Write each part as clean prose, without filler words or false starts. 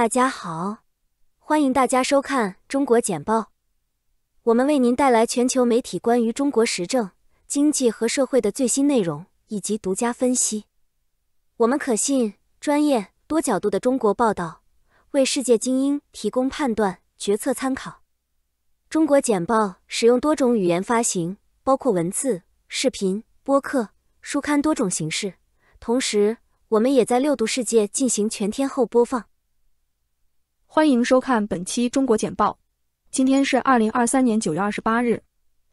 大家好，欢迎大家收看中国简报。我们为您带来全球媒体关于中国时政、经济和社会的最新内容以及独家分析。我们可信、专业、多角度的中国报道，为世界精英提供判断、决策参考。中国简报使用多种语言发行，包括文字、视频、播客、书刊多种形式。同时，我们也在六度世界进行全天候播放。欢迎收看本期中国简报。今天是2023年9月28日。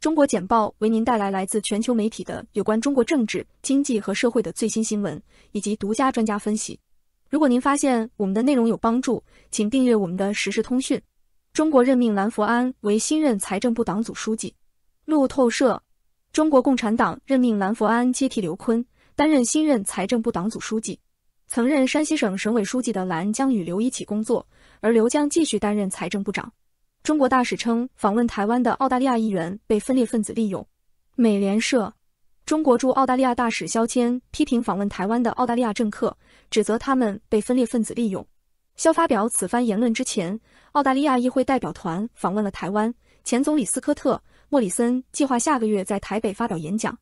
中国简报为您带来来自全球媒体的有关中国政治、经济和社会的最新新闻，以及独家专家分析。如果您发现我们的内容有帮助，请订阅我们的时事通讯。中国任命蓝佛安为新任财政部党组书记。路透社：中国共产党任命蓝佛安接替刘昆，担任新任财政部党组书记。曾任山西省省委书记的蓝将与刘一起工作，而刘将继续担任财政部长。中国大使称，访问台湾的澳大利亚议员被分裂分子利用。美联社：中国驻澳大利亚大使肖谦批评访问台湾的澳大利亚政客，指责他们被分裂分子利用。肖发表此番言论之前，澳大利亚议会代表团访问了台湾，前总理斯科特·莫里森计划下个月在台北发表演讲。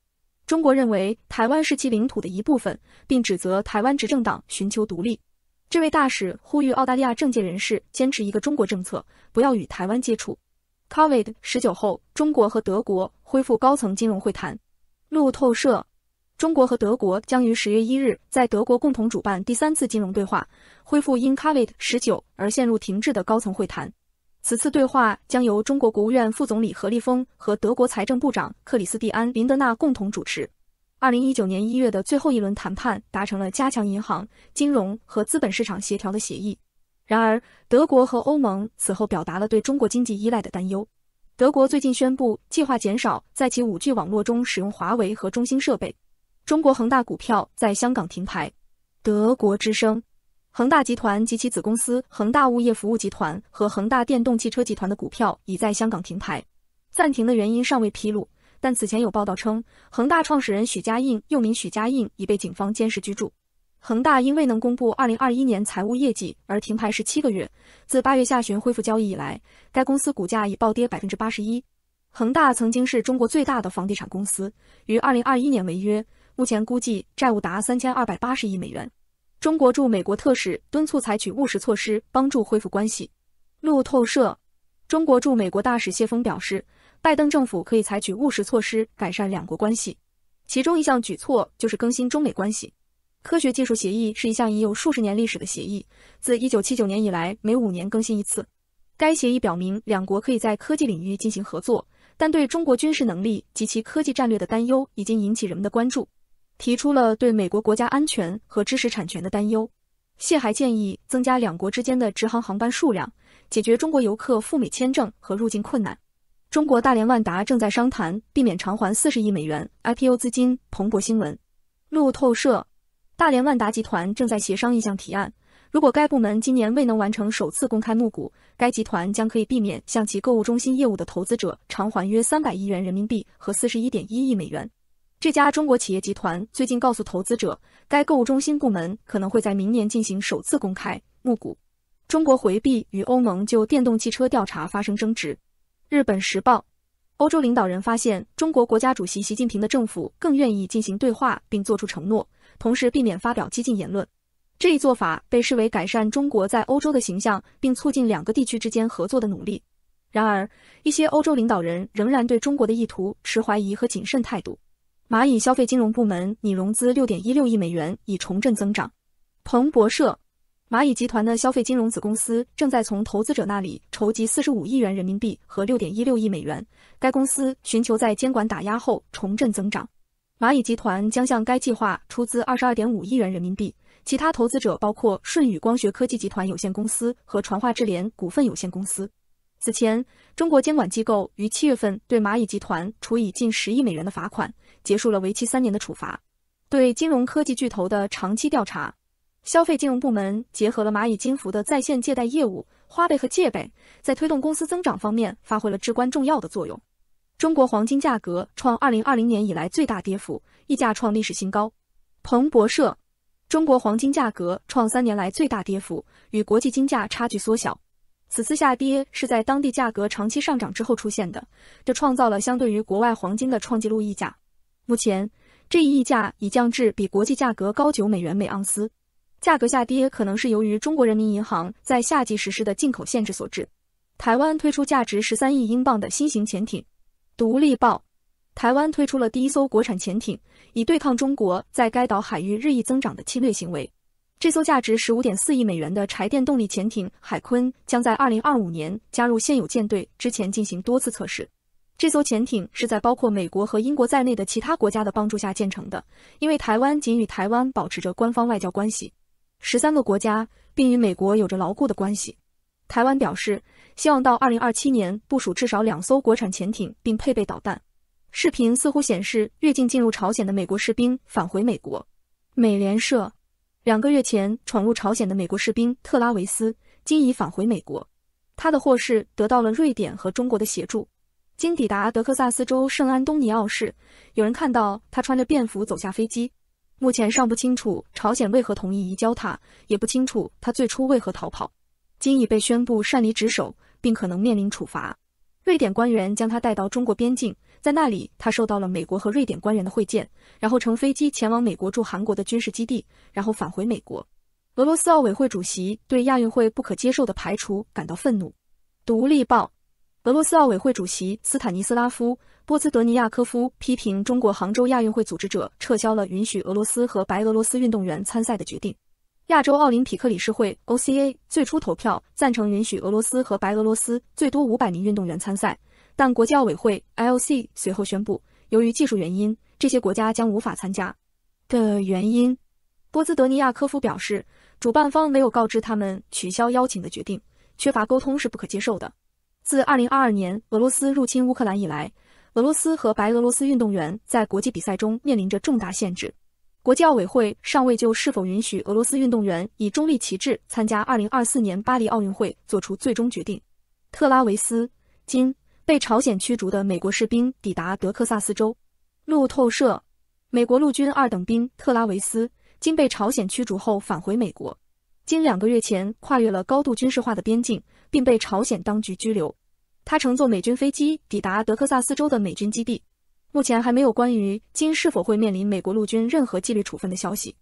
中国认为台湾是其领土的一部分，并指责台湾执政党寻求独立。这位大使呼吁澳大利亚政界人士坚持一个中国政策，不要与台湾接触。COVID-19 后，中国和德国恢复高层金融会谈。路透社：中国和德国将于10月1日在德国共同主办第3次金融对话，恢复因 COVID-19 而陷入停滞的高层会谈。此次对话将由中国国务院副总理何立峰和德国财政部长克里斯蒂安·林德纳共同主持。2019年1月的最后一轮谈判达成了加强银行、金融和资本市场协调的协议。然而，德国和欧盟此后表达了对中国经济依赖的担忧。德国最近宣布计划减少在其 5G 网络中使用华为和中兴设备。中国恒大股票在香港停牌。德国之声：恒大集团及其子公司恒大物业服务集团和恒大电动汽车集团的股票已在香港停牌，暂停的原因尚未披露，但此前有报道称，恒大创始人许家印又名许家印已被警方监视居住。恒大因未能公布2021年财务业绩而停牌17个月，自8月下旬恢复交易以来，该公司股价已暴跌 81%。恒大曾经是中国最大的房地产公司，于2021年违约，目前估计债务达3280亿美元。中国驻美国特使敦促采取务实措施，帮助恢复关系。路透社：中国驻美国大使谢锋表示，拜登政府可以采取务实措施改善两国关系，其中一项举措就是更新中美关系。科学技术协议是一项已有数十年历史的协议，自1979年以来每5年更新一次。该协议表明两国可以在科技领域进行合作，但对中国军事能力及其科技战略的担忧已经引起人们的关注，提出了对美国国家安全和知识产权的担忧。谢还建议增加两国之间的直航航班数量，解决中国游客赴美签证和入境困难。中国大连万达正在商谈避免偿还40亿美元 IPO 资金。彭博新闻。路透社：大连万达集团正在协商一项提案，如果该部门今年未能完成首次公开募股，该集团将可以避免向其购物中心业务的投资者偿还约300亿元人民币和41.1亿美元。这家中国企业集团最近告诉投资者，该购物中心部门可能会在明年进行首次公开募股。中国回避与欧盟就电动汽车调查发生争执。日本时报：欧洲领导人发现中国国家主席习近平的政府更愿意进行对话并作出承诺，同时避免发表激进言论。这一做法被视为改善中国在欧洲的形象并促进两个地区之间合作的努力。然而，一些欧洲领导人仍然对中国的意图持怀疑和谨慎态度。蚂蚁消费金融部门拟融资 6.16 亿美元以重振增长。彭博社：蚂蚁集团的消费金融子公司正在从投资者那里筹集45亿元人民币和 6.16 亿美元，该公司寻求在监管打压后重振增长。蚂蚁集团将向该计划出资 22.5 亿元人民币，其他投资者包括舜宇光学科技集团有限公司和传化智联股份有限公司。此前，中国监管机构于7月份对蚂蚁集团处以近10亿美元的罚款，结束了为期3年的处罚。对金融科技巨头的长期调查，消费金融部门结合了蚂蚁金服的在线借贷业务、花呗和借呗，在推动公司增长方面发挥了至关重要的作用。中国黄金价格创2020年以来最大跌幅，溢价创历史新高。彭博社：中国黄金价格创3年来最大跌幅，与国际金价差距缩小。此次下跌是在当地价格长期上涨之后出现的，这创造了相对于国外黄金的创纪录溢价。目前，这一溢价已降至比国际价格高$9每盎司。价格下跌可能是由于中国人民银行在夏季实施的进口限制所致。台湾推出价值13亿英镑的新型潜艇。独立报，台湾推出了第一艘国产潜艇，以对抗中国在该岛海域日益增长的侵略行为。这艘价值15.4亿美元的柴电动力潜艇海鲲将在2025年加入现有舰队之前进行多次测试。这艘潜艇是在包括美国和英国在内的其他国家的帮助下建成的，因为台湾仅与台湾保持着官方外交关系，13个国家并与美国有着牢固的关系。台湾表示，希望到2027年部署至少2艘国产潜艇并配备导弹。视频似乎显示越境进入朝鲜的美国士兵返回美国。美联社，2个月前闯入朝鲜的美国士兵特拉维斯今已返回美国，他的获释得到了瑞典和中国的协助。经抵达德克萨斯州圣安东尼奥市，有人看到他穿着便服走下飞机。目前尚不清楚朝鲜为何同意移交他，也不清楚他最初为何逃跑。今已被宣布擅离职守，并可能面临处罚。瑞典官员将他带到中国边境，在那里他受到了美国和瑞典官员的会见，然后乘飞机前往美国驻韩国的军事基地，然后返回美国。俄罗斯奥委会主席对亚运会不可接受的排除感到愤怒。独立报，俄罗斯奥委会主席斯坦尼斯拉夫·波兹德尼亚科夫批评中国杭州亚运会组织者撤销了允许俄罗斯和白俄罗斯运动员参赛的决定。亚洲奥林匹克理事会 OCA 最初投票赞成允许俄罗斯和白俄罗斯最多500名运动员参赛，但国际奥委会 IOC 随后宣布，由于技术原因，这些国家将无法参加。的原因，波兹德尼亚科夫表示，主办方没有告知他们取消邀请的决定，缺乏沟通是不可接受的。自2022年俄罗斯入侵乌克兰以来，俄罗斯和白俄罗斯运动员在国际比赛中面临着重大限制。国际奥委会尚未就是否允许俄罗斯运动员以中立旗帜参加2024年巴黎奥运会做出最终决定。特拉维斯，今被朝鲜驱逐的美国士兵抵达德克萨斯州。路透社，美国陆军2等兵特拉维斯经被朝鲜驱逐后返回美国，今2个月前跨越了高度军事化的边境，并被朝鲜当局拘留。他乘坐美军飞机抵达德克萨斯州的美军基地。目前还没有关于今是否会面临美国陆军任何纪律处分的消息。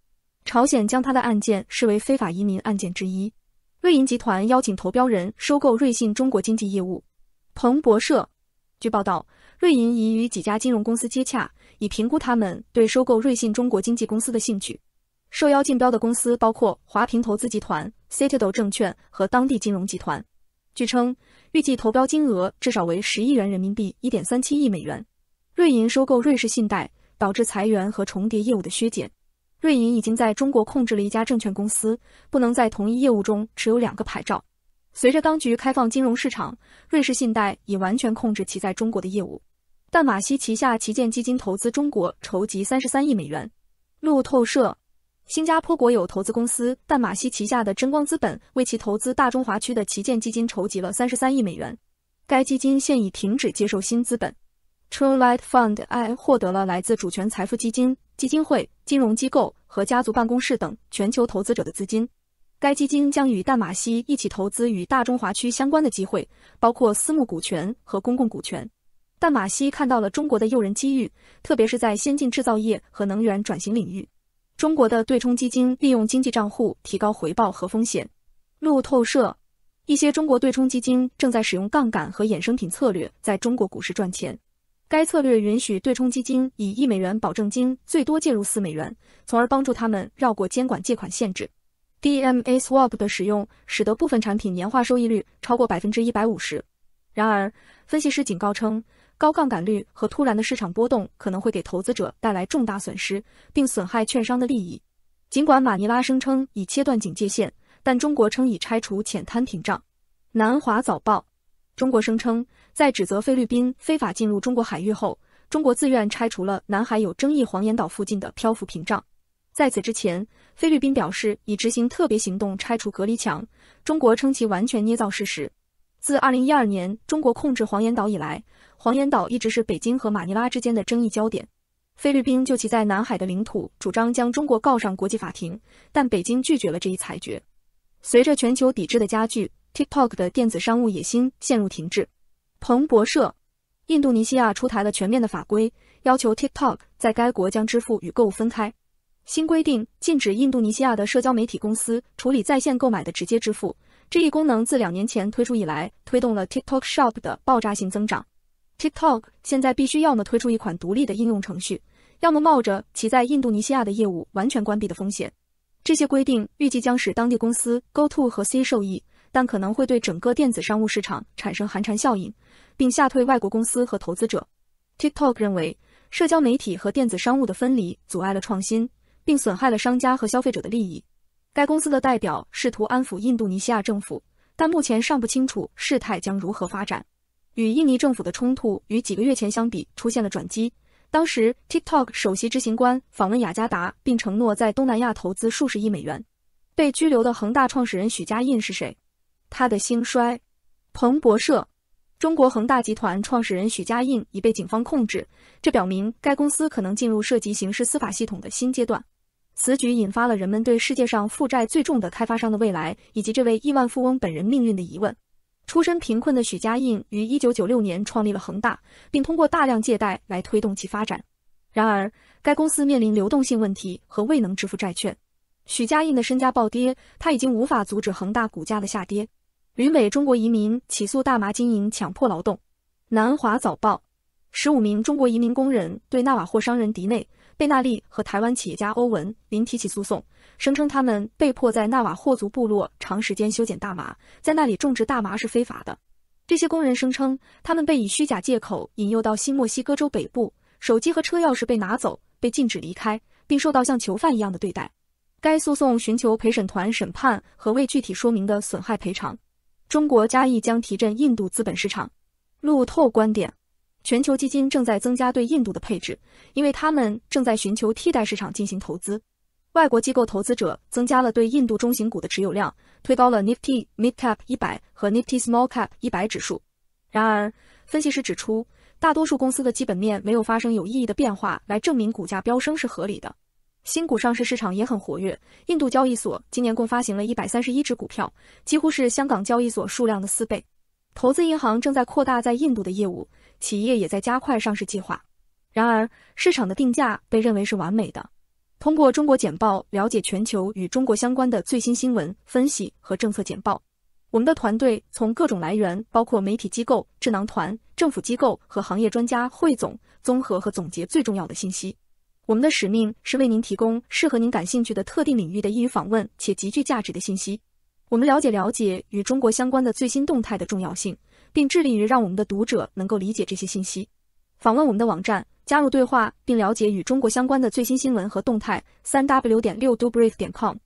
朝鲜将他的案件视为非法移民案件之一。瑞银集团邀请投标人收购瑞信中国经济业务。彭博社，据报道，瑞银已与几家金融公司接洽，以评估他们对收购瑞信中国经纪公司的兴趣。受邀竞标的公司包括华平投资集团、Citadel 证券和当地金融集团。据称，预计投标金额至少为10亿元人民币 1.37 亿美元。瑞银收购瑞士信贷，导致裁员和重叠业务的削减。瑞银已经在中国控制了一家证券公司，不能在同一业务中持有2个牌照。随着当局开放金融市场，瑞士信贷已完全控制其在中国的业务。淡马锡旗下旗舰基金投资中国筹集33亿美元。路透社，新加坡国有投资公司淡马锡旗下的真光资本为其投资大中华区的旗舰基金筹集了33亿美元。该基金现已停止接受新资本。Truelight Fund I 获得了来自主权财富基金、基金会、金融机构和家族办公室等全球投资者的资金。该基金将与淡马锡一起投资与大中华区相关的机会，包括私募股权和公共股权。淡马锡看到了中国的诱人机遇，特别是在先进制造业和能源转型领域。中国的对冲基金利用经济账户提高回报和风险。路透社，一些中国对冲基金正在使用杠杆和衍生品策略在中国股市赚钱。该策略允许对冲基金以1美元保证金最多介入4美元，从而帮助他们绕过监管借款限制。DMA Swap 的使用使得部分产品年化收益率超过 150%。然而，分析师警告称，高杠杆率和突然的市场波动可能会给投资者带来重大损失，并损害券商的利益。尽管马尼拉声称已切断警戒线，但中国称已拆除浅滩屏障。南华早报，中国声称，在指责菲律宾非法进入中国海域后，中国自愿拆除了南海有争议黄岩岛附近的漂浮屏障。在此之前，菲律宾表示已执行特别行动拆除隔离墙，中国称其完全捏造事实。自2012年中国控制黄岩岛以来，黄岩岛一直是北京和马尼拉之间的争议焦点。菲律宾就其在南海的领土主张将中国告上国际法庭，但北京拒绝了这一裁决。随着全球抵制的加剧， TikTok 的电子商务野心陷入停滞。彭博社，印度尼西亚出台了全面的法规，要求 TikTok 在该国将支付与购物分开。新规定禁止印度尼西亚的社交媒体公司处理在线购买的直接支付，这一功能自2年前推出以来，推动了 TikTok Shop 的爆炸性增长。TikTok 现在必须要么推出一款独立的应用程序，要么冒着其在印度尼西亚的业务完全关闭的风险。这些规定预计将使当地公司 GoTo 和 C 受益，但可能会对整个电子商务市场产生寒蝉效应，并吓退外国公司和投资者。TikTok 认为，社交媒体和电子商务的分离阻碍了创新，并损害了商家和消费者的利益。该公司的代表试图安抚印度尼西亚政府，但目前尚不清楚事态将如何发展。与印尼政府的冲突与几个月前相比出现了转机。当时 TikTok 首席执行官访问雅加达，并承诺在东南亚投资数十亿美元。被拘留的恒大创始人许家印是谁？他的兴衰。彭博社，中国恒大集团创始人许家印已被警方控制，这表明该公司可能进入涉及刑事司法系统的新阶段。此举引发了人们对世界上负债最重的开发商的未来以及这位亿万富翁本人命运的疑问。出身贫困的许家印于1996年创立了恒大，并通过大量借贷来推动其发展。然而，该公司面临流动性问题和未能支付债券。许家印的身家暴跌，他已经无法阻止恒大股价的下跌。旅美中国移民起诉大麻经营强迫劳动。南华早报，15名中国移民工人对纳瓦霍商人迪内、贝纳利和台湾企业家欧文林提起诉讼，声称他们被迫在纳瓦霍族部落长时间修剪大麻，在那里种植大麻是非法的。这些工人声称，他们被以虚假借口引诱到新墨西哥州北部，手机和车钥匙被拿走，被禁止离开，并受到像囚犯一样的对待。该诉讼寻求陪审团审判和未具体说明的损害赔偿。中国加意将提振印度资本市场。路透观点，全球基金正在增加对印度的配置，因为他们正在寻求替代市场进行投资。外国机构投资者增加了对印度中型股的持有量，推高了 Nifty Midcap 100和 Nifty Small Cap 100指数。然而，分析师指出，大多数公司的基本面没有发生有意义的变化来证明股价飙升是合理的。新股上市市场也很活跃，印度交易所今年共发行了131只股票，几乎是香港交易所数量的4倍。投资银行正在扩大在印度的业务，企业也在加快上市计划。然而，市场的定价被认为是完美的。通过中国简报了解全球与中国相关的最新新闻、分析和政策简报。我们的团队从各种来源，包括媒体机构、智囊团、政府机构和行业专家汇总、综合和总结最重要的信息。我们的使命是为您提供适合您感兴趣的特定领域的易于访问且极具价值的信息。我们了解与中国相关的最新动态的重要性，并致力于让我们的读者能够理解这些信息。访问我们的网站，加入对话，并了解与中国相关的最新新闻和动态。3w.6dobrief.com。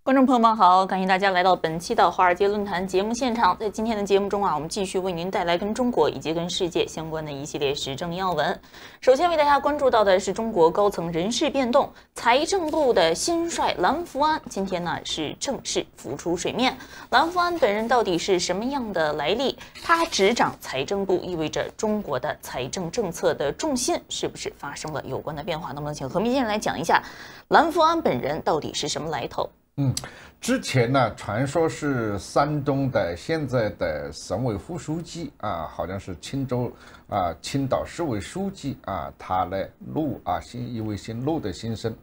观众朋友们好，感谢大家来到本期的华尔街论坛节目现场。在今天的节目中我们继续为您带来跟中国以及跟世界相关的一系列时政要闻。首先为大家关注到的是中国高层人事变动，财政部的新帅蓝佛安今天呢是正式浮出水面。蓝佛安本人到底是什么样的来历？他执掌财政部，意味着中国的财政政策的重心是不是发生了有关的变化？那么请何明先生来讲一下蓝佛安本人到底是什么来头？之前呢，传说是山东的现在的省委副书记好像是青岛市委书记他来陆一位姓陆的先生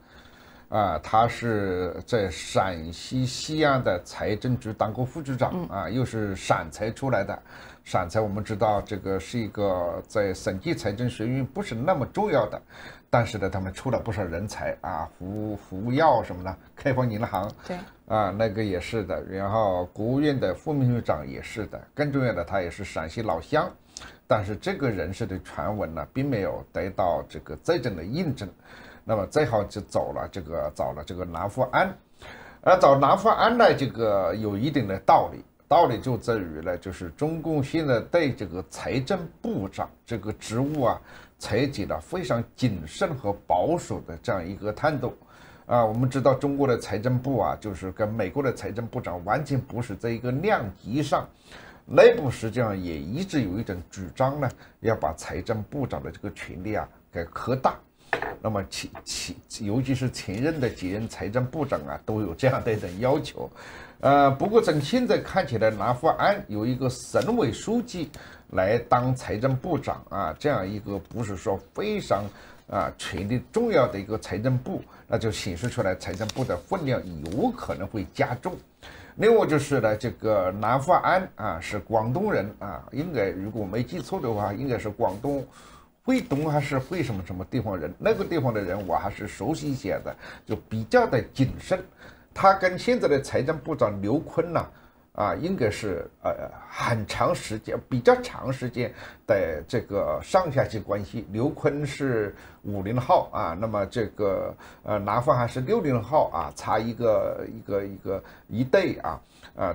他是在陕西西安的财政局当过副局长又是陕财出来的。陕财我们知道这个是一个在省级财政学院不是那么重要的，但是呢他们出了不少人才服务药什么的，开放银行对那个也是的，然后国务院的副秘书长也是的，更重要的他也是陕西老乡。但是这个人士的传闻呢并没有得到这个真正的印证，那么最后就找了这个蓝佛安。找蓝佛安呢这个有一定的道理就在于呢，就是中共现在对这个财政部长这个职务采取了非常谨慎和保守的这样一个态度我们知道中国的财政部就是跟美国的财政部长完全不是在一个量级上，内部实际上也一直有一种主张呢，要把财政部长的这个权力给扩大。那么尤其是前任的几任财政部长都有这样的一种要求。不过从现在看起来，蓝佛安有一个省委书记来当财政部长这样一个不是说非常权力重要的一个财政部，那就显示出来财政部的分量有可能会加重。另外就是呢，这个蓝佛安是广东人应该如果没记错的话，应该是广东会东还是会什么地方人，那个地方的人我还是熟悉一些的，就比较的谨慎。他跟现在的财政部长刘昆应该是很长时间比较长时间的这个上下级关系。刘昆是50后那么这个蓝佛安是60后差一代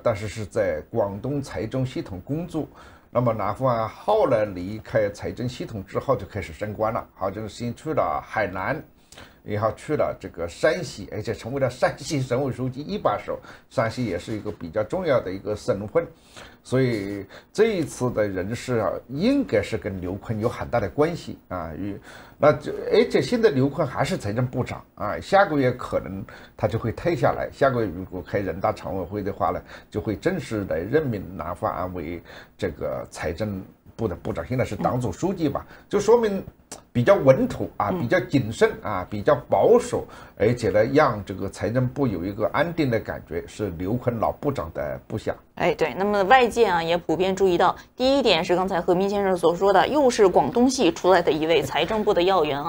但是在广东财政系统工作。那么蓝佛安后来离开财政系统之后就开始升官了，好像先去了海南，然后去了这个山西，而且成为了山西省委书记一把手。山西也是一个比较重要的一个省份，所以这一次的人事应该是跟刘昆有很大的关系而且现在刘昆还是财政部长下个月可能他就会退下来，下个月如果开人大常委会的话呢，就会正式的任命蓝佛安为这个财政部的部长，现在是党组书记吧，就说明比较稳妥比较谨慎比较保守，而且呢让这个财政部有一个安定的感觉，是刘昆老部长的部下。对，那么外界也普遍注意到，第一点是刚才何明先生所说的，又是广东系出来的一位财政部的要员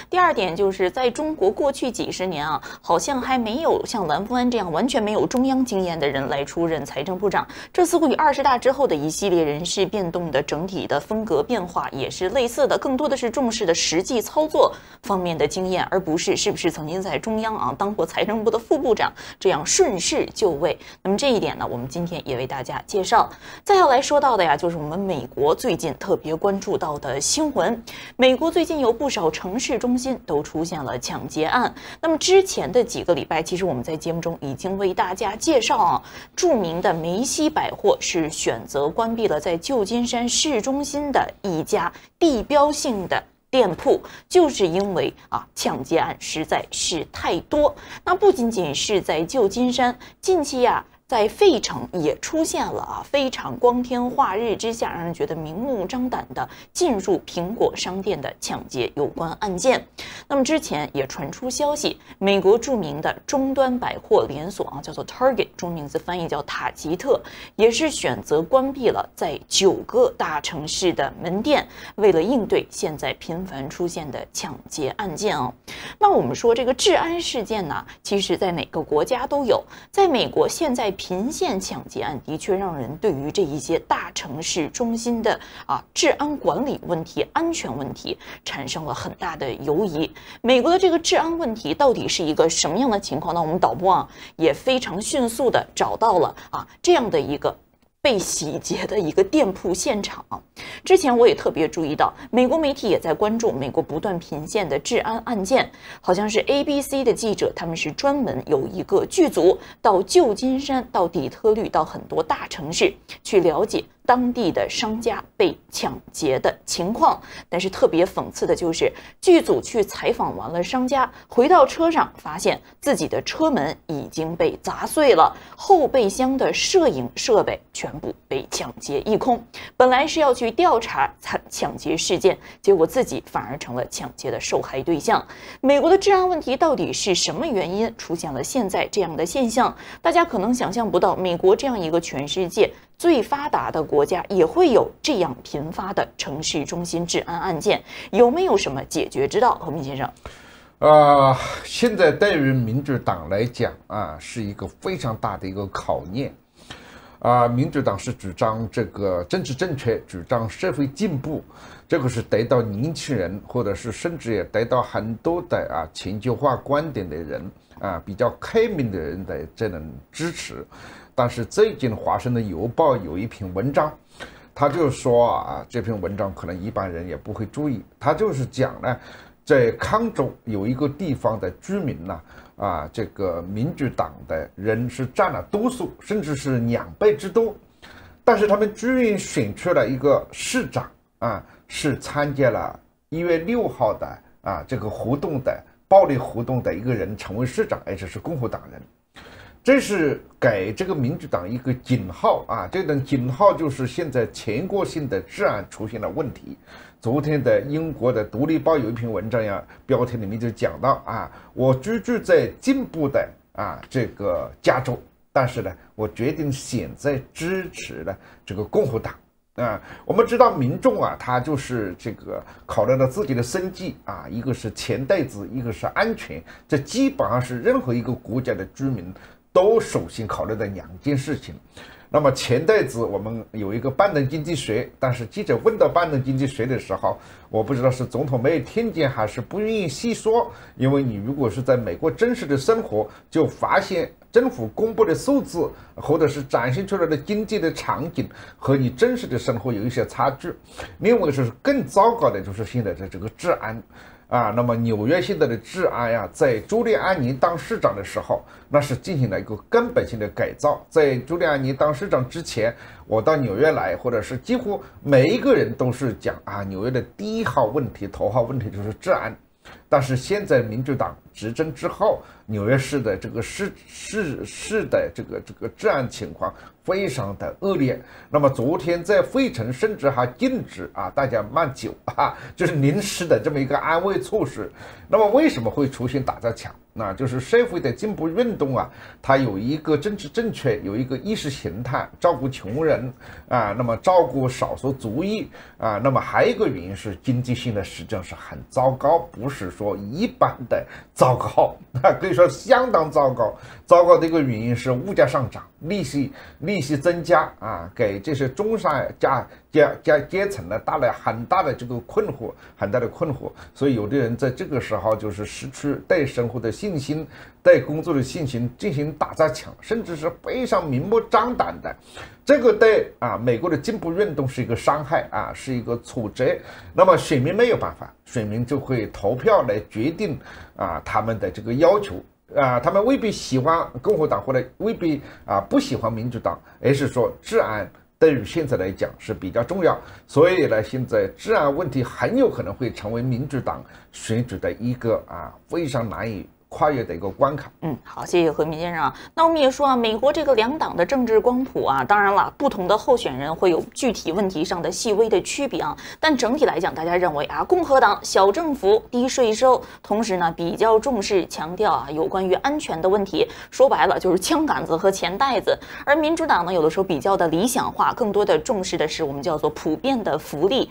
第二点就是在中国过去几十年好像还没有像蓝佛安这样完全没有中央经验的人来出任财政部长。这似乎与20大之后的一系列人事变动的整体的风格变化也是类似的，更多的是重视的实际操作方面的经验，而不是是不是曾经在中央当过财政部的副部长这样顺势就位。那么这一点呢，我们今天也为大家介绍。再要来说到的就是我们美国最近特别关注到的新闻。美国最近有不少城市中心都出现了抢劫案。那么之前的几个礼拜，其实我们在节目中已经为大家介绍著名的梅西百货是选择关闭了在旧金山市中心的一家地标性的店铺，就是因为抢劫案实在是太多。那不仅仅是在旧金山，近期在费城也出现了非常光天化日之下让人觉得明目张胆的进入苹果商店的抢劫有关案件。那么之前也传出消息，美国著名的终端百货连锁叫做 Target， 中名字翻译叫塔吉特，也是选择关闭了在9个大城市的门店，为了应对现在频繁出现的抢劫案件那我们说这个治安事件呢，其实在哪个国家都有。在美国现在频现抢劫案的确让人对于这一些大城市中心的治安管理问题、安全问题产生了很大的犹疑。美国的这个治安问题到底是一个什么样的情况？那我们导播也非常迅速的找到了这样的一个被洗劫的一个店铺现场。之前我也特别注意到，美国媒体也在关注美国不断频现的治安案件，好像是 ABC 的记者，他们是专门有一个剧组到旧金山、到底特律、到很多大城市去了解当地的商家被抢劫的情况。但是特别讽刺的就是，剧组去采访完了商家，回到车上发现自己的车门已经被砸碎了，后备箱的摄影设备全部被抢劫一空。本来是要去调查抢劫事件，结果自己反而成了抢劫的受害对象。美国的治安问题到底是什么原因出现了现在这样的现象？大家可能想象不到，美国这样一个全世界最发达的国家也会有这样频发的城市中心治安案件，有没有什么解决之道？何明先生，现在对于民主党来讲是一个非常大的一个考验。民主党是主张这个政治正确，主张社会进步，这个是得到年轻人，或者是甚至也得到很多的全球化观点的人比较开明的人的这种支持。但是最近华盛顿邮报有一篇文章，他就说这篇文章可能一般人也不会注意，他就是讲呢，在康州有一个地方的居民呢这个民主党的人是占了多数，甚至是2倍之多，但是他们居然选出了一个市长是参加了1月6号的这个活动的暴力活动的一个人成为市长，而且是共和党人。这是给这个民主党一个警号这种警号就是现在全国性的治安出现了问题。昨天的英国的《独立报》有一篇文章标题里面就讲到我居住在进步的这个加州，但是呢，我决定现在支持了这个共和党。我们知道民众他就是这个考虑到自己的生计一个是钱袋子，一个是安全，这基本上是任何一个国家的居民都首先考虑的2件事情。那么钱袋子，我们有一个半等经济学，但是记者问到半等经济学的时候，我不知道是总统没有听见还是不愿意细说，因为你如果是在美国真实的生活，就发现政府公布的数字或者是展现出来的经济的场景和你真实的生活有一些差距。另外是更糟糕的就是现在的这个治安那么纽约现在的治安在朱利安尼当市长的时候，那是进行了一个根本性的改造。在朱利安尼当市长之前，我到纽约来，或者是几乎每一个人都是讲纽约的第1号问题、头号问题就是治安。但是现在民主党执政之后，纽约市的这个市的这个治安情况非常的恶劣。那么昨天在费城甚至还禁止大家卖酒就是临时的这么一个安慰措施。那么为什么会出现打砸抢？那就是社会的进步运动它有一个政治正确，有一个意识形态，照顾穷人那么照顾少数族裔那么还有一个原因是经济性的实际上是很糟糕，不是说一般的糟糕可以说相当糟糕。糟糕的一个原因是物价上涨，利息增加给这些中上阶层呢带来很大的这个困惑，所以有的人在这个时候就是失去对生活的信心，对工作的信心，进行打砸抢，甚至是非常明目张胆的。这个对美国的进步运动是一个伤害是一个挫折。那么选民没有办法，选民就会投票来决定他们的这个要求。他们未必喜欢共和党，或者未必不喜欢民主党，而是说治安对于现在来讲是比较重要。所以呢，现在治安问题很有可能会成为民主党选举的一个非常难以跨越的一个关卡。好，谢谢何明先生那我们也说美国这个2党的政治光谱当然了，不同的候选人会有具体问题上的细微的区别但整体来讲，大家认为共和党小政府、低税收，同时呢比较重视强调有关于安全的问题，说白了就是枪杆子和钱袋子。而民主党呢，有的时候比较的理想化，更多的重视的是我们叫做普遍的福利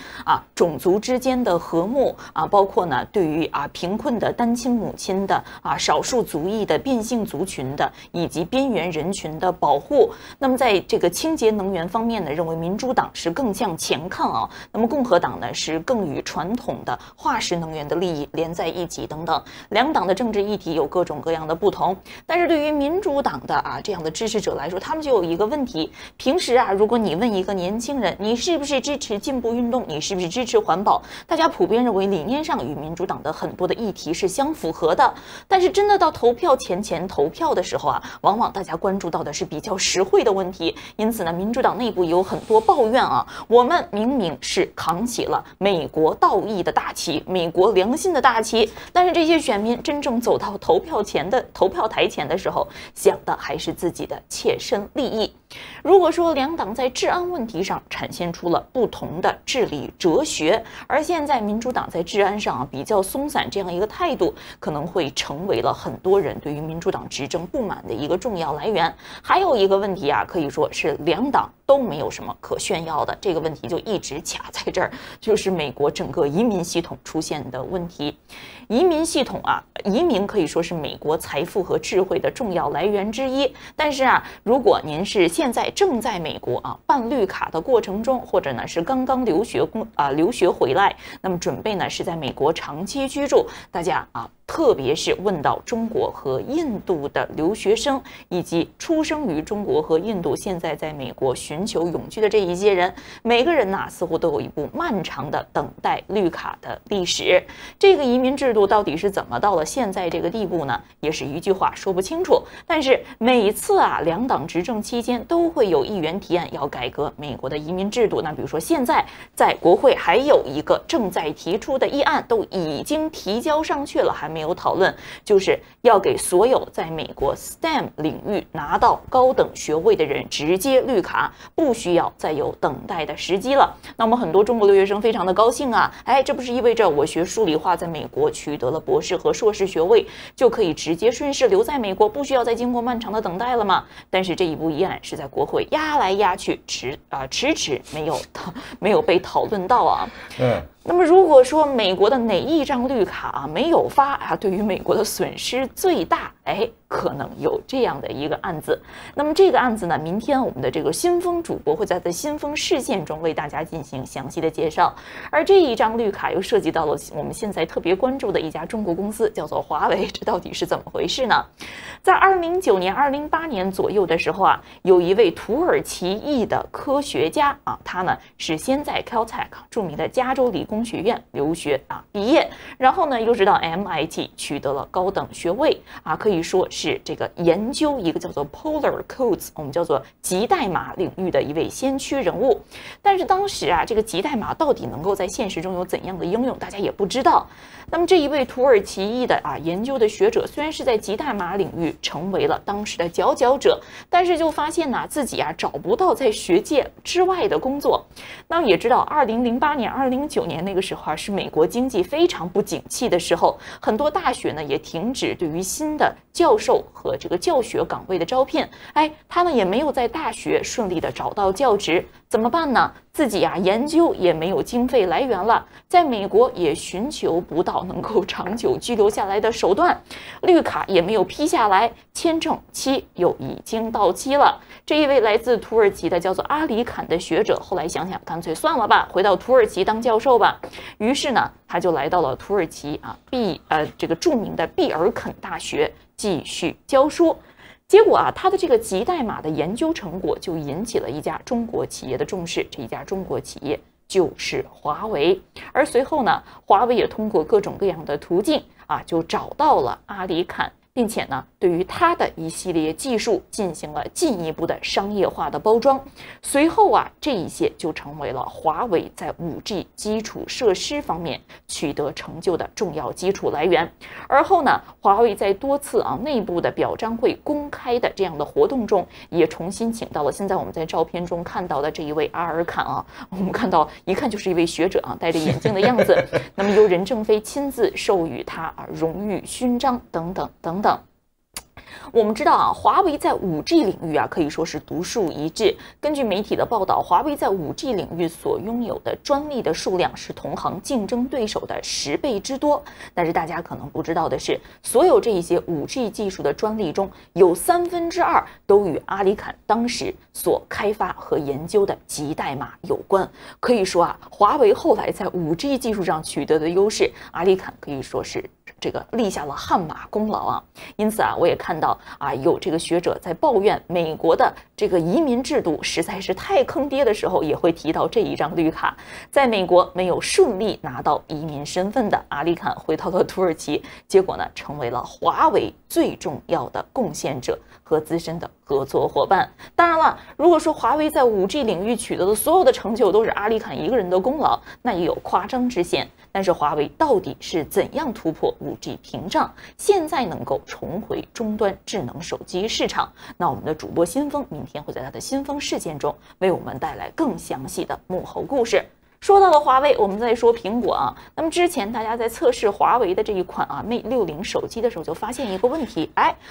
种族之间的和睦包括呢对于贫困的单亲母亲的少数族裔的变性族群的以及边缘人群的保护。那么在这个清洁能源方面呢，认为民主党是更向前看啊，那么共和党呢是更与传统的化石能源的利益连在一起等等。两党的政治议题有各种各样的不同，但是对于民主党的这样的支持者来说，他们就有一个问题：平时如果你问一个年轻人，你是不是支持进步运动，你是不是支持环保，大家普遍认为理念上与民主党的很多的议题是相符合的。但是真的到投票前投票的时候往往大家关注到的是比较实惠的问题。因此呢，民主党内部有很多抱怨我们明明是扛起了美国道义的大旗，美国良心的大旗，但是这些选民真正走到投票台前的时候，想的还是自己的切身利益。如果说两党在治安问题上展现出了不同的治理哲学，而现在民主党在治安上比较松散这样一个态度，可能会成为了很多人对于民主党执政不满的一个重要来源。还有一个问题可以说是两党都没有什么可炫耀的，这个问题就一直卡在这儿，就是美国整个移民系统出现的问题。移民系统移民可以说是美国财富和智慧的重要来源之一。但是如果您是现在正在美国办绿卡的过程中，或者呢是刚刚留学回来，那么准备呢是在美国长期居住，大家特别是问到中国和印度的留学生，以及出生于中国和印度现在在美国寻求永居的这一些人，每个人似乎都有一部漫长的等待绿卡的历史。这个移民制度到底是怎么到了现在这个地步呢？也是一句话说不清楚。但是每次两党执政期间都会有议员提案要改革美国的移民制度。那比如说现在在国会还有一个正在提出的议案，都已经提交上去了，还没有讨论，就是要给所有在美国 STEM 领域拿到高等学位的人直接绿卡，不需要再有等待的时机了。那我们很多中国留学生非常的高兴这不是意味着我学数理化在美国取得了博士和硕士学位，就可以直接顺势留在美国，不需要再经过漫长的等待了吗？但是这一部议案是在国会压来压去，迟迟没有被讨论到那么如果说美国的哪一张绿卡没有发对于美国的损失最大，可能有这样的一个案子。那么这个案子呢，明天我们的这个新风主播会在新风事件中为大家进行详细的介绍。而这一张绿卡又涉及到了我们现在特别关注的一家中国公司，叫做华为。这到底是怎么回事呢？在2009年、2008年左右的时候有一位土耳其裔的科学家他呢是先在 Caltech 著名的加州理工学院留学毕业，然后呢又是到 MIT 取得了高等学位可以说是这个研究一个叫做 Polar Codes， 我们叫做极代码领域的一位先驱人物。但是当时这个极代码到底能够在现实中有怎样的应用，大家也不知道。那么这一位土耳其裔的研究的学者，虽然是在极代码领域成为了当时的佼佼者，但是就发现自己找不到在学界之外的工作。那么也知道2008年、2009年那个时候是美国经济非常不景气的时候，很多大学呢也停止对于新的教授和这个教学岗位的招聘。他呢也没有在大学顺利的找到教职，怎么办呢？自己研究也没有经费来源了，在美国也寻求不到能够长久居留下来的手段，绿卡也没有批下来，签证期又已经到期了。这一位来自土耳其的叫做阿里坎的学者，后来想想干脆算了吧，回到土耳其当教授吧。于是呢，他就来到了土耳其这个著名的毕尔肯大学继续教书。结果他的这个极代码的研究成果就引起了一家中国企业的重视，这一家中国企业就是华为。而随后呢，华为也通过各种各样的途径就找到了阿里坎，并且呢，对于它的一系列技术进行了进一步的商业化的包装。随后这一些就成为了华为在 5G 基础设施方面取得成就的重要基础来源。而后呢，华为在多次内部的表彰会、公开的这样的活动中，也重新请到了现在我们在照片中看到的这一位阿尔坎我们看到一看就是一位学者戴着眼镜的样子。那么由任正非亲自授予他荣誉勋章等等等等。我们知道华为在 5G 领域可以说是独树一帜。根据媒体的报道，华为在 5G 领域所拥有的专利的数量是同行竞争对手的10倍之多。但是大家可能不知道的是，所有这一些5G 技术的专利中有2/3都与阿里坎当时所开发和研究的极代码有关。可以说啊，华为后来在5G 技术上取得的优势，阿里坎可以说是这个立下了汗马功劳啊。因此啊，我也看到啊，有这个学者在抱怨美国的这个移民制度实在是太坑爹的时候，也会提到这一张绿卡。在美国没有顺利拿到移民身份的阿里坎回到了土耳其，结果呢，成为了华为最重要的贡献者和资深的合作伙伴。当然了，如果说华为在5G 领域取得的所有的成就都是阿里坎一个人的功劳，那也有夸张之嫌。但是华为到底是怎样突破5G 屏障，现在能够重回终端智能手机市场？那我们的主播新风明天会在他的新风事件中为我们带来更详细的幕后故事。说到了华为，我们再说苹果啊。那么之前大家在测试华为的这一款Mate 60手机的时候，就发现一个问题，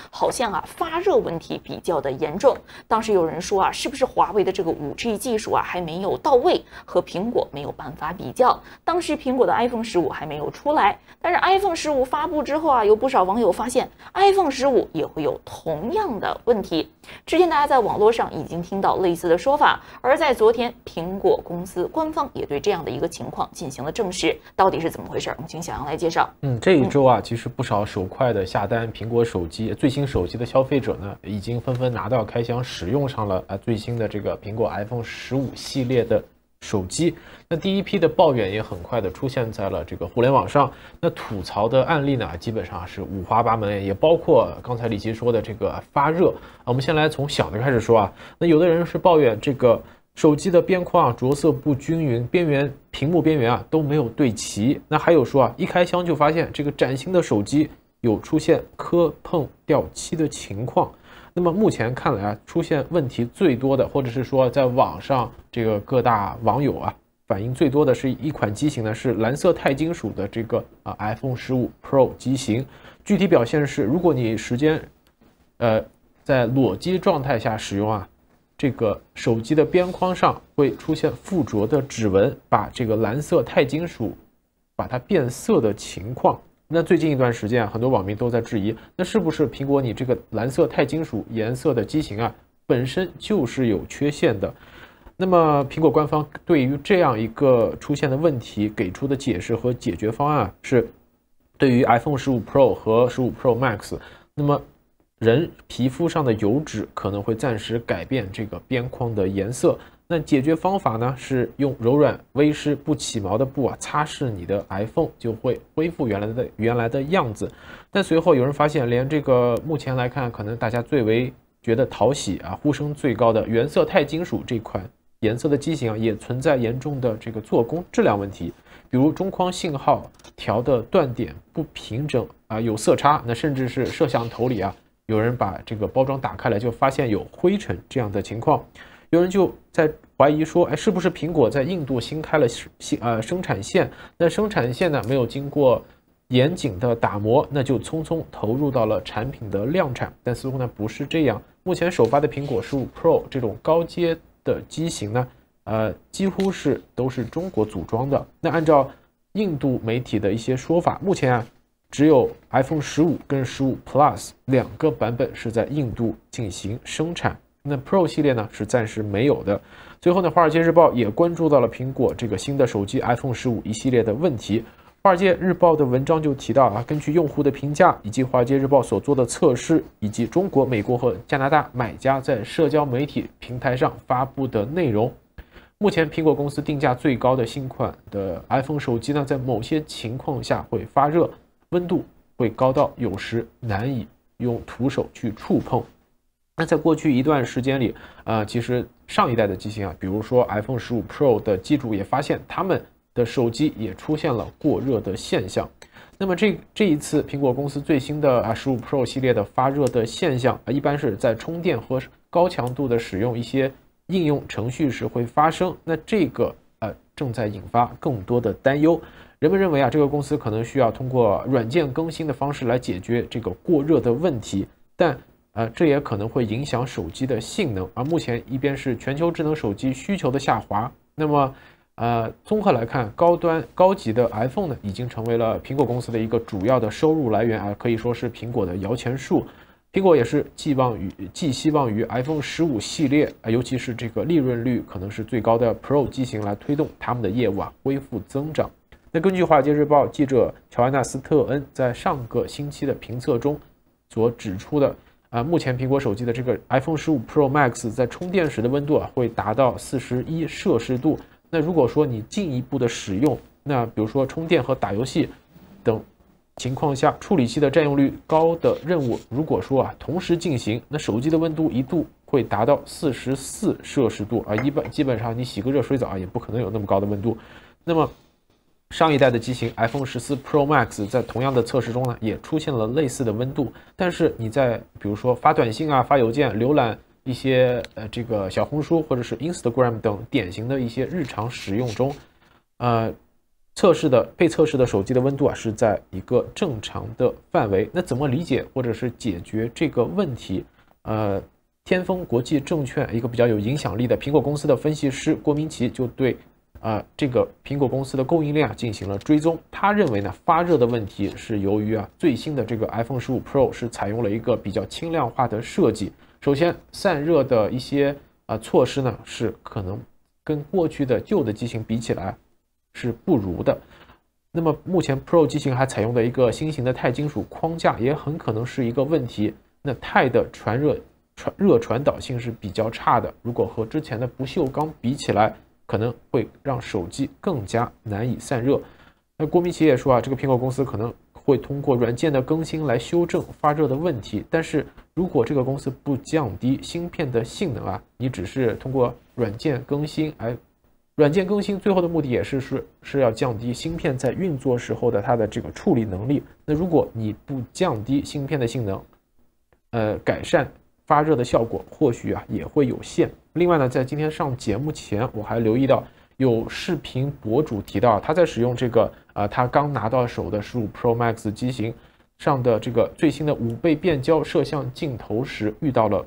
好像发热问题比较的严重。当时有人说啊，是不是华为的这个5G 技术还没有到位，和苹果没有办法比较？当时苹果的 iPhone 15还没有出来，但是 iPhone 15发布之后有不少网友发现 iPhone 15也会有同样的问题。之前大家在网络上已经听到类似的说法，而在昨天，苹果公司官方也对这样的一个情况进行了证实。到底是怎么回事？我们请小杨来介绍。这一周其实不少手快的下单苹果手机最新手机的消费者呢，已经纷纷拿到开箱使用上了最新的这个苹果 iPhone 15系列的手机。那第一批的抱怨也很快的出现在了这个互联网上。那吐槽的案例呢，基本上是五花八门，也包括刚才李琦说的这个发热。我们先来从小的开始说那有的人是抱怨这个手机的边框着色不均匀，屏幕边缘都没有对齐。那还有说一开箱就发现这个崭新的手机有出现磕碰掉漆的情况。那么目前看来出现问题最多的，或者是说在网上这个各大网友反映最多的是一款机型呢，是蓝色钛金属的这个iPhone 15 Pro 机型。具体表现是，如果你时间在裸机状态下使用这个手机的边框上会出现附着的指纹，把这个蓝色钛金属把它变色的情况。那最近一段时间很多网民都在质疑，那是不是苹果你这个蓝色钛金属颜色的机型本身就是有缺陷的？那么苹果官方对于这样一个出现的问题给出的解释和解决方案是，对于 iPhone 15 Pro 和15 Pro Max， 那么人皮肤上的油脂可能会暂时改变这个边框的颜色。那解决方法呢，是用柔软微湿不起毛的布擦拭你的 iPhone， 就会恢复原来的样子。但随后有人发现，连这个目前来看可能大家最为觉得讨喜呼声最高的原色钛金属这款颜色的机型也存在严重的这个做工质量问题，比如中框信号调的断点不平整有色差。那甚至是摄像头里有人把这个包装打开来就发现有灰尘这样的情况。有人就在怀疑说，是不是苹果在印度新开了生产线？那生产线呢没有经过严谨的打磨，那就匆匆投入到了产品的量产。但似乎呢不是这样。目前首发的苹果15 Pro 这种高阶的机型呢，几乎都是中国组装的。那按照印度媒体的一些说法，目前只有 iPhone 15跟15 Plus 2个版本是在印度进行生产。那 Pro 系列呢是暂时没有的。最后呢，华尔街日报也关注到了苹果这个新的手机 iPhone 15一系列的问题。华尔街日报的文章就提到根据用户的评价，以及华尔街日报所做的测试，以及中国、美国和加拿大买家在社交媒体平台上发布的内容，目前苹果公司定价最高的新款的 iPhone 手机呢，在某些情况下会发热，温度会高到有时难以用徒手去触碰。那在过去一段时间里其实上一代的机型比如说 iPhone 15 Pro 的机主也发现他们的手机也出现了过热的现象。那么这一次苹果公司最新的15 Pro 系列的发热的现象一般是在充电和高强度的使用一些应用程序时会发生。那这个正在引发更多的担忧。人们认为这个公司可能需要通过软件更新的方式来解决这个过热的问题，但这也可能会影响手机的性能。而目前一边是全球智能手机需求的下滑，那么综合来看，高级的 iPhone 呢，已经成为了苹果公司的一个主要的收入来源可以说是苹果的摇钱树。苹果也是寄希望于 iPhone 15系列尤其是这个利润率可能是最高的 Pro 机型来推动他们的业务恢复增长。那根据《华尔街日报》记者乔安娜斯特恩在上个星期的评测中所指出的，目前苹果手机的这个 iPhone 15 Pro Max 在充电时的温度会达到41摄氏度。那如果说你进一步的使用，那比如说充电和打游戏等情况下，处理器的占用率高的任务，如果说同时进行，那手机的温度一度会达到44摄氏度基本上你洗个热水澡也不可能有那么高的温度。那么上一代的机型 iPhone 14 Pro Max 在同样的测试中呢，也出现了类似的温度，但是你在比如说发短信发邮件、浏览一些这个小红书或者是 Instagram 等典型的一些日常使用中，被测试的手机的温度是在一个正常的范围。那怎么理解或者是解决这个问题？天风国际证券一个比较有影响力的苹果公司的分析师郭明奇就对这个苹果公司的供应链进行了追踪。他认为呢，发热的问题是由于最新的这个 iPhone 15 Pro 是采用了一个比较轻量化的设计。首先，散热的一些措施呢，是可能跟过去的旧的机型比起来是不如的。那么目前 Pro 机型还采用的一个新型的钛金属框架也很可能是一个问题。那钛的热传导性是比较差的，如果和之前的不锈钢比起来，可能会让手机更加难以散热。那郭明奇也说这个苹果公司可能会通过软件的更新来修正发热的问题，但是如果这个公司不降低芯片的性能你只是通过软件更新最后的目的也是要降低芯片在运作时候的它的这个处理能力。那如果你不降低芯片的性能，改善发热的效果或许也会有限。另外呢，在今天上节目前，我还留意到有视频博主提到，他在使用这个他刚拿到手的15 Pro Max 机型上的这个最新的5倍变焦摄像镜头时，遇到了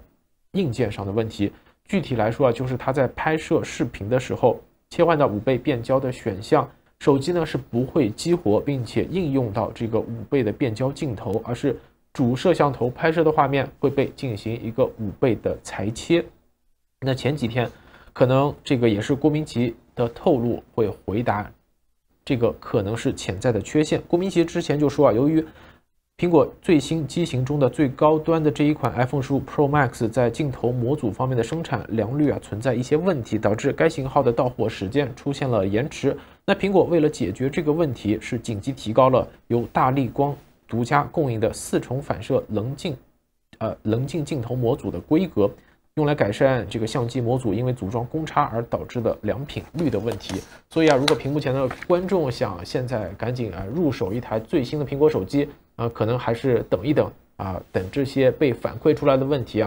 硬件上的问题。具体来说就是他在拍摄视频的时候，切换到5倍变焦的选项，手机呢是不会激活并且应用到这个5倍的变焦镜头，而是主摄像头拍摄的画面会被进行一个5倍的裁切。那前几天可能这个也是郭明奇的透露会回答这个可能是潜在的缺陷。郭明奇之前就说由于苹果最新机型中的最高端的这一款 iPhone 15 Pro Max 在镜头模组方面的生产良率存在一些问题，导致该型号的到货时间出现了延迟。那苹果为了解决这个问题，是紧急提高了由大力光独家供应的4重反射棱镜镜头模组的规格，用来改善这个相机模组因为组装公差而导致的良品率的问题。所以如果屏幕前的观众想现在赶紧入手一台最新的苹果手机，可能还是等一等等这些被反馈出来的问题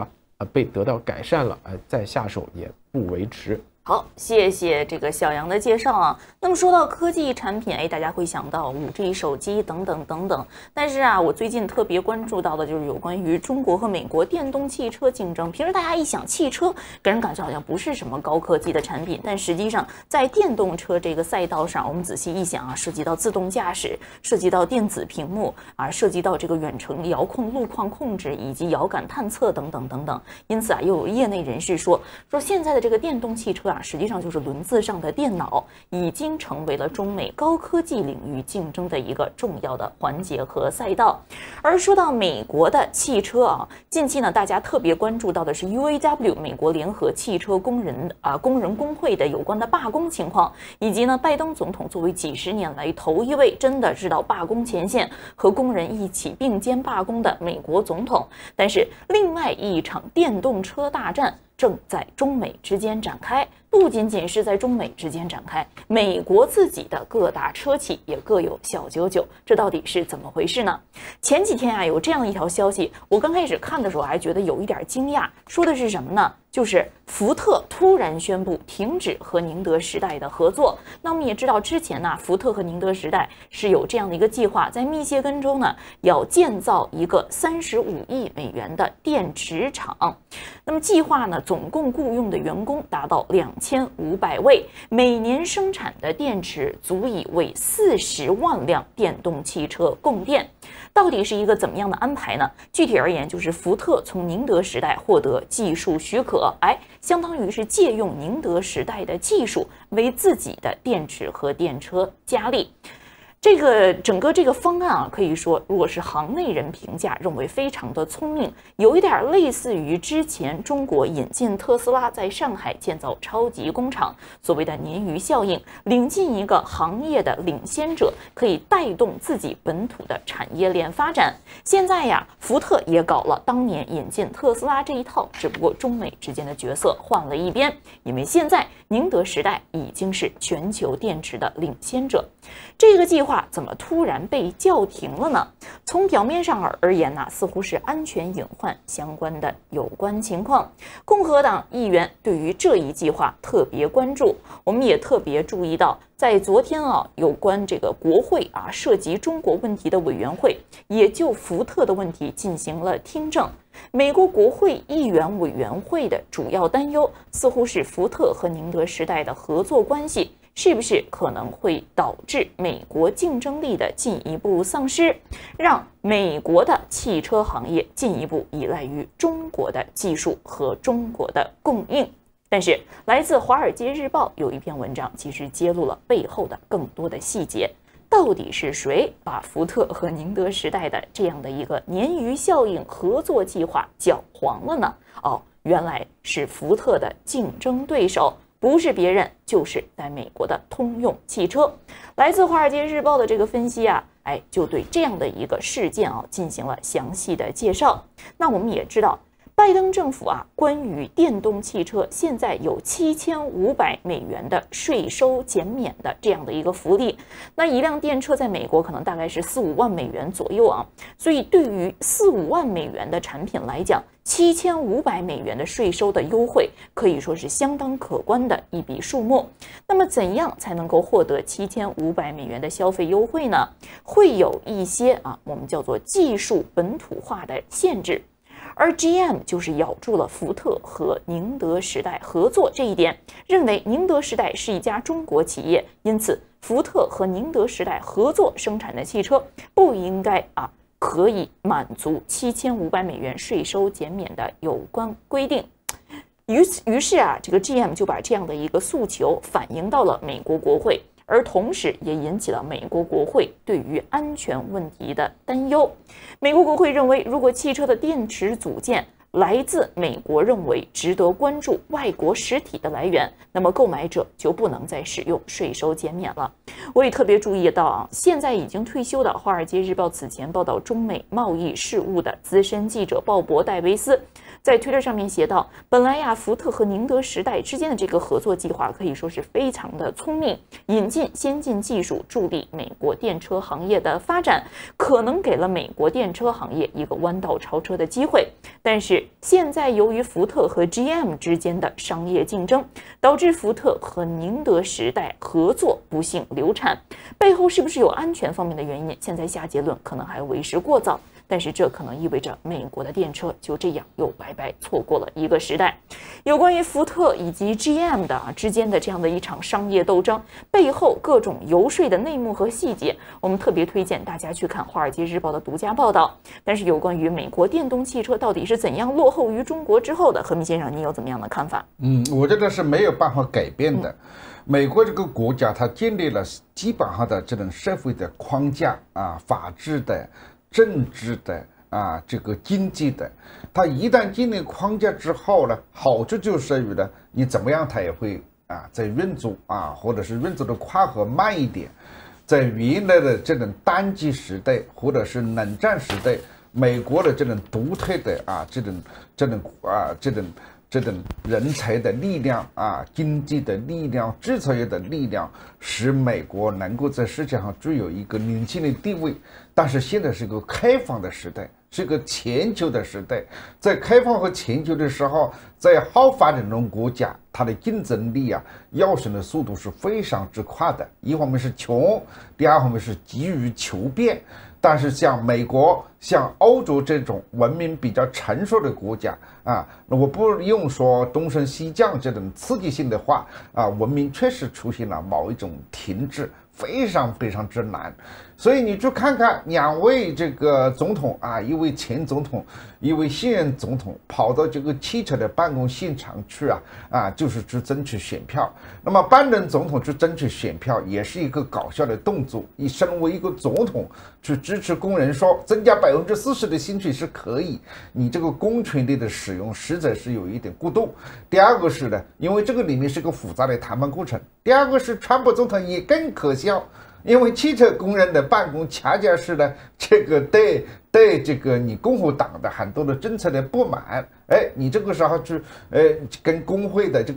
被得到改善了再下手也不为迟。好，谢谢这个小杨的介绍那么说到科技产品，大家会想到5G 手机等等等等。但是我最近特别关注到的就是有关于中国和美国电动汽车竞争。平时大家一想汽车，给人感觉好像不是什么高科技的产品，但实际上在电动车这个赛道上，我们仔细一想涉及到自动驾驶，涉及到电子屏幕涉及到这个远程遥控路况控制以及遥感探测等等等等。因此又有业内人士说现在的这个电动汽车实际上就是轮子上的电脑，已经成为了中美高科技领域竞争的一个重要的环节和赛道。而说到美国的汽车近期呢，大家特别关注到的是 UAW 美国联合汽车工人工会的有关的罢工情况，以及呢拜登总统作为几十年来头一位真的知道罢工前线和工人一起并肩罢工的美国总统。但是另外一场电动车大战正在中美之间展开，不仅仅是在中美之间展开，美国自己的各大车企也各有小九九，这到底是怎么回事呢？前几天有这样一条消息，我刚开始看的时候还觉得有一点惊讶，说的是什么呢？就是福特突然宣布停止和宁德时代的合作。那我们也知道之前福特和宁德时代是有这样的一个计划，在密歇根州呢要建造一个35亿美元的电池厂。那么计划呢总共雇佣的员工达到2500位，每年生产的电池足以为40万辆电动汽车供电。到底是一个怎么样的安排呢？具体而言，就是福特从宁德时代获得技术许可，相当于是借用宁德时代的技术为自己的电池和电车加力。整个这个方案啊，可以说，如果是行内人评价，认为非常的聪明，有一点类似于之前中国引进特斯拉在上海建造超级工厂，所谓的鲶鱼效应，领进一个行业的领先者，可以带动自己本土的产业链发展。现在呀，福特也搞了当年引进特斯拉这一套，只不过中美之间的角色换了一边，因为现在宁德时代已经是全球电池的领先者。这个计划怎么突然被叫停了呢？从表面上而言呢，似乎是安全隐患相关的有关情况。共和党议员对于这一计划特别关注，我们也特别注意到，在昨天有关这个国会涉及中国问题的委员会，也就福特的问题进行了听证。美国国会议员委员会的主要担忧，似乎是福特和宁德时代的合作关系是不是可能会导致美国竞争力的进一步丧失，让美国的汽车行业进一步依赖于中国的技术和中国的供应。但是来自《华尔街日报》有一篇文章，其实揭露了背后的更多的细节。到底是谁把福特和宁德时代的这样的一个鲶鱼效应合作计划搅黄了呢？原来是福特的竞争对手，不是别人，就是在美国的通用汽车。来自《华尔街日报》的这个分析就对这样的一个事件进行了详细的介绍。那我们也知道，拜登政府关于电动汽车现在有$7500的税收减免的这样的一个福利。那一辆电车在美国可能大概是$4-5万左右所以对于$4-5万的产品来讲，$7500的税收的优惠可以说是相当可观的一笔数目。那么怎样才能够获得$7500的消费优惠呢？会有一些我们叫做技术本土化的限制。而 GM 就是咬住了福特和宁德时代合作这一点，认为宁德时代是一家中国企业，因此福特和宁德时代合作生产的汽车不应该可以满足$7500税收减免的有关规定。于是这个 GM 就把这样的一个诉求反映到了美国国会，而同时也引起了美国国会对于安全问题的担忧。美国国会认为，如果汽车的电池组件来自美国认为值得关注外国实体的来源，那么购买者就不能再使用税收减免了。我也特别注意到现在已经退休的《华尔街日报》此前报道中美贸易事务的资深记者鲍勃·戴维斯在推特上面写道，本来福特和宁德时代之间的这个合作计划可以说是非常的聪明，引进先进技术，助力美国电车行业的发展，可能给了美国电车行业一个弯道超车的机会。但是现在由于福特和 GM 之间的商业竞争，导致福特和宁德时代合作不幸流产，背后是不是有安全方面的原因？现在下结论可能还为时过早。但是这可能意味着美国的电车就这样又白白错过了一个时代。有关于福特以及 GM 的之间的这样的一场商业斗争背后各种游说的内幕和细节，我们特别推荐大家去看《华尔街日报》的独家报道。但是有关于美国电动汽车到底是怎样落后于中国之后的，何明先生，你有怎么样的看法？我觉得是没有办法改变的。美国这个国家，它建立了基本上的这种社会的框架法治的、政治的这个经济的，它一旦建立框架之后呢，好处就是于呢，你怎么样它也会在运作或者是运作的快和慢一点。在原来的这种单机时代或者是冷战时代，美国的这种独特的这种人才的力量经济的力量、制造业的力量，使美国能够在世界上具有一个领先的地位。但是现在是一个开放的时代，是一个全球的时代。在开放和全球的时候，在好发展中国家，它的竞争力跃升的速度是非常之快的。一方面是穷，第二方面是急于求变。但是像美国、像欧洲这种文明比较成熟的国家啊，我不用说东升西降这种刺激性的话啊，文明确实出现了某一种停滞，非常非常之难。所以你去看看2位这个总统啊，一位前总统，一位现任总统，跑到这个汽车的办公现场去就是去争取选票。那么拜登总统去争取选票也是一个搞笑的动作。你身为一个总统去支持工人说增加40%的薪水是可以，你这个公权力的使用实在是有一点过度。第二个是呢，因为这个里面是个复杂的谈判过程。第二个是川普总统也更可笑。因为汽车工人的办公恰恰是呢，这个对这个你共和党的很多的政策的不满，你这个时候去跟工会的这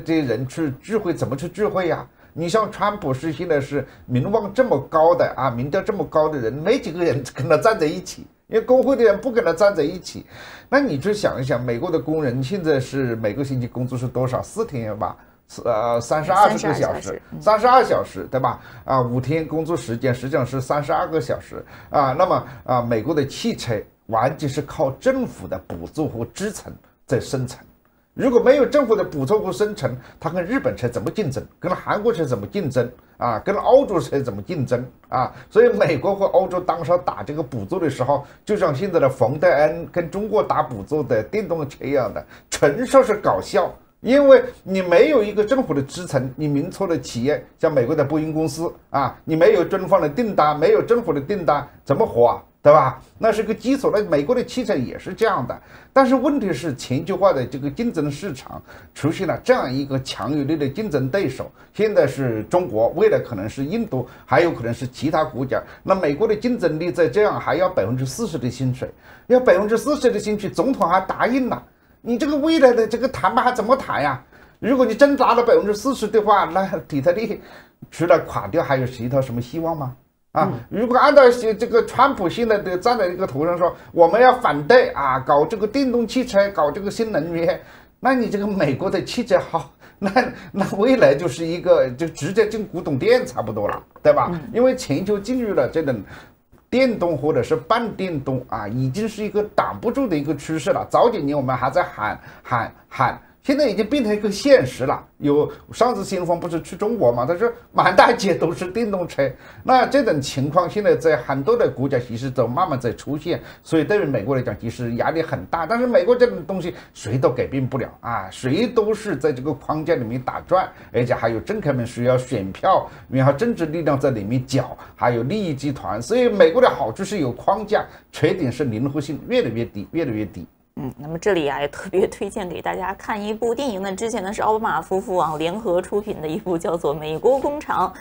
些人去聚会，怎么去聚会呀？你像川普是现在是民望这么高的啊，民调这么高的人，没几个人跟他站在一起，因为工会的人不跟他站在一起。那你去想一想，美国的工人现在是每个星期工作是多少？4天吧。32个小时，32小时，对吧？5天工作时间实际上是32个小时啊。那么美国的汽车完全是靠政府的补助和支撑在生存。如果没有政府的补助和生存，它跟日本车怎么竞争？跟韩国车怎么竞争啊？跟欧洲车怎么竞争啊？所以美国和欧洲当时打这个补助的时候，就像现在的冯德恩跟中国打补助的电动车一样的，纯属是搞笑。因为你没有一个政府的支撑，你民错的企业，像美国的波音公司啊，你没有军方的订单，没有政府的订单，怎么活啊？对吧？那是个基础。那美国的汽车也是这样的。但是问题是，全球化的这个竞争市场出现了这样一个强有力的竞争对手，现在是中国，未来可能是印度，还有可能是其他国家。那美国的竞争力在这样还要40%的薪水，要40%的薪水，总统还答应了。你这个未来的这个谈判还怎么谈呀？如果你真拿了40%的话，那底特律除了垮掉，还有其他什么希望吗？如果按照这个川普现在的站在一个头上说，我们要反对搞这个电动汽车，搞这个新能源，那你这个美国的汽车好，那未来就是一个就直接进古董店差不多了，对吧？因为全球进入了这种电动或者是半电动已经是一个挡不住的一个趋势了。早几年我们还在喊，现在已经变成一个现实了。有上次新峰不是去中国嘛，他说满大街都是电动车。那这种情况现在在很多的国家其实都慢慢在出现，所以对于美国来讲其实压力很大。但是美国这种东西谁都改变不了谁都是在这个框架里面打转，而且还有政客们需要选票，然后政治力量在里面搅，还有利益集团。所以美国的好处是有框架，缺点是灵活性越来越低，越来越低。那么这里也特别推荐给大家看一部电影呢，之前呢是奥巴马夫妇联合出品的一部叫做《美国工厂》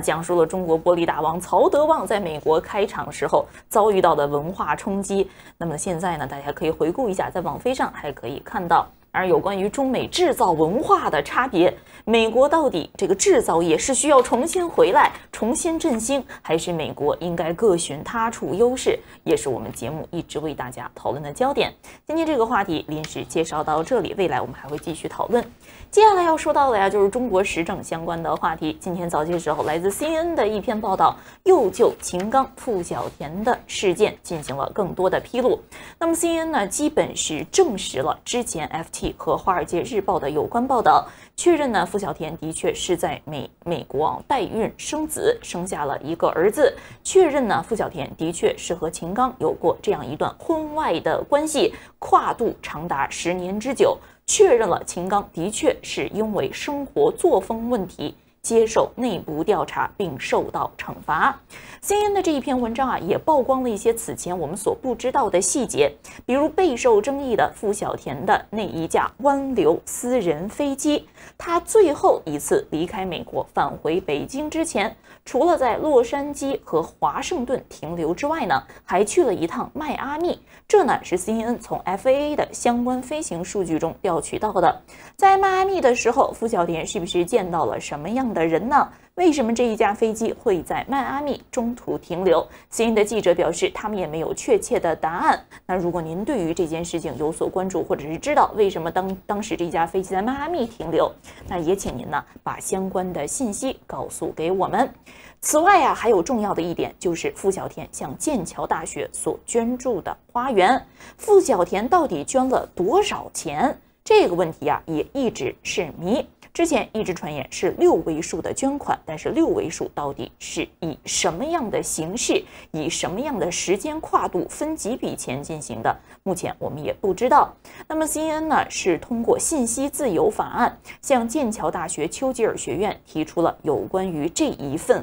讲述了中国玻璃大王曹德旺在美国开厂时候遭遇到的文化冲击。那么现在呢，大家可以回顾一下，在网飞上还可以看到。而有关于中美制造文化的差别，美国到底这个制造业是需要重新回来、重新振兴，还是美国应该各寻他处优势，也是我们节目一直为大家讨论的焦点。今天这个话题临时介绍到这里，未来我们还会继续讨论。接下来要说到的呀，就是中国时政相关的话题。今天早些时候，来自 CNN 的一篇报道，又就秦刚、傅晓田的事件进行了更多的披露。那么 CNN 呢，基本是证实了之前 FT和《华尔街日报》的有关报道，确认呢，傅晓田的确是在美国代孕生子，生下了一个儿子。确认呢，傅晓田的确是和秦刚有过这样一段婚外的关系，跨度长达10年之久。确认了秦刚的确是因为生活作风问题接受内部调查并受到惩罚。CNN 的这一篇文章也曝光了一些此前我们所不知道的细节，比如备受争议的傅晓田的那一架湾流私人飞机，他最后一次离开美国返回北京之前，除了在洛杉矶和华盛顿停留之外呢，还去了一趟迈阿密。这呢是 CNN 从 FAA 的相关飞行数据中调取到的。在迈阿密的时候，傅晓田是不是见到了什么样的人呢？为什么这一架飞机会在迈阿密中途停留 ？CNN 的记者表示，他们也没有确切的答案。那如果您对于这件事情有所关注，或者是知道为什么当时这架飞机在迈阿密停留，那也请您呢把相关的信息告诉给我们。此外啊，还有重要的一点就是傅晓田向剑桥大学所捐助的花园，傅晓田到底捐了多少钱？这个问题啊也一直是谜。之前一直传言是6位数的捐款，但是6位数到底是以什么样的形式、以什么样的时间跨度、分几笔钱进行的？目前我们也不知道。那么 CNN 呢是通过信息自由法案向剑桥大学丘吉尔学院提出了有关于这一份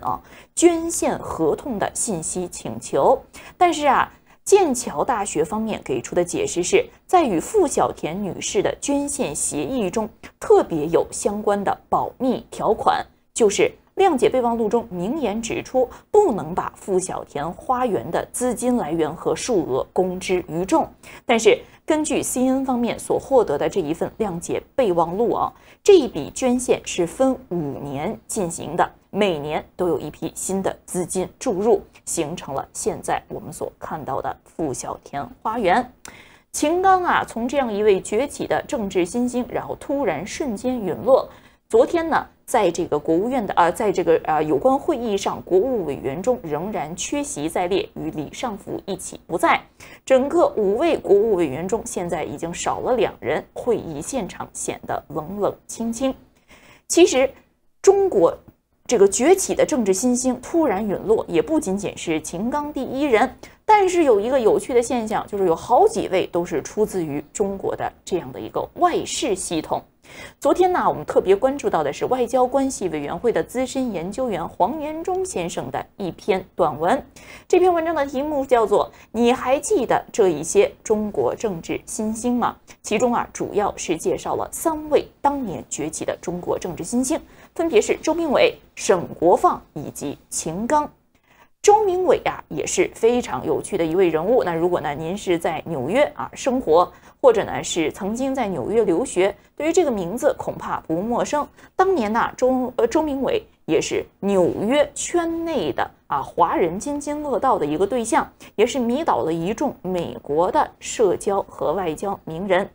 捐献合同的信息请求，但是啊。剑桥大学方面给出的解释是，在与傅晓田女士的捐献协议中，特别有相关的保密条款，就是谅解备忘录中明言指出，不能把傅晓田花园的资金来源和数额公之于众。但是根据 CNN 方面所获得的这一份谅解备忘录这一笔捐献是分5年进行的，每年都有一批新的资金注入，形成了现在我们所看到的傅晓田花园。秦刚啊，从这样一位崛起的政治新星，然后突然瞬间陨落。昨天呢，在这个国务院的在这个有关会议上，国务委员中仍然缺席在列，与李尚福一起不在。整个5位国务委员中，现在已经少了2人，会议现场显得冷冷清清。其实，中国这个崛起的政治新星突然陨落，也不仅仅是秦刚第一人，但是有一个有趣的现象，就是有好几位都是出自于中国的这样的一个外事系统。昨天呢，我们特别关注到的是外交关系委员会的资深研究员黄延忠先生的一篇短文。这篇文章的题目叫做“你还记得这一些中国政治新星吗？”其中啊，主要是介绍了3位当年崛起的中国政治新星，分别是周明伟、沈国放以及秦刚。周明伟啊，也是非常有趣的一位人物。那如果呢，您是在纽约生活，或者呢是曾经在纽约留学，对于这个名字恐怕不陌生。当年呢，周明伟也是纽约圈内的华人津津乐道的一个对象，也是迷倒了一众美国的社交和外交名人。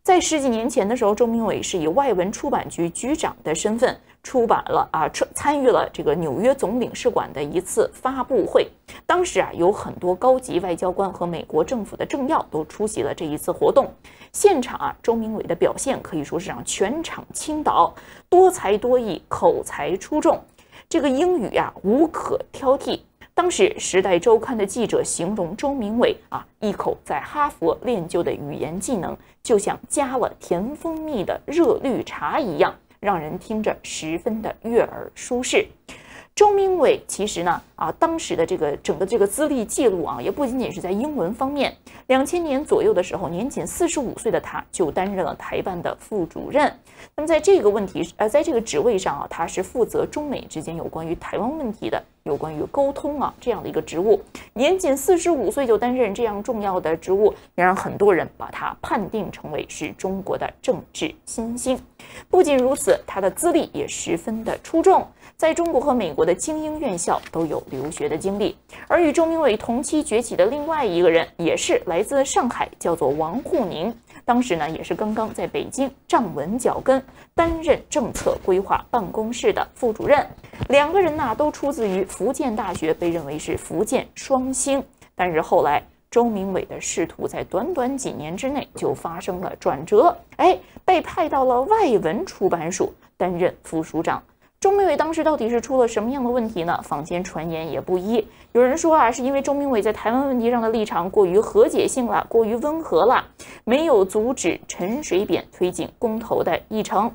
在10几年前的时候，周明伟是以外文出版局局长的身份出版了参与了这个纽约总领事馆的一次发布会。当时有很多高级外交官和美国政府的政要都出席了这一次活动。现场周明伟的表现可以说是让全场倾倒，多才多艺，口才出众，这个英语无可挑剔。当时《时代周刊》的记者形容周明伟一口在哈佛练就的语言技能，就像加了甜蜂蜜的热绿茶一样，让人听着十分的悦耳舒适。周明伟其实呢当时的整个这个资历记录也不仅仅是在英文方面。2000年左右的时候，年仅45岁的他就担任了台办的副主任。那么在这个问题在这个职位上他是负责中美之间有关于台湾问题的，有关于沟通这样的一个职务。年仅45岁就担任这样重要的职务，也让很多人把他判定成为是中国的政治新星。不仅如此，他的资历也十分的出众，在中国和美国的精英院校都有留学的经历。而与周明伟同期崛起的另外一个人，也是来自上海，叫做王沪宁。当时呢，也是刚刚在北京站稳脚跟，担任政策规划办公室的副主任。2个人呢，都出自于福建大学，被认为是福建双星。但是后来，周明伟的仕途在短短几年之内就发生了转折，被派到了外文出版署担任副署长。周明伟当时到底是出了什么样的问题呢？坊间传言也不一，有人说是因为周明伟在台湾问题上的立场过于和解性了，过于温和了，没有阻止陈水扁推进公投的议程。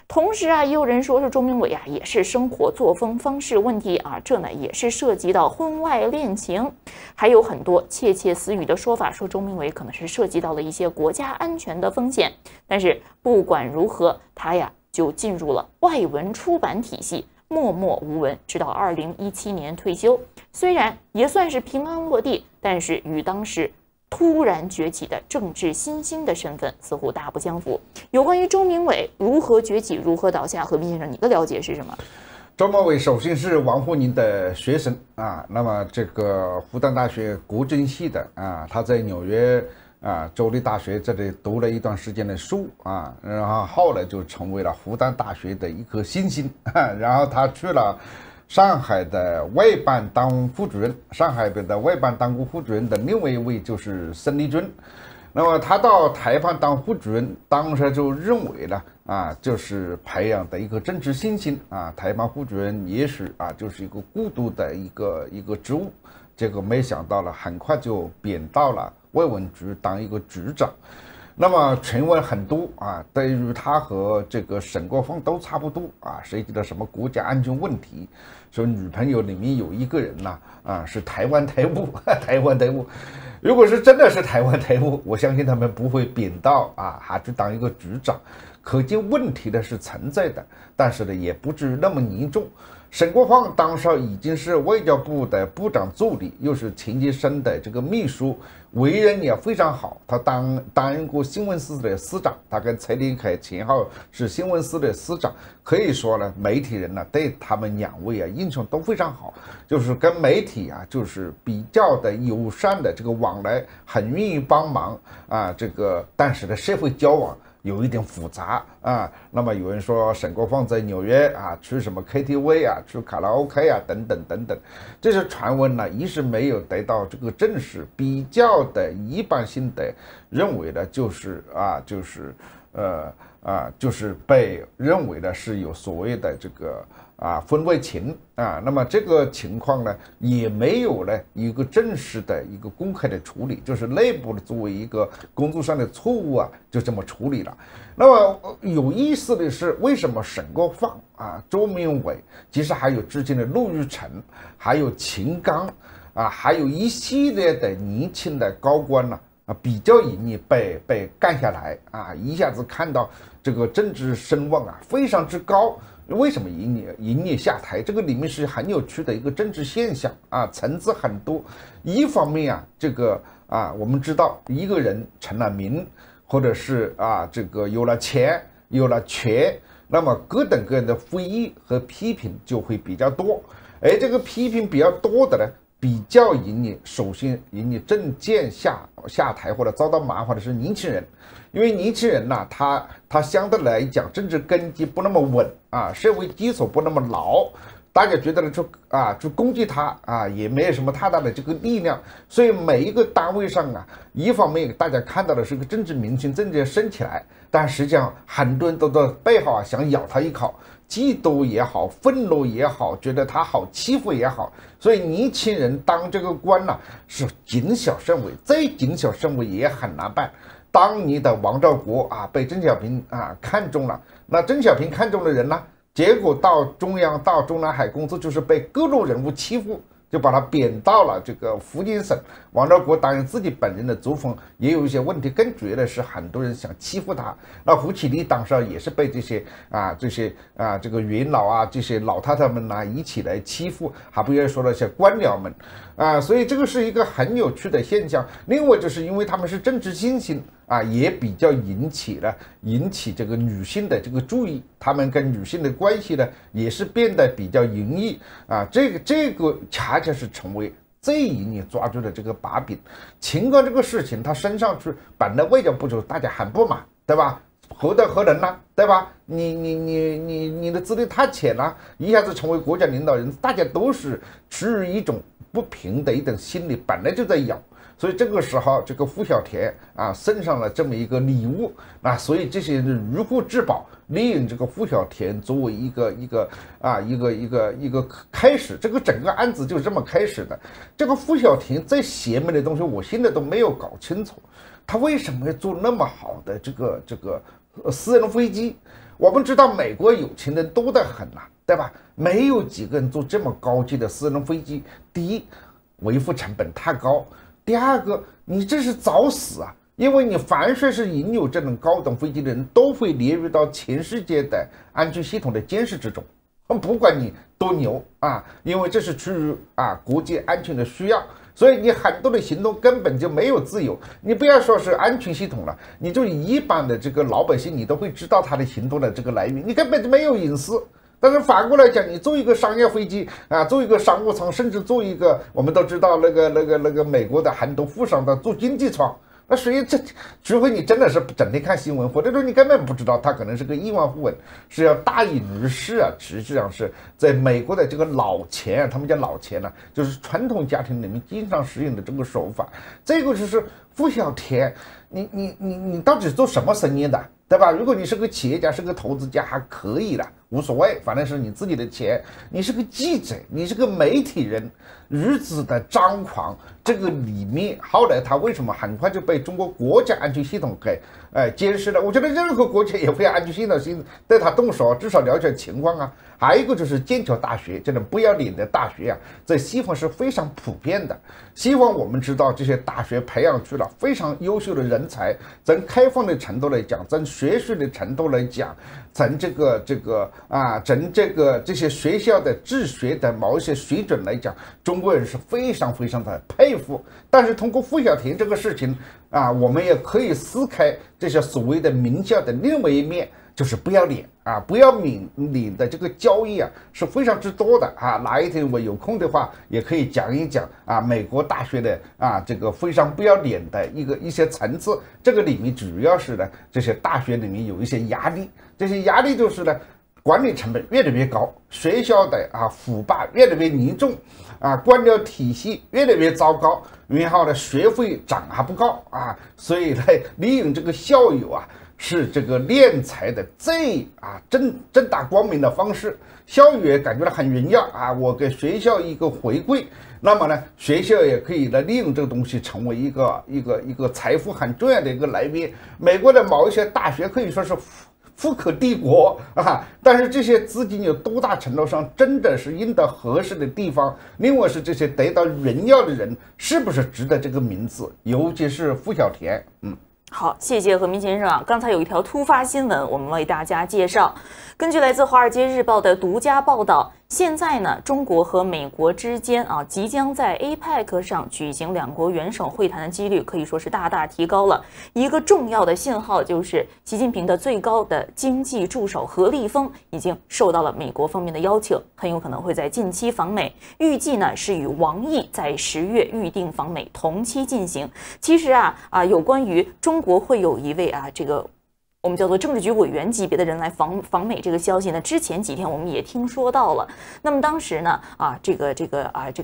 同时也有人说是周明伟也是生活作风方式问题这呢也是涉及到婚外恋情，还有很多窃窃私语的说法，说周明伟可能是涉及到了一些国家安全的风险。但是不管如何，他就进入了外文出版体系，默默无闻，直到2017年退休。虽然也算是平安落地，但是与当时突然崛起的政治新星的身份似乎大不相符。有关于周明伟如何崛起，如何倒下，何斌先生，你的了解是什么？周末伟首先是王沪宁的学生啊，那么这个复旦大学国政系的啊，他在纽约州立大学这里读了一段时间的书啊，然后后来就成为了复旦大学的一颗新星，然后他去了上海的外办当副主任，上海的外办当过副主任的另外一位就是孙立军。那么他到台办当副主任，当时就认为呢，就是培养的一个政治新星啊，台办副主任也许就是一个孤独的一个职务，结果没想到了，很快就贬到了外文局当一个局长。那么传闻很多啊，对于他和这个沈国锋都差不多啊，涉及到什么国家安全问题，说女朋友里面有一个人呢是台湾台务，台湾台务。如果是真的是台湾台务，我相信他们不会贬到还去当一个局长，可见问题呢是存在的，但是呢也不至于那么严重。沈国锋当时已经是外交部的部长助理，又是钱学森的这个秘书，为人也非常好。他担任过新闻司的司长，他跟蔡林凯前后是新闻司的司长，可以说呢，媒体人呢对他们两位印象都非常好，就是跟媒体就是比较的友善的这个往来，很愿意帮忙这个但是呢社会交往有一点复杂那么有人说沈国锋在纽约去什么 KTV 去卡拉 OK 等等等等，这些传闻呢一是没有得到这个证实，比较的一般性的认为呢就是被认为的是有所谓的这个婚外情那么这个情况呢也没有呢一个正式的一个公开的处理，就是内部的作为一个工作上的错误就这么处理了。那么有意思的是，为什么沈国锋周明伟，其实还有之前的陆玉成，还有秦刚还有一系列的年轻的高官呢比较容易被干下来一下子看到这个政治声望非常之高。为什么容易下台？这个里面是很有趣的一个政治现象层次很多。一方面这个我们知道一个人成了名，或者是这个有了钱有了权，那么各种各样的非议和批评就会比较多。而这个批评比较多的呢，比较容易首先容易政见下台或者遭到麻烦的是年轻人，因为年轻人他相对来讲政治根基不那么稳社会基础不那么牢，大家觉得呢就攻击他也没有什么太大的这个力量，所以每一个单位上一方面大家看到的是个政治明星正在升起来，但实际上很多人都在背后想咬他一口，嫉妒也好，愤怒也好，觉得他好欺负也好，所以年轻人当这个官是谨小慎微，再谨小慎微也很难办。当你的王兆国被邓小平看中了，那邓小平看中的人呢，结果到中南海公司就是被各路人物欺负，就把他贬到了这个福建省。王兆国当然自己本人的作风也有一些问题，更主要的是很多人想欺负他。那胡启立当时也是被这些这个元老这些老太太们一起来欺负，还不要说那些官僚们所以这个是一个很有趣的现象。另外就是因为他们是政治新星也比较引起这个女性的这个注意，他们跟女性的关系呢也是变得比较容易这个恰恰是成为最容易抓住的这个把柄。秦刚这个事情他升上去，本来外交部就大家很不满，对吧？何德何能呢？对吧？你的资历太浅了，一下子成为国家领导人，大家都是处于一种不平的一种心理，本来就在咬。所以这个时候这个傅晓田送上了这么一个礼物所以这些人如获至宝，利用这个傅晓田作为一个开始，这个整个案子就是这么开始的。这个傅晓田再邪门的东西，我现在都没有搞清楚，他为什么要做那么好的这个私人飞机？我们知道美国有钱人多得很对吧？没有几个人做这么高级的私人飞机。第一，维护成本太高。第二个，你这是找死因为你凡是拥有这种高等飞机的人都会列入到全世界的安全系统的监视之中，不管你多牛因为这是出于国际安全的需要，所以你很多的行动根本就没有自由。你不要说是安全系统了，你就一般的这个老百姓你都会知道他的行动的这个来源，你根本就没有隐私。但是反过来讲，你坐一个商业飞机啊，坐一个商务舱，甚至坐一个我们都知道那个美国的很多富商的坐经济舱。那所以除非你真的是整天看新闻，或者说你根本不知道他可能是个亿万富翁，是要大隐于市啊。实际上是在美国的这个老钱，他们叫老钱呢，就是传统家庭里面经常使用的这个手法。这个就是傅晓田，你到底做什么生意的，对吧？如果你是个企业家，是个投资家还可以了，无所谓，反正是你自己的钱。你是个记者，你是个媒体人，日子的张狂，这个里面后来他为什么很快就被中国国家安全系统给监视了？我觉得任何国家也会安全系统对他动手，至少了解情况啊。还有一个就是剑桥大学这种不要脸的大学啊，在西方是非常普遍的。西方我们知道这些大学培养出了非常优秀的人才，从开放的程度来讲，从学术的程度来讲，从这些学校的治学的某一些水准来讲，中国人是非常非常的佩服。但是通过傅晓田这个事情啊，我们也可以撕开这些所谓的名校的另外一面，就是不要脸啊，不要脸的这个交易啊是非常之多的啊。哪一天我有空的话，也可以讲一讲啊，美国大学的这个非常不要脸的一些层次。这个里面主要是呢，这些大学里面有一些压力，这些压力就是呢，管理成本越来越高，学校的腐败越来越严重啊，官僚体系越来越糟糕，然后呢，学费涨还不高啊，所以呢，利用这个校友啊。是这个敛财的最正大光明的方式，校友也感觉到很荣耀啊！我给学校一个回馈，那么呢，学校也可以来利用这个东西，成为一个财富很重要的一个来源。美国的某一些大学可以说是富可敌国啊，但是这些资金有多大程度上真的是用到合适的地方？另外是这些得到荣耀的人是不是值得这个名字？尤其是傅晓田，好，谢谢何明先生啊。刚才有一条突发新闻，我们为大家介绍。根据来自《华尔街日报》的独家报道，现在呢，中国和美国之间即将在 APEC 上举行两国元首会谈的几率可以说是大大提高了。一个重要的信号就是习近平的最高的经济助手何立峰已经受到了美国方面的邀请，很有可能会在近期访美，预计呢是与王毅在10月预定访美同期进行。其实有关于中国会有一位这个我们叫做政治局委员级别的人来访美这个消息呢，之前几天我们也听说到了。那么当时呢，这个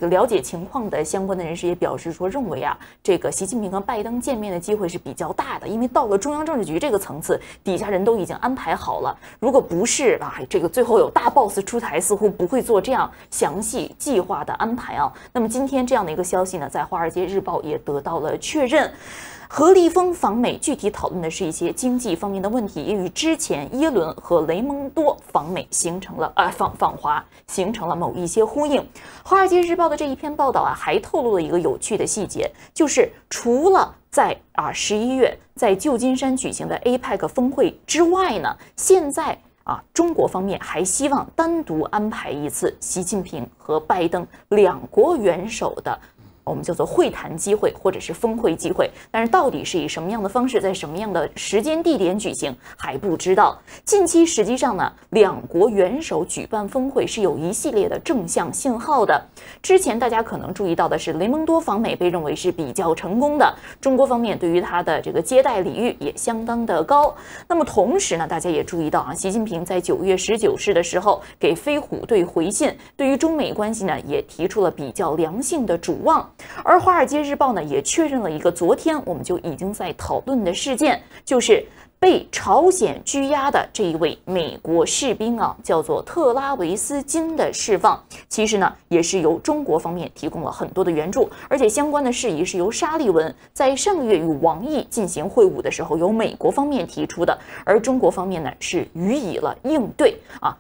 了解情况的相关的人士也表示说，认为这个习近平和拜登见面的机会是比较大的，因为到了中央政治局这个层次，底下人都已经安排好了。如果不是这个最后有大 boss 出台，似乎不会做这样详细计划的安排啊。那么今天这样的一个消息呢，在《华尔街日报》也得到了确认。何立峰访美具体讨论的是一些经济方面的问题，也与之前耶伦和雷蒙多访美形成了访华形成了某一些呼应。《华尔街日报》的这一篇报道还透露了一个有趣的细节，就是除了在11月在旧金山举行的 APEC 峰会之外呢，现在中国方面还希望单独安排一次习近平和拜登两国元首的我们叫做会谈机会或者是峰会机会，但是到底是以什么样的方式，在什么样的时间地点举行还不知道。近期实际上呢，两国元首举办峰会是有一系列的正向信号的。之前大家可能注意到的是，雷蒙多访美被认为是比较成功的，中国方面对于他的这个接待礼遇也相当的高。那么同时呢，大家也注意到习近平在9月19日的时候给飞虎队回信，对于中美关系呢也提出了比较良性的主望。而《华尔街日报》呢也确认了一个昨天我们就已经在讨论的事件，就是被朝鲜拘押的这一位美国士兵叫做特拉维斯金的释放，其实呢也是由中国方面提供了很多的援助，而且相关的事宜是由沙利文在上个月与王毅进行会晤的时候由美国方面提出的，而中国方面呢是予以了应对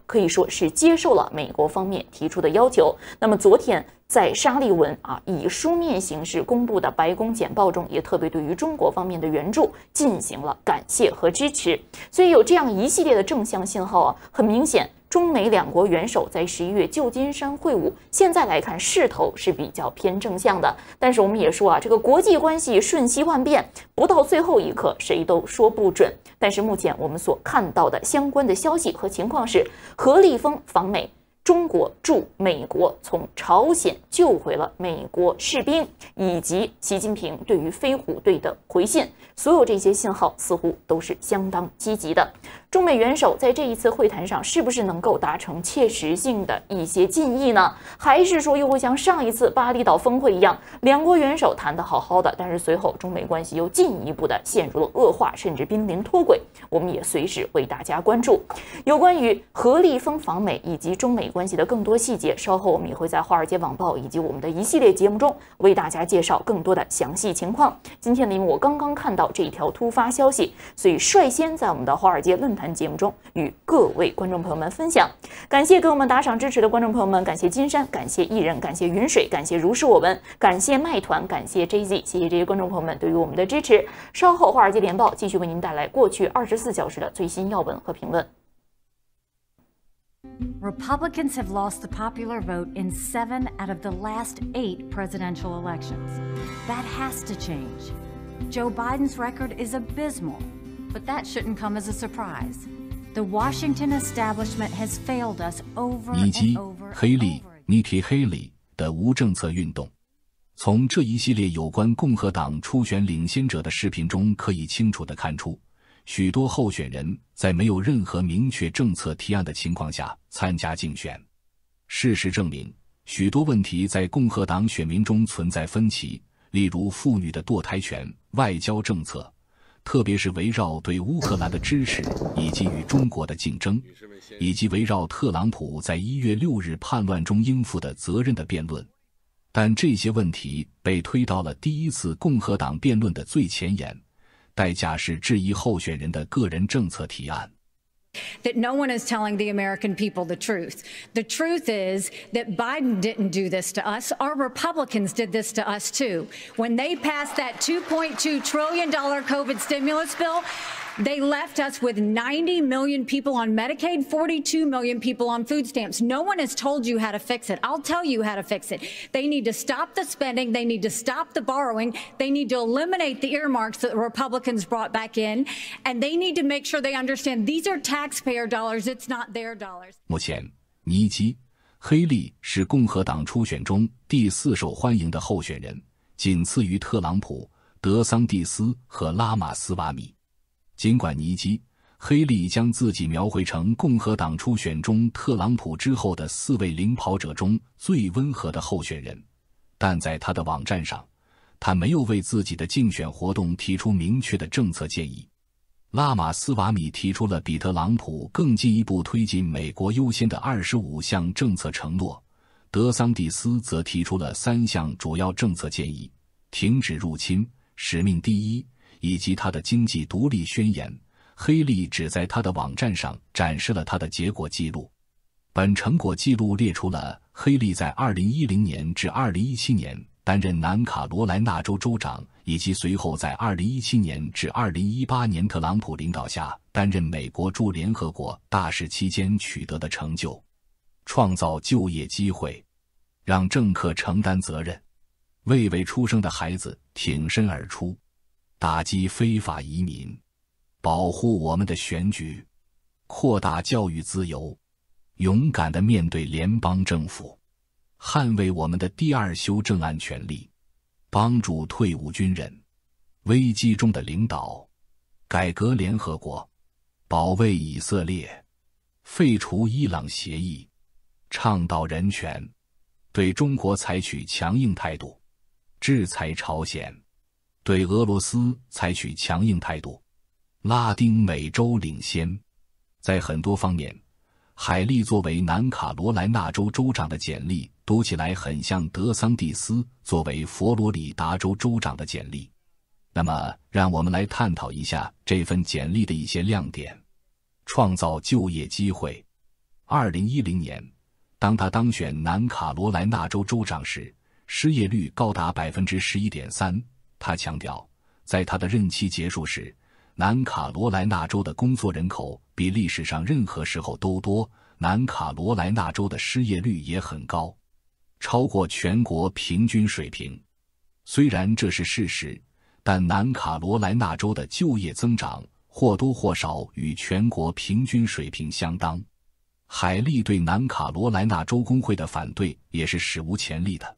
可以说是接受了美国方面提出的要求。那么昨天在沙利文以书面形式公布的白宫简报中，也特别对于中国方面的援助进行了感谢和支持。所以有这样一系列的正向信号很明显，中美两国元首在11月旧金山会晤，现在来看势头是比较偏正向的。但是我们也说啊，这个国际关系瞬息万变，不到最后一刻谁都说不准。但是目前我们所看到的相关的消息和情况是，何立峰访美。中国驻美国从朝鲜救回了美国士兵，以及习近平对于飞虎队的回信，所有这些信号似乎都是相当积极的。中美元首在这一次会谈上是不是能够达成切实性的一些进议呢？还是说又会像上一次巴厘岛峰会一样，两国元首谈得好好的，但是随后中美关系又进一步的陷入了恶化，甚至濒临脱轨？我们也随时为大家关注有关于何立峰访美以及中美关系的更多细节，稍后我们也会在华尔街网报以及我们的一系列节目中为大家介绍更多的详细情况。今天呢，因为我刚刚看到这一条突发消息，所以率先在我们的华尔街论坛节目中与各位观众朋友们分享。感谢给我们打赏支持的观众朋友们，感谢金山，感谢艺人，感谢云水，感谢如是我们，感谢麦团，感谢 JZ， 谢谢这些观众朋友们对于我们的支持。稍后华尔街联报继续为您带来过去24小时的最新要闻和评论。Republicans have lost the popular vote in 7 out of the last 8 presidential elections. That has to change. Joe Biden's record is abysmal, but that shouldn't come as a surprise. The Washington establishment has failed us over and over. 黑利 Nikki Haley 的无政策运动。从这一系列有关共和党初选领先者的视频中可以清楚地看出，许多候选人在没有任何明确政策提案的情况下参加竞选。事实证明，许多问题在共和党选民中存在分歧，例如妇女的堕胎权、外交政策，特别是围绕对乌克兰的支持以及与中国的竞争，以及围绕特朗普在1月6日叛乱中应负的责任的辩论。但这些问题被推到了第一次共和党辩论的最前沿，代价是质疑候选人的个人政策提案。That no one is telling the American people the truth. The truth is that Biden didn't do this to us. Our Republicans did this to us too. When they passed that $2.2 trillion COVID stimulus bill, they left us with 90 million people on Medicaid, 42 million people on food stamps. No one has told you how to fix it. I'll tell you how to fix it. They need to stop the spending. They need to stop the borrowing. They need to eliminate the earmarks that the Republicans brought back in. And they need to make sure they understand these are taxpayer dollars. It's not their dollars. 目前，尼基·黑利是共和党初选中第4受欢迎的候选人，仅次于特朗普、德桑蒂斯和拉马斯瓦米。尽管尼基·黑利将自己描绘成共和党初选中特朗普之后的4位领跑者中最温和的候选人，但在他的网站上，他没有为自己的竞选活动提出明确的政策建议。拉马斯瓦米提出了比特朗普更进一步推进美国优先的25项政策承诺，德桑蒂斯则提出了3项主要政策建议：停止入侵、使命第一，以及他的经济独立宣言。黑利只在他的网站上展示了他的结果记录。本成果记录列出了黑利在2010年至2017年担任南卡罗来纳州州长，以及随后在2017年至2018年特朗普领导下担任美国驻联合国大使期间取得的成就：创造就业机会，让政客承担责任，为未出生的孩子挺身而出，打击非法移民，保护我们的选举，扩大教育自由，勇敢地面对联邦政府，捍卫我们的第2修正案权利，帮助退伍军人，危机中的领导，改革联合国，保卫以色列，废除伊朗协议，倡导人权，对中国采取强硬态度，制裁朝鲜，对俄罗斯采取强硬态度。拉丁美洲领先。在很多方面，海利作为南卡罗来纳州州长的简历读起来很像德桑蒂斯作为佛罗里达州州长的简历。那么让我们来探讨一下这份简历的一些亮点。创造就业机会。2010年，当他当选南卡罗来纳州州长时，失业率高达 11.3%。他强调，在他的任期结束时，南卡罗来纳州的工作人口比历史上任何时候都多，南卡罗来纳州的失业率也很高，超过全国平均水平。虽然这是事实，但南卡罗来纳州的就业增长或多或少与全国平均水平相当。海利对南卡罗来纳州工会的反对也是史无前例的。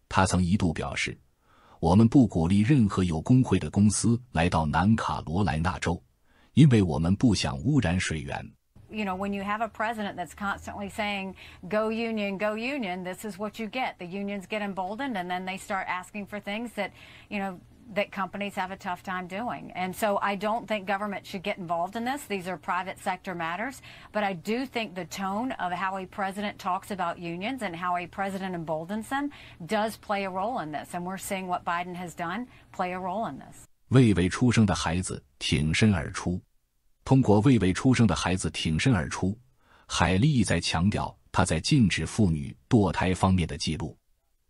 他曾一度表示，我们不鼓励任何有工会的公司来到南卡罗来纳州，因为我们不想污染水源。You know, when you have a president that's constantly saying, go union, this is what you get. The unions get emboldened and then they start asking for things that, you know, that companies have a tough time doing. And so I don't think government should get involved in this. These are private sector matters. But I do think the tone of how a president talks about unions and how a president emboldens them does play a role in this. And we're seeing what Biden has done play a role in this. 未未出生的孩子挺身而出。通过未未出生的孩子挺身而出，海利意在强调他在禁止妇女堕胎方面的记录。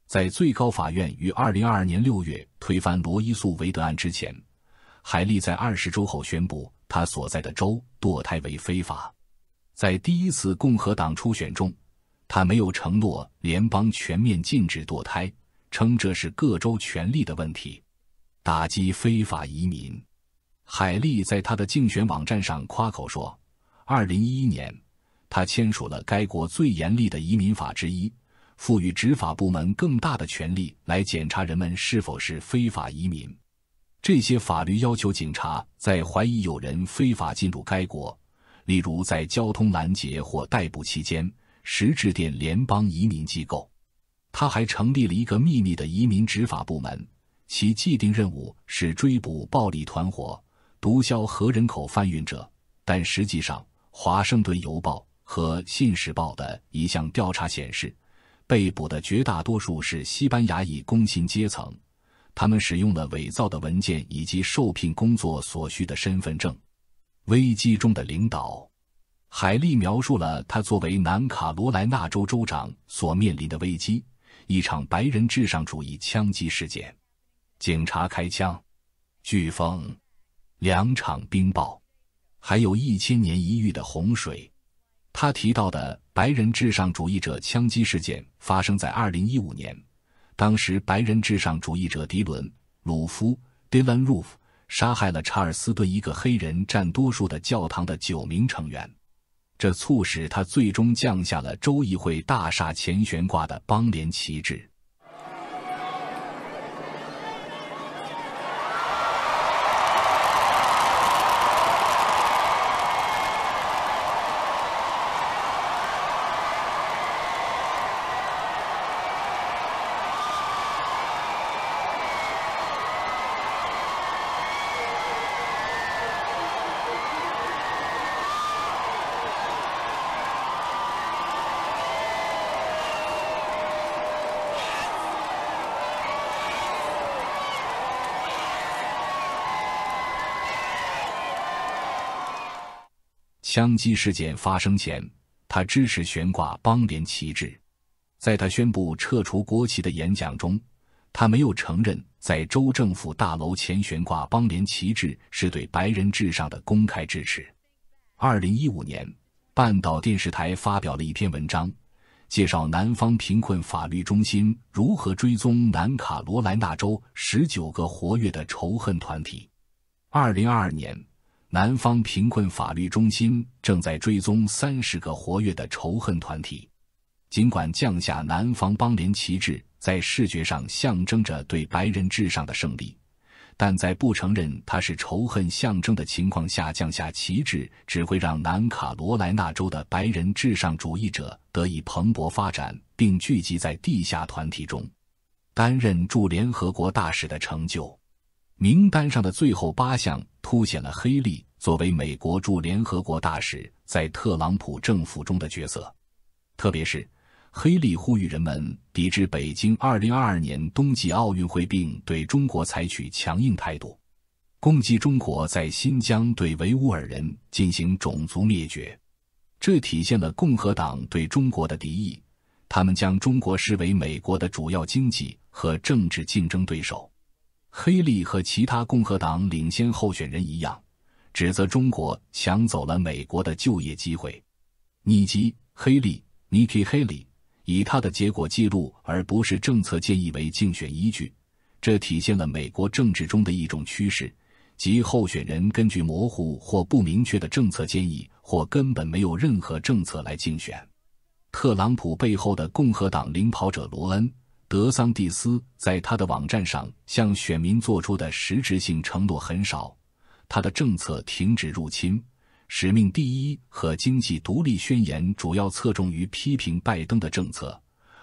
在最高法院于2022年6月推翻罗伊诉韦德案之前，海利在20周后宣布他所在的州堕胎为非法。在第一次共和党初选中，他没有承诺联邦全面禁止堕胎，称这是各州权利的问题。打击非法移民，海利在他的竞选网站上夸口说，2011年他签署了该国最严厉的移民法之一，赋予执法部门更大的权力来检查人们是否是非法移民。这些法律要求警察在怀疑有人非法进入该国，例如在交通拦截或逮捕期间，实致电联邦移民机构。他还成立了一个秘密的移民执法部门，其既定任务是追捕暴力团伙，毒枭和人口贩运者，但实际上，华盛顿邮报和信使报的一项调查显示，被捕的绝大多数是西班牙裔工薪阶层，他们使用了伪造的文件以及受聘工作所需的身份证。危机中的领导，海利描述了他作为南卡罗来纳州州长所面临的危机，一场白人至上主义枪击事件。警察开枪，飓风，2场冰雹，还有1000年一遇的洪水。他提到的白人至上主义者枪击事件发生在2015年，当时白人至上主义者迪伦·鲁夫 Dylan Roof 杀害了查尔斯顿一个黑人占多数的教堂的9名成员，这促使他最终降下了州议会大厦前悬挂的邦联旗帜。枪击事件发生前，他支持悬挂邦联旗帜。在他宣布撤除国旗的演讲中，他没有承认在州政府大楼前悬挂邦联旗帜是对白人至上的公开支持。2015年，半岛电视台发表了一篇文章，介绍南方贫困法律中心如何追踪南卡罗来纳州19个活跃的仇恨团体。2022年，南方贫困法律中心正在追踪30个活跃的仇恨团体。尽管降下南方邦联旗帜在视觉上象征着对白人至上的胜利，但在不承认它是仇恨象征的情况下降下旗帜，只会让南卡罗来纳州的白人至上主义者得以蓬勃发展，并聚集在地下团体中。担任驻联合国大使的成就，名单上的最后8项凸显了黑利作为美国驻联合国大使在特朗普政府中的角色。特别是黑利呼吁人们抵制北京2022年冬季奥运会，并对中国采取强硬态度，攻击中国在新疆对维吾尔人进行种族灭绝。这体现了共和党对中国的敌意，他们将中国视为美国的主要经济和政治竞争对手。黑利和其他共和党领先候选人一样，指责中国抢走了美国的就业机会。尼基黑利 Nikki Haley 以他的结果记录而不是政策建议为竞选依据，这体现了美国政治中的一种趋势，即候选人根据模糊或不明确的政策建议或根本没有任何政策来竞选。特朗普背后的共和党领跑者罗恩·德桑蒂斯在他的网站上向选民做出的实质性承诺很少，他的政策停止入侵、使命第一和经济独立宣言主要侧重于批评拜登的政策，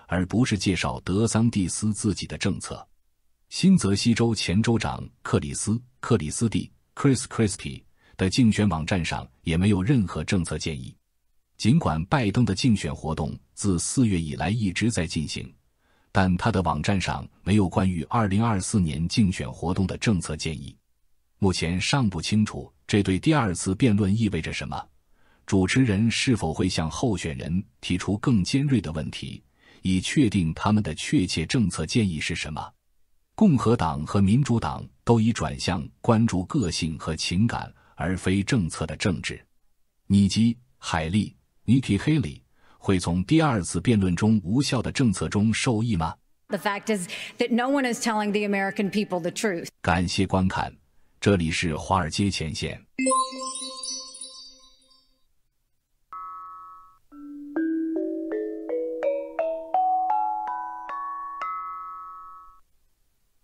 而不是介绍德桑蒂斯自己的政策。新泽西州前州长克里斯蒂 Chris Christie 的竞选网站上也没有任何政策建议。尽管拜登的竞选活动自4月以来一直在进行，但他的网站上没有关于2024年竞选活动的政策建议。目前尚不清楚这对第二次辩论意味着什么，主持人是否会向候选人提出更尖锐的问题，以确定他们的确切政策建议是什么。共和党和民主党都已转向关注个性和情感而非政策的政治。尼基·海利 Nikki Haley 会从第二次辩论中无效的政策中受益吗？ The fact is that no one is telling the American people the truth. 感谢观看，这里是华尔街前线。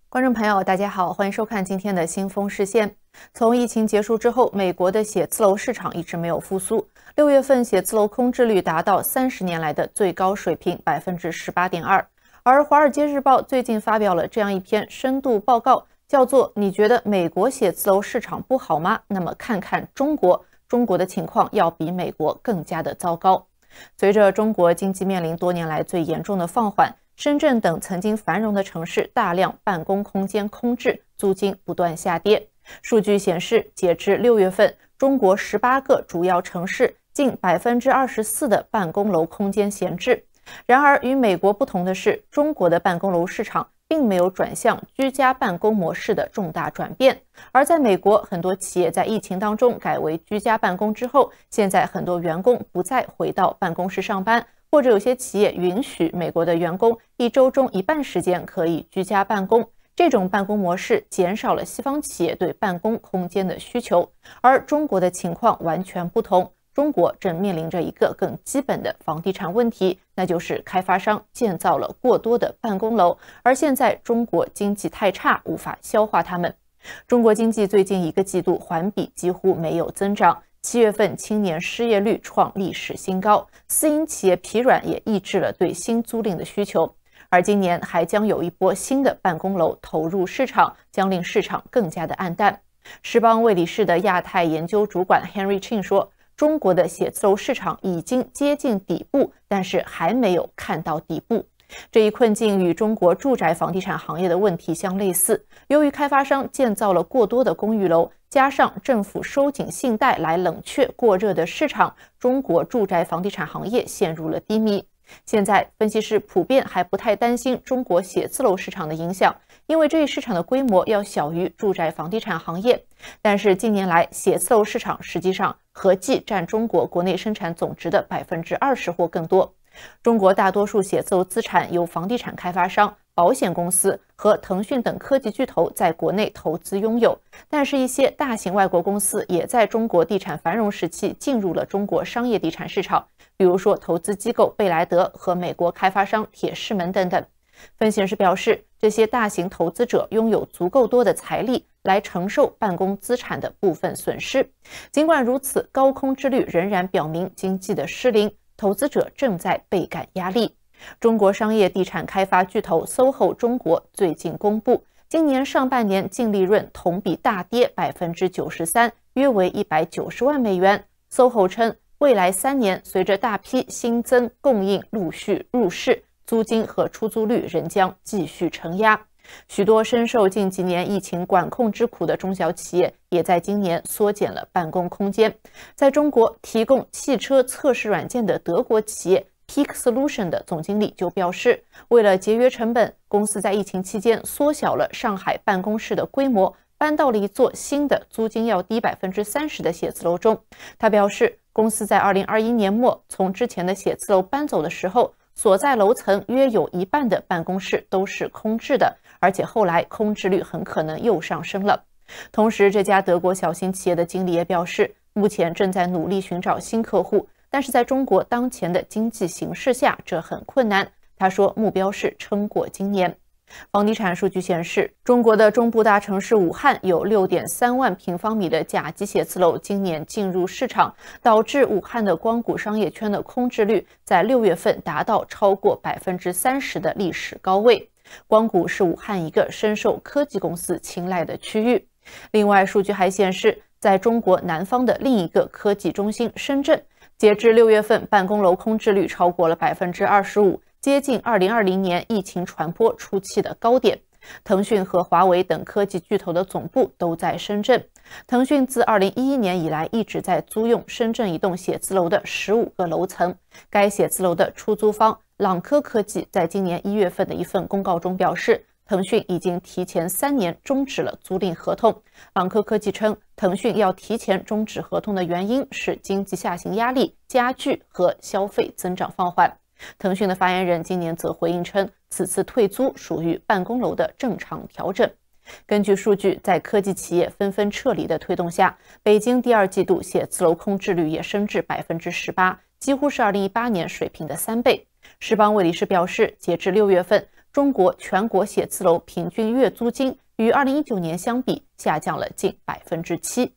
观众朋友，大家好，欢迎收看今天的新风视线。从疫情结束之后，美国的写字楼市场一直没有复苏。6月份写字楼空置率达到30年来的最高水平 18.2%。而《华尔街日报》最近发表了这样一篇深度报告，叫做“你觉得美国写字楼市场不好吗？那么看看中国，中国的情况要比美国更加的糟糕。”随着中国经济面临多年来最严重的放缓，深圳等曾经繁荣的城市大量办公空间空置，租金不断下跌。数据显示，截至6月份，中国18个主要城市近24%的办公楼空间闲置。然而，与美国不同的是，中国的办公楼市场并没有转向居家办公模式的重大转变。而在美国，很多企业在疫情当中改为居家办公之后，现在很多员工不再回到办公室上班，或者有些企业允许美国的员工1周中一半时间可以居家办公。这种办公模式减少了西方企业对办公空间的需求，而中国的情况完全不同。中国正面临着一个更基本的房地产问题，那就是开发商建造了过多的办公楼，而现在中国经济太差，无法消化它们。中国经济最近1个季度环比几乎没有增长，7月份青年失业率创历史新高，私营企业疲软也抑制了对新租赁的需求。而今年还将有一波新的办公楼投入市场，将令市场更加的暗淡。世邦魏理仕的亚太研究主管 Henry Chin 说，中国的写字楼市场已经接近底部，但是还没有看到底部。这一困境与中国住宅房地产行业的问题相类似，由于开发商建造了过多的公寓楼，加上政府收紧信贷来冷却过热的市场，中国住宅房地产行业陷入了低迷。现在分析师普遍还不太担心中国写字楼市场的影响，因为这一市场的规模要小于住宅房地产行业。但是近年来，写字楼市场实际上合计占中国国内生产总值的 20% 或更多。中国大多数写字楼资产由房地产开发商、保险公司和腾讯等科技巨头在国内投资拥有，但是一些大型外国公司也在中国地产繁荣时期进入了中国商业地产市场，比如说投资机构贝莱德和美国开发商铁士门等等。分析师表示，这些大型投资者拥有足够多的财力来承受办公资产的部分损失。尽管如此，高空置率仍然表明经济的失灵，投资者正在倍感压力。中国商业地产开发巨头 SOHO 中国最近公布，今年上半年净利润同比大跌 93%， 约为190万美元。SOHO 称，未来3年随着大批新增供应陆续入市，租金和出租率仍将继续承压。许多深受近几年疫情管控之苦的中小企业也在今年缩减了办公空间。在中国提供汽车测试软件的德国企业 Peak Solution 的总经理就表示，为了节约成本，公司在疫情期间缩小了上海办公室的规模，搬到了一座新的租金要低 30% 的写字楼中。他表示，公司在2021年末从之前的写字楼搬走的时候，所在楼层约有一半的办公室都是空置的，而且后来空置率很可能又上升了。同时，这家德国小型企业的经理也表示，目前正在努力寻找新客户，但是在中国当前的经济形势下，这很困难。他说，目标是撑过今年。房地产数据显示，中国的中部大城市武汉有 6.3 万平方米的甲级写字楼今年进入市场，导致武汉的光谷商业圈的空置率在6月份达到超过 30% 的历史高位。光谷是武汉一个深受科技公司青睐的区域。另外，数据还显示，在中国南方的另一个科技中心深圳，截至6月份，办公楼空置率超过了 25%，接近2020年疫情传播初期的高点。腾讯和华为等科技巨头的总部都在深圳。腾讯自2011年以来一直在租用深圳一栋写字楼的15个楼层。该写字楼的出租方朗科科技在今年1月份的一份公告中表示，腾讯已经提前3年终止了租赁合同。朗科科技称，腾讯要提前终止合同的原因是经济下行压力加剧和消费增长放缓。腾讯的发言人今年则回应称，此次退租属于办公楼的正常调整。根据数据，在科技企业纷纷撤离的推动下，北京第2季度写字楼空置率也升至 18%， 几乎是2018年水平的3倍。世邦魏理仕表示，截至6月份，中国全国写字楼平均月租金与2019年相比下降了近 7%。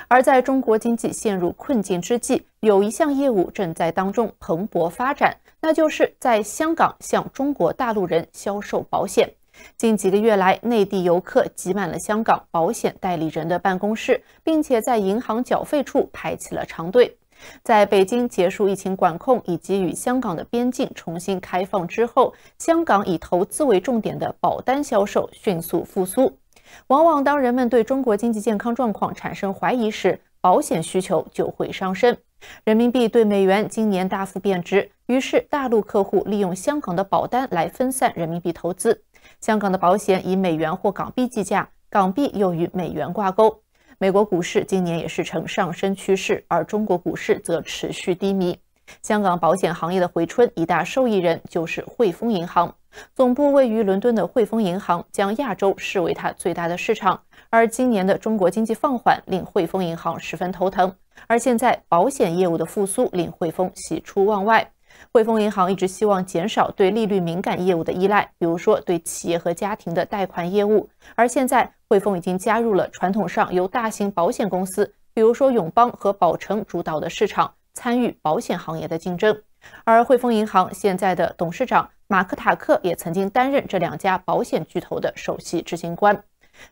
而在中国经济陷入困境之际，有一项业务正在当中蓬勃发展，那就是在香港向中国大陆人销售保险。近几个月来，内地游客挤满了香港保险代理人的办公室，并且在银行缴费处排起了长队。在北京结束疫情管控以及与香港的边境重新开放之后，香港以投资为重点的保单销售迅速复苏。往往当人们对中国经济健康状况产生怀疑时，保险需求就会上升。人民币对美元今年大幅贬值，于是大陆客户利用香港的保单来分散人民币投资。香港的保险以美元或港币计价，港币又与美元挂钩。美国股市今年也是呈上升趋势，而中国股市则持续低迷。香港保险行业的回春一大受益人就是汇丰银行。总部位于伦敦的汇丰银行将亚洲视为它最大的市场，而今年的中国经济放缓令汇丰银行十分头疼，而现在保险业务的复苏令汇丰喜出望外。汇丰银行一直希望减少对利率敏感业务的依赖，比如说对企业和家庭的贷款业务，而现在汇丰已经加入了传统上由大型保险公司，比如说永邦和保诚主导的市场，参与保险行业的竞争。而汇丰银行现在的董事长马克塔克也曾经担任这2家保险巨头的首席执行官。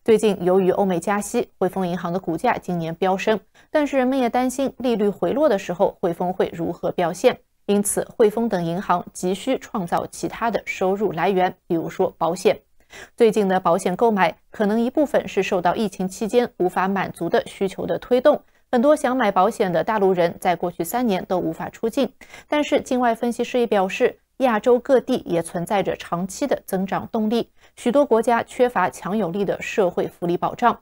最近由于欧美加息，汇丰银行的股价今年飙升，但是人们也担心利率回落的时候汇丰会如何表现，因此汇丰等银行急需创造其他的收入来源，比如说保险。最近的保险购买可能一部分是受到疫情期间无法满足的需求的推动，很多想买保险的大陆人在过去3年都无法出境，但是境外分析师也表示，亚洲各地也存在着长期的增长动力，许多国家缺乏强有力的社会福利保障。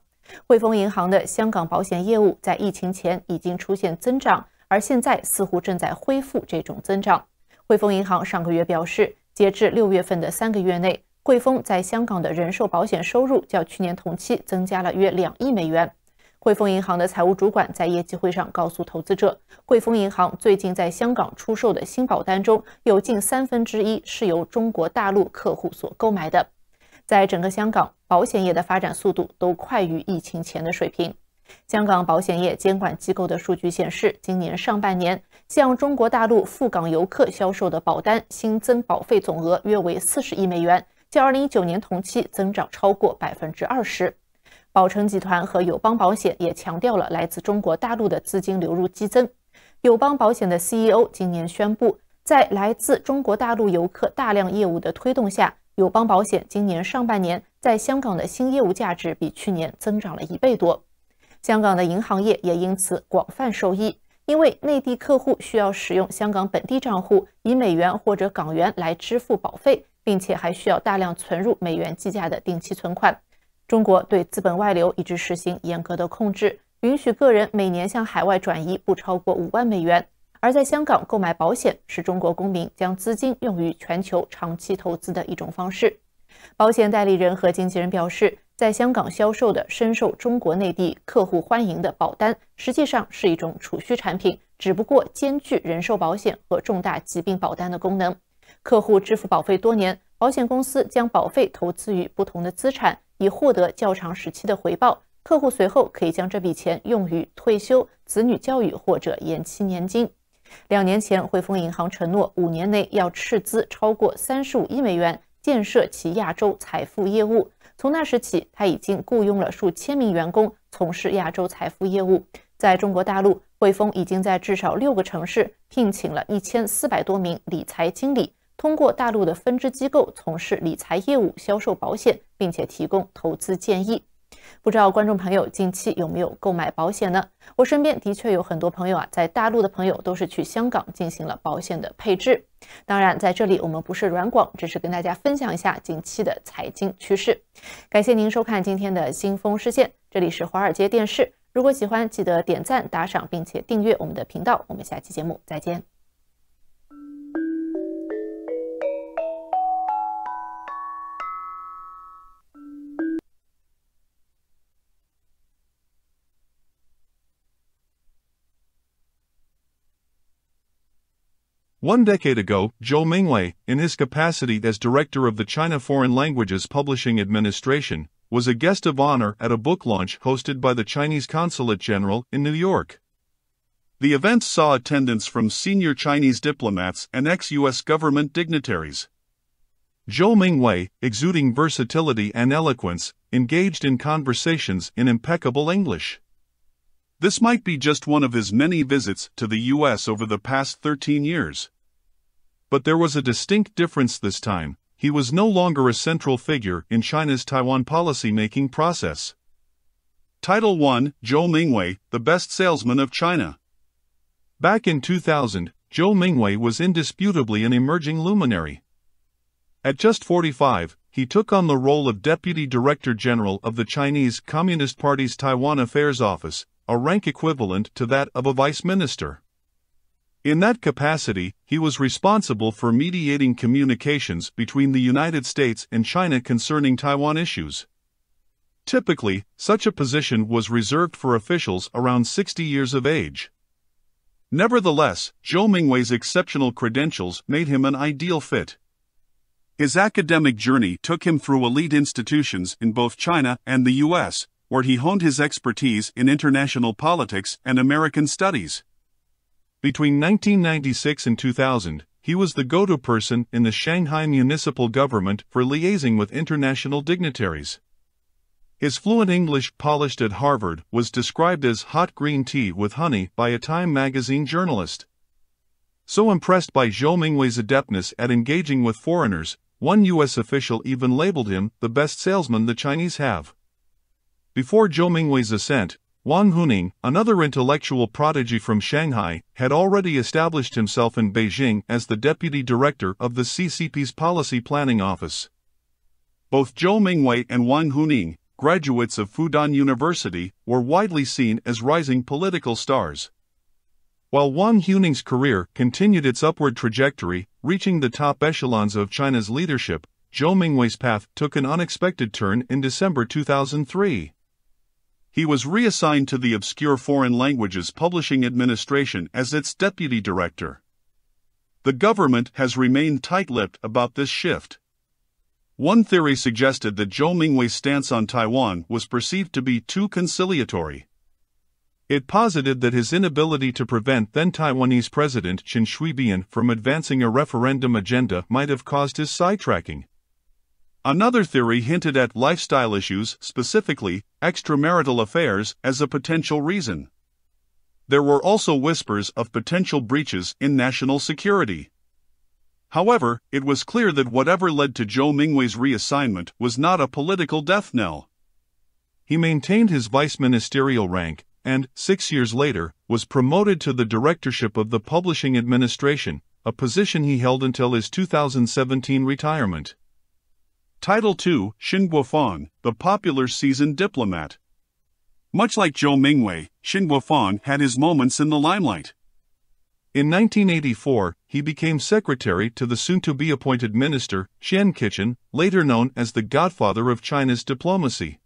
汇丰银行的香港保险业务在疫情前已经出现增长，而现在似乎正在恢复这种增长。汇丰银行上个月表示，截至6月份的3个月内，汇丰在香港的人寿保险收入较去年同期增加了约2亿美元。汇丰银行的财务主管在业绩会上告诉投资者，汇丰银行最近在香港出售的新保单中有近1/3是由中国大陆客户所购买的。在整个香港，保险业的发展速度都快于疫情前的水平。香港保险业监管机构的数据显示，今年上半年向中国大陆赴港游客销售的保单新增保费总额约为40亿美元，较2019年同期增长超过 20%。保诚集团和友邦保险也强调了来自中国大陆的资金流入激增。友邦保险的 CEO 今年宣布，在来自中国大陆游客大量业务的推动下，友邦保险今年上半年在香港的新业务价值比去年增长了1倍多。香港的银行业也因此广泛受益，因为内地客户需要使用香港本地账户以美元或者港元来支付保费，并且还需要大量存入美元计价的定期存款。中国对资本外流一直实行严格的控制，允许个人每年向海外转移不超过5万美元。而在香港购买保险是中国公民将资金用于全球长期投资的一种方式。保险代理人和经纪人表示，在香港销售的深受中国内地客户欢迎的保单，实际上是一种储蓄产品，只不过兼具人寿保险和重大疾病保单的功能。客户支付保费多年，保险公司将保费投资于不同的资产，以获得较长时期的回报。客户随后可以将这笔钱用于退休、子女教育或者延期年金。2年前，汇丰银行承诺5年内要斥资超过35亿美元建设其亚洲财富业务。从那时起，他已经雇佣了数千名员工从事亚洲财富业务。在中国大陆，汇丰已经在至少6个城市聘请了1400多名理财经理，通过大陆的分支机构从事理财业务、销售保险，并且提供投资建议。不知道观众朋友近期有没有购买保险呢？我身边的确有很多朋友在大陆的朋友都是去香港进行了保险的配置。当然，在这里我们不是软广，只是跟大家分享一下近期的财经趋势。感谢您收看今天的新风视线，这里是华尔街电视。如果喜欢，记得点赞、打赏，并且订阅我们的频道。我们下期节目再见。One decade ago, Zhou Mingwei, in his capacity as director of the China Foreign Languages Publishing Administration, was a guest of honor at a book launch hosted by the Chinese Consulate General in New York. The event saw attendance from senior Chinese diplomats and ex-U.S. government dignitaries. Zhou Mingwei, exuding versatility and eloquence, engaged in conversations in impeccable English. This might be just one of his many visits to the U.S. over the past 13 years. But there was a distinct difference this time. He was no longer a central figure in China's Taiwan policy-making process. Title 1, Zhou Mingwei, the best salesman of China. Back in 2000, Zhou Mingwei was indisputably an emerging luminary. At just 45, he took on the role of Deputy Director General of the Chinese Communist Party's Taiwan Affairs Office, a rank equivalent to that of a vice minister. In that capacity, he was responsible for mediating communications between the United States and China concerning Taiwan issues. Typically, such a position was reserved for officials around 60 years of age. Nevertheless, Zhou Mingwei's exceptional credentials made him an ideal fit. His academic journey took him through elite institutions in both China and the U.S., where he honed his expertise in international politics and American studies. Between 1996 and 2000, he was the go-to person in the Shanghai municipal government for liaising with international dignitaries. His fluent English, polished at Harvard, was described as hot green tea with honey by a Time magazine journalist. So impressed by Zhou Mingwei's adeptness at engaging with foreigners, one U.S. official even labeled him the best salesman the Chinese have. Before Zhou Mingwei's ascent, Wang Huning, another intellectual prodigy from Shanghai, had already established himself in Beijing as the deputy director of the CCP's Policy Planning Office. Both Zhou Mingwei and Wang Huning, graduates of Fudan University, were widely seen as rising political stars. While Wang Huning's career continued its upward trajectory, reaching the top echelons of China's leadership, Zhou Mingwei's path took an unexpected turn in December 2003. He was reassigned to the obscure Foreign Languages Publishing Administration as its deputy director. The government has remained tight-lipped about this shift. One theory suggested that Zhou Mingwei's stance on Taiwan was perceived to be too conciliatory. It posited that his inability to prevent then-Taiwanese President Chen Shui-bian from advancing a referendum agenda might have caused his sidetracking. Another theory hinted at lifestyle issues, specifically extramarital affairs, as a potential reason. There were also whispers of potential breaches in national security. However, it was clear that whatever led to Zhou Mingwei's reassignment was not a political death knell. He maintained his vice-ministerial rank, and, 6 years later, was promoted to the directorship of the Publishing Administration, a position he held until his 2017 retirement. Title 2, Xin Guofang, the popular seasoned diplomat. Much like Zhou Mingwei, Xin Guofang had his moments in the limelight. In 1984, he became secretary to the soon-to-be appointed minister, Xian Qichen, later known as the godfather of China's diplomacy.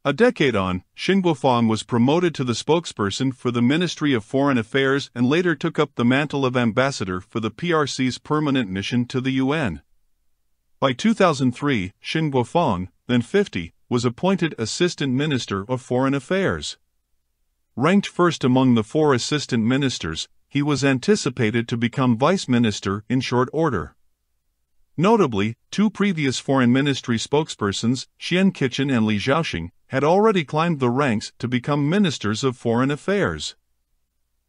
A decade on, Xin Guofang was promoted to the spokesperson for the Ministry of Foreign Affairs and later took up the mantle of ambassador for the PRC's permanent mission to the UN. By 2003, Xin Guofang, then 50, was appointed Assistant Minister of Foreign Affairs. Ranked first among the 4 assistant ministers, he was anticipated to become Vice Minister in short order. Notably, 2 previous Foreign Ministry spokespersons, Xian Qichen and Li Zhaoxing, had already climbed the ranks to become Ministers of Foreign Affairs.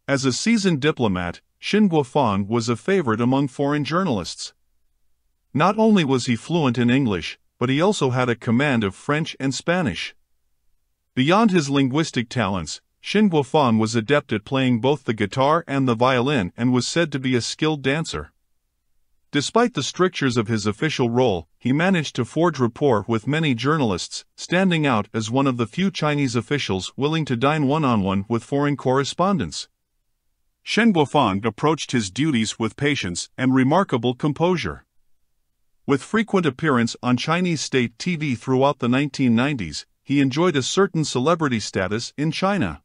As a seasoned diplomat, Xin Guofang was a favorite among foreign journalists. Not only was he fluent in English, but he also had a command of French and Spanish. Beyond his linguistic talents, Xin Guofang was adept at playing both the guitar and the violin and was said to be a skilled dancer. Despite the strictures of his official role, he managed to forge rapport with many journalists, standing out as one of the few Chinese officials willing to dine one-on-one with foreign correspondents. Xin Guofang approached his duties with patience and remarkable composure. With frequent appearance on Chinese state TV throughout the 1990s, he enjoyed a certain celebrity status in China.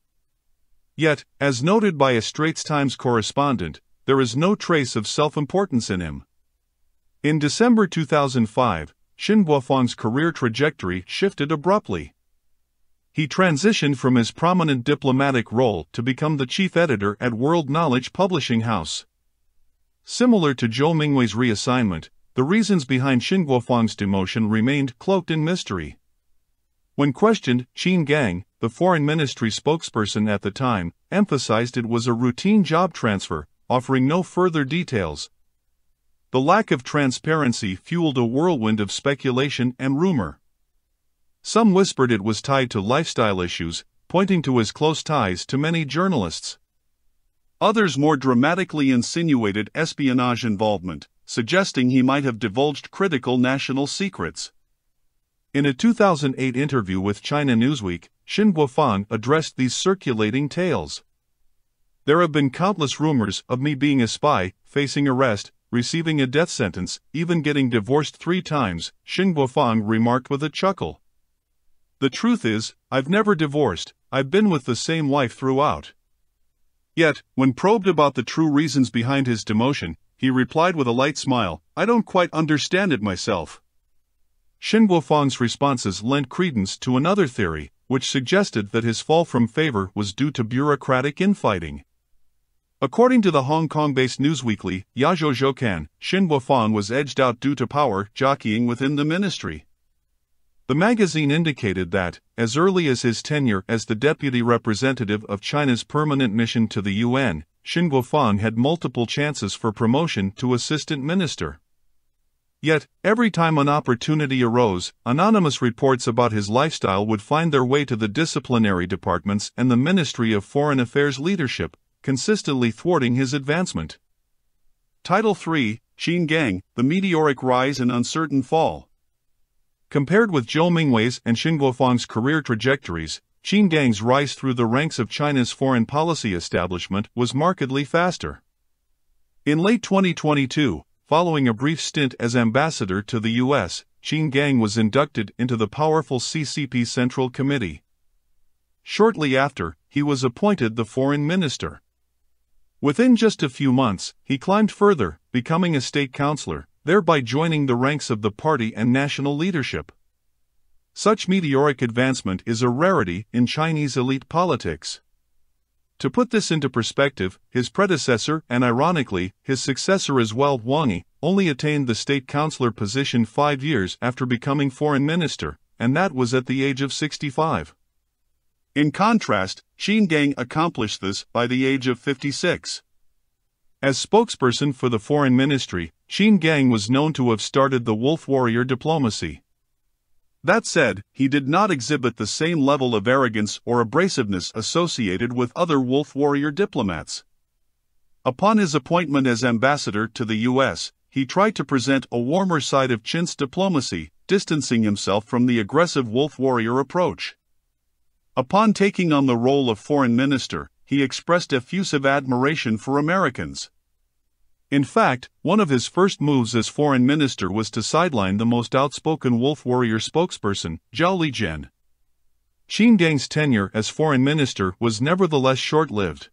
Yet, as noted by a Straits Times correspondent, there is no trace of self-importance in him. In December 2005, Xin Guofang's career trajectory shifted abruptly. He transitioned from his prominent diplomatic role to become the chief editor at World Knowledge Publishing House. Similar to Zhou Mingwei's reassignment, the reasons behind Xin Guofang's demotion remained cloaked in mystery. When questioned, Qin Gang, the foreign ministry spokesperson at the time, emphasized it was a routine job transfer, offering no further details. The lack of transparency fueled a whirlwind of speculation and rumor. Some whispered it was tied to lifestyle issues, pointing to his close ties to many journalists. Others more dramatically insinuated espionage involvement, suggesting he might have divulged critical national secrets. In a 2008 interview with China Newsweek, Xin Guofang addressed these circulating tales. "There have been countless rumors of me being a spy, facing arrest, receiving a death sentence, even getting divorced 3 times, Xin Guofang remarked with a chuckle. "The truth is, I've never divorced, I've been with the same wife throughout." Yet, when probed about the true reasons behind his demotion, he replied with a light smile, "I don't quite understand it myself." Xin Guofang's responses lent credence to another theory, which suggested that his fall from favor was due to bureaucratic infighting. According to the Hong Kong-based newsweekly, Yazhou Zhoukan, Xin Guofang was edged out due to power jockeying within the ministry. The magazine indicated that, as early as his tenure as the deputy representative of China's permanent mission to the UN, Xin Guofang had multiple chances for promotion to assistant minister. Yet, every time an opportunity arose, anonymous reports about his lifestyle would find their way to the disciplinary departments and the Ministry of Foreign Affairs leadership, consistently thwarting his advancement. Title 3, Qin Gang, The Meteoric Rise and Uncertain Fall. Compared with Zhou Mingwei's and Xin Guofang's career trajectories, Qin Gang's rise through the ranks of China's foreign policy establishment was markedly faster. In late 2022, following a brief stint as ambassador to the U.S., Qin Gang was inducted into the powerful CCP Central Committee. Shortly after, he was appointed the foreign minister. Within just a few months, he climbed further, becoming a state councillor, thereby joining the ranks of the party and national leadership. Such meteoric advancement is a rarity in Chinese elite politics. To put this into perspective, his predecessor, and ironically, his successor as well, Wang Yi, only attained the state councillor position 5 years after becoming foreign minister, and that was at the age of 65. In contrast, Qin Gang accomplished this by the age of 56. As spokesperson for the foreign ministry, Qin Gang was known to have started the wolf warrior diplomacy. That said, he did not exhibit the same level of arrogance or abrasiveness associated with other wolf warrior diplomats. Upon his appointment as ambassador to the U.S., he tried to present a warmer side of Qin's diplomacy, distancing himself from the aggressive wolf warrior approach. Upon taking on the role of foreign minister, he expressed effusive admiration for Americans. In fact, one of his first moves as foreign minister was to sideline the most outspoken wolf warrior spokesperson, Zhao Lijian. Qin Gang's tenure as foreign minister was nevertheless short-lived.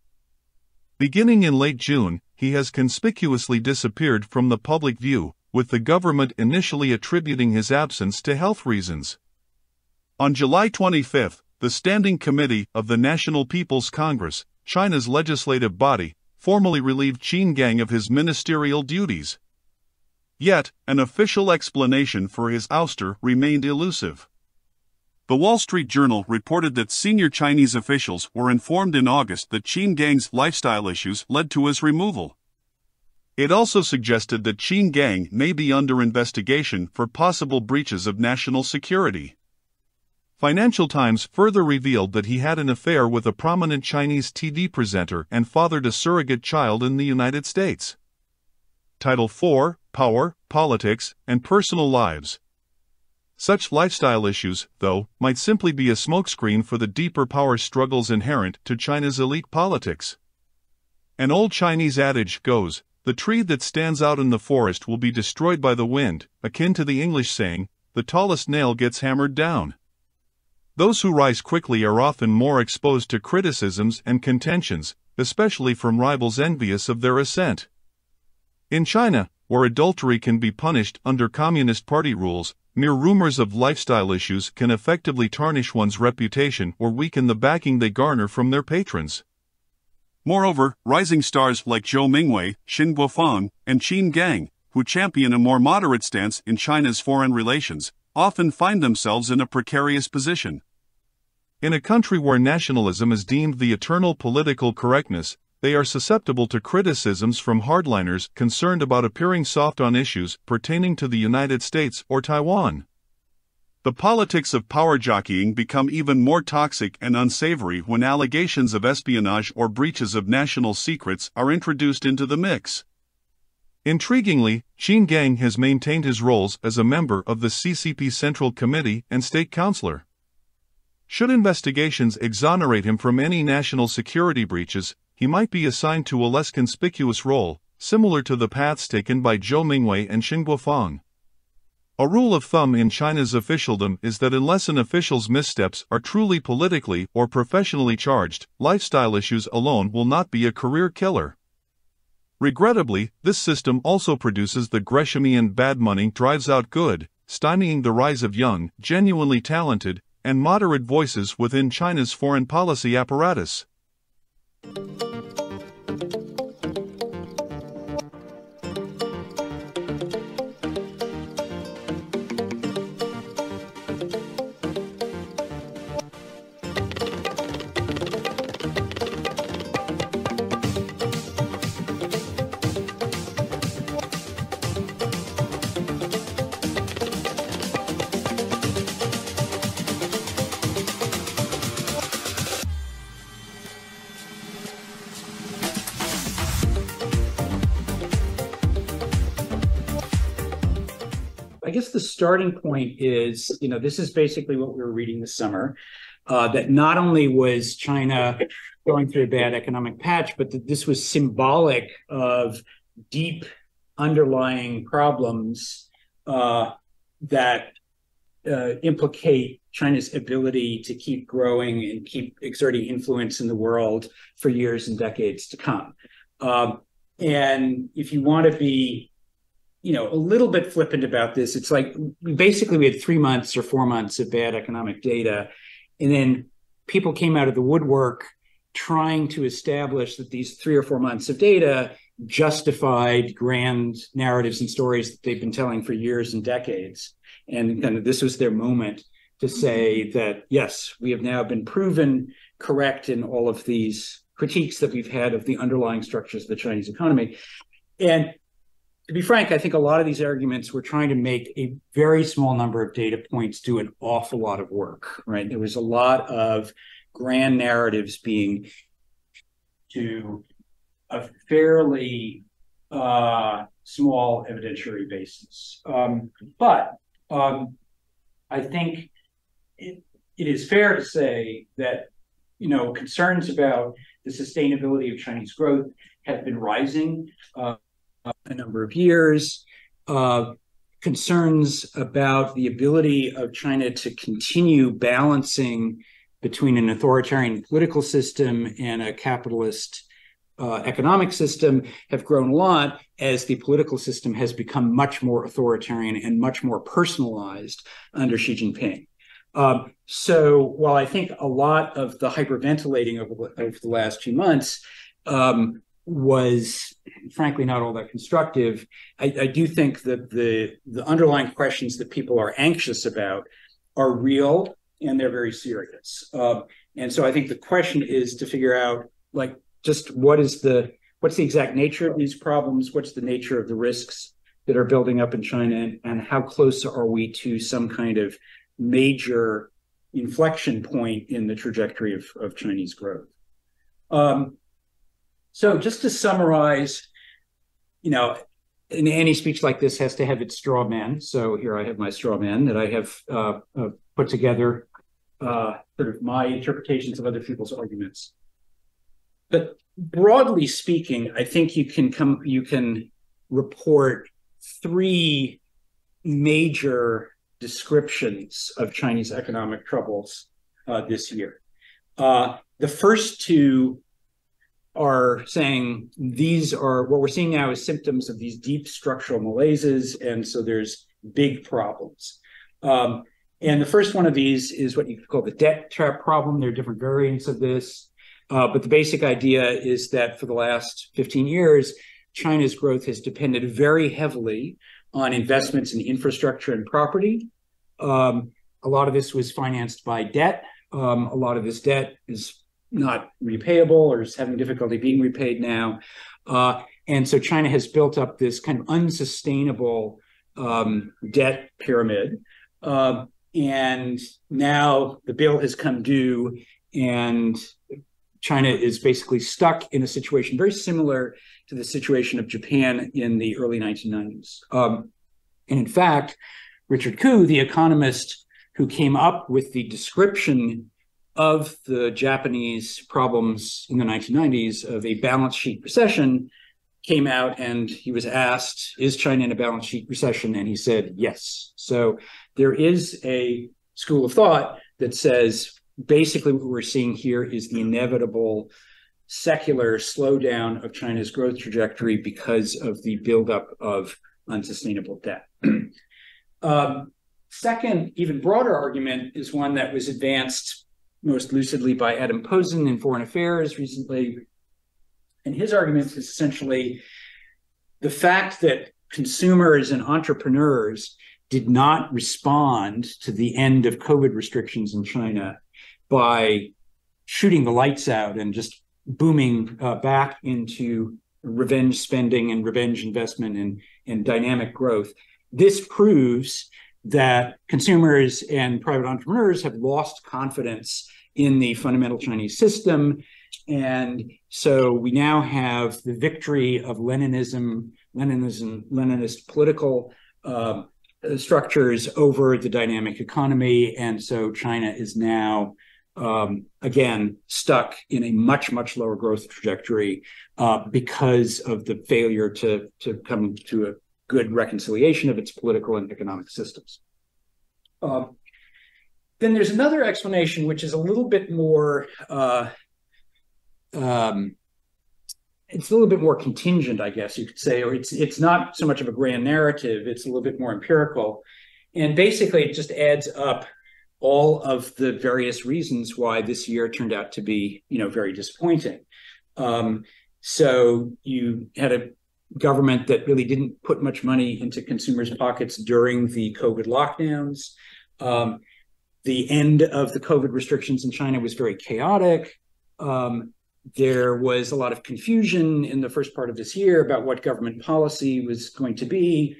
Beginning in late June, he has conspicuously disappeared from the public view, with the government initially attributing his absence to health reasons. On July 25, the Standing Committee of the National People's Congress, China's legislative body, formally relieved Qin Gang of his ministerial duties. Yet, an official explanation for his ouster remained elusive. The Wall Street Journal reported that senior Chinese officials were informed in August that Qin Gang's lifestyle issues led to his removal. It also suggested that Qin Gang may be under investigation for possible breaches of national security. Financial Times further revealed that he had an affair with a prominent Chinese TV presenter and fathered a surrogate child in the United States. Title 4, Power, Politics, and Personal Lives. Such lifestyle issues, though, might simply be a smokescreen for the deeper power struggles inherent to China's elite politics. An old Chinese adage goes, "The tree that stands out in the forest will be destroyed by the wind," akin to the English saying, "The tallest nail gets hammered down." Those who rise quickly are often more exposed to criticisms and contentions, especially from rivals envious of their ascent. In China, where adultery can be punished under Communist Party rules, mere rumors of lifestyle issues can effectively tarnish one's reputation or weaken the backing they garner from their patrons. Moreover, rising stars like Zhou Mingwei, Xin Guofeng, and Qin Gang, who champion a more moderate stance in China's foreign relations, often find themselves in a precarious position. In a country where nationalism is deemed the eternal political correctness, they are susceptible to criticisms from hardliners concerned about appearing soft on issues pertaining to the United States or Taiwan. The politics of power jockeying become even more toxic and unsavory when allegations of espionage or breaches of national secrets are introduced into the mix. Intriguingly, Qin Gang has maintained his roles as a member of the CCP Central Committee and State Councilor. Should investigations exonerate him from any national security breaches, he might be assigned to a less conspicuous role, similar to the paths taken by Zhou Mingwei and Xin Guofeng. A rule of thumb in China's officialdom is that unless an official's missteps are truly politically or professionally charged, lifestyle issues alone will not be a career killer. Regrettably, this system also produces the Greshamian bad money drives out good, stymieing the rise of young, genuinely talented, and moderate voices within China's foreign policy apparatus. I guess the starting point is, this is basically what we were reading this summer, that not only was China going through a bad economic patch, but that this was symbolic of deep underlying problems that implicate China's ability to keep growing and keep exerting influence in the world for years and decades to come. And if you want to be a little bit flippant about this, it's like basically we had 3 months or 4 months of bad economic data, and then people came out of the woodwork trying to establish that these 3 or 4 months of data justified grand narratives and stories that they've been telling for years and decades. And kind of this was their moment to say that, yes, we have now been proven correct in all of these critiques that we've had of the underlying structures of the Chinese economy. And to be frank, I think a lot of these arguments were trying to make a very small number of data points do an awful lot of work, right? There was a lot of grand narratives being to a fairly small evidentiary basis. But I think it is fair to say that, concerns about the sustainability of Chinese growth have been rising a number of years. Concerns about the ability of China to continue balancing between an authoritarian political system and a capitalist economic system have grown a lot as the political system has become much more authoritarian and much more personalized under Xi Jinping. So while I think a lot of the hyperventilating over the last few months was frankly not all that constructive, I do think that the underlying questions that people are anxious about are real and they're very serious. And so I think the question is to figure out, like, just what's the exact nature of these problems? What's the nature of the risks that are building up in China, and how close are we to some kind of major inflection point in the trajectory of Chinese growth? So just to summarize, in any speech like this has to have its straw man. So here I have my straw man that I have put together, sort of my interpretations of other people's arguments. But broadly speaking, I think you can report three major descriptions of Chinese economic troubles this year. The first two are saying these are what we're seeing now is symptoms of these deep structural malaises, and so there's big problems. And the first one of these is what you could call the debt trap problem. There are different variants of this. But the basic idea is that for the last 15 years, China's growth has depended very heavily on investments in infrastructure and property. A lot of this was financed by debt. A lot of this debt is not repayable or is having difficulty being repaid now. And so China has built up this kind of unsustainable debt pyramid. And now the bill has come due, and China is basically stuck in a situation very similar to the situation of Japan in the early 1990s. And in fact, Richard Koo, the economist who came up with the description of the Japanese problems in the 1990s of a balance sheet recession, came out and he was asked, is China in a balance sheet recession? And he said, yes. So there is a school of thought that says, basically what we're seeing here is the inevitable secular slowdown of China's growth trajectory because of the buildup of unsustainable debt. Second, even broader argument is one that was advanced most lucidly by Adam Posen in Foreign Affairs recently. And his argument is essentially the fact that consumers and entrepreneurs did not respond to the end of COVID restrictions in China by shooting the lights out and just booming back into revenge spending and revenge investment and dynamic growth. This proves that consumers and private entrepreneurs have lost confidence in the fundamental Chinese system. And so we now have the victory of Leninist political structures over the dynamic economy. And so China is now, again, stuck in a much, much lower growth trajectory because of the failure to come to a good reconciliation of its political and economic systems. Then there's another explanation, which is a little bit more, it's a little bit more contingent, I guess you could say, or it's not so much of a grand narrative, it's a little bit more empirical. And basically it just adds up all of the various reasons why this year turned out to be, very disappointing. So you had a government that really didn't put much money into consumers' pockets during the COVID lockdowns. The end of the COVID restrictions in China was very chaotic. There was a lot of confusion in the first part of this year about what government policy was going to be.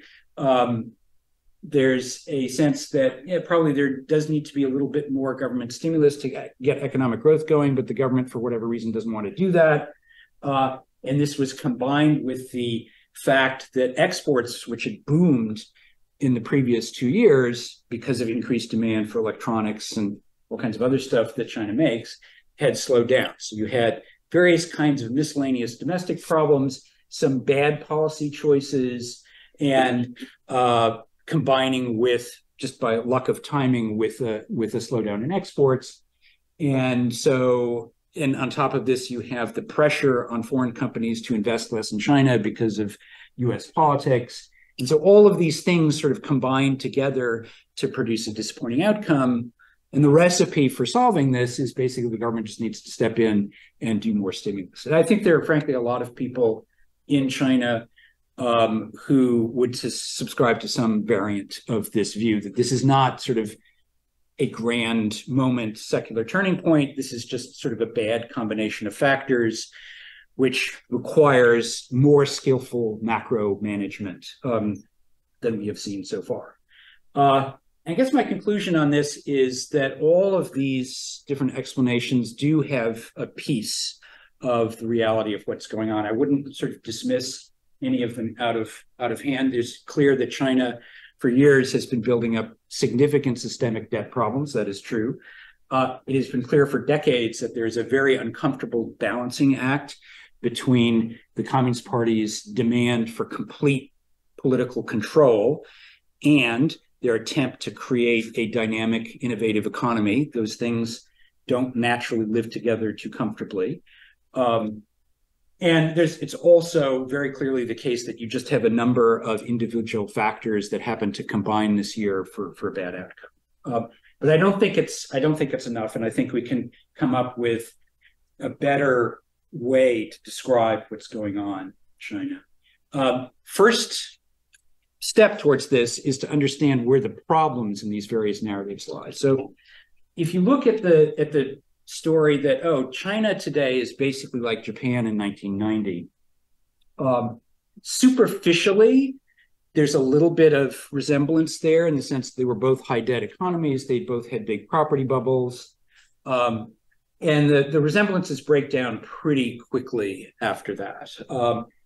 There's a sense that probably there does need to be a little bit more government stimulus to get economic growth going, but the government, for whatever reason, doesn't want to do that. And this was combined with the fact that exports, which had boomed in the previous 2 years because of increased demand for electronics and all kinds of other stuff that China makes, had slowed down. So you had various kinds of miscellaneous domestic problems, some bad policy choices, and combining with, just by luck of timing, with a slowdown in exports. And so, and on top of this, you have the pressure on foreign companies to invest less in China because of US politics. And so all of these things sort of combine together to produce a disappointing outcome. And the recipe for solving this is basically the government just needs to step in and do more stimulus. And I think there are, frankly, a lot of people in China who would subscribe to some variant of this view, that this is not sort of a grand moment, secular turning point. This is just sort of a bad combination of factors, which requires more skillful macro management than we have seen so far. I guess my conclusion on this is that all of these different explanations do have a piece of the reality of what's going on. I wouldn't sort of dismiss any of them out of hand. It's clear that China for years has been building up significant systemic debt problems. That is true. It has been clear for decades that there's a very uncomfortable balancing act between the Communist Party's demand for complete political control and their attempt to create a dynamic, innovative economy. Those things don't naturally live together too comfortably. And it's also very clearly the case that you just have a number of individual factors that happen to combine this year for a bad outcome. But I don't think it's enough, and I think we can come up with a better way to describe what's going on in China. First step towards this is to understand where the problems in these various narratives lie. So if you look at the story that, oh, China today is basically like Japan in 1990, superficially, there's a little bit of resemblance there in the sense they were both high debt economies. They both had big property bubbles. And the resemblances break down pretty quickly after that.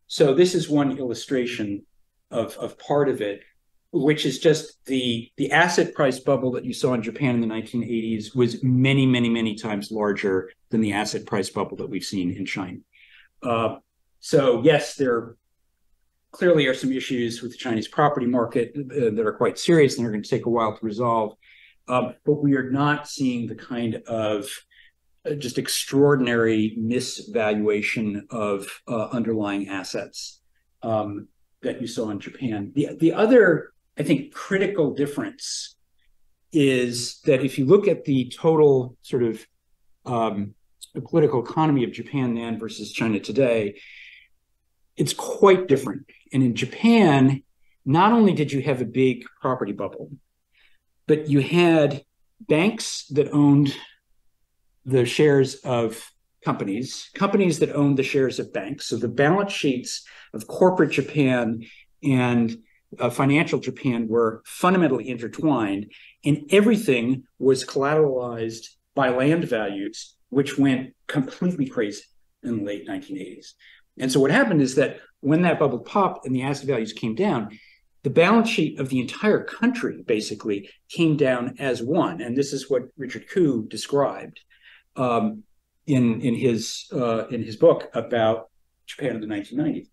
So this is one illustration of part of it, which is just the asset price bubble that you saw in Japan in the 1980s was many, many, many times larger than the asset price bubble that we've seen in China. So yes, there clearly are some issues with the Chinese property market that are quite serious and are going to take a while to resolve. But we are not seeing the kind of just extraordinary misvaluation of underlying assets that you saw in Japan. The other, I think, critical difference is that if you look at the total sort of the political economy of Japan then versus China today, it's quite different. And in Japan, not only did you have a big property bubble, but you had banks that owned the shares of companies that owned the shares of banks. So the balance sheets of corporate Japan and financial Japan were fundamentally intertwined, and everything was collateralized by land values, which went completely crazy in the late 1980s. And so what happened is that when that bubble popped and the asset values came down, the balance sheet of the entire country basically came down as one. And this is what Richard Koo described in his book about Japan in the 1990s.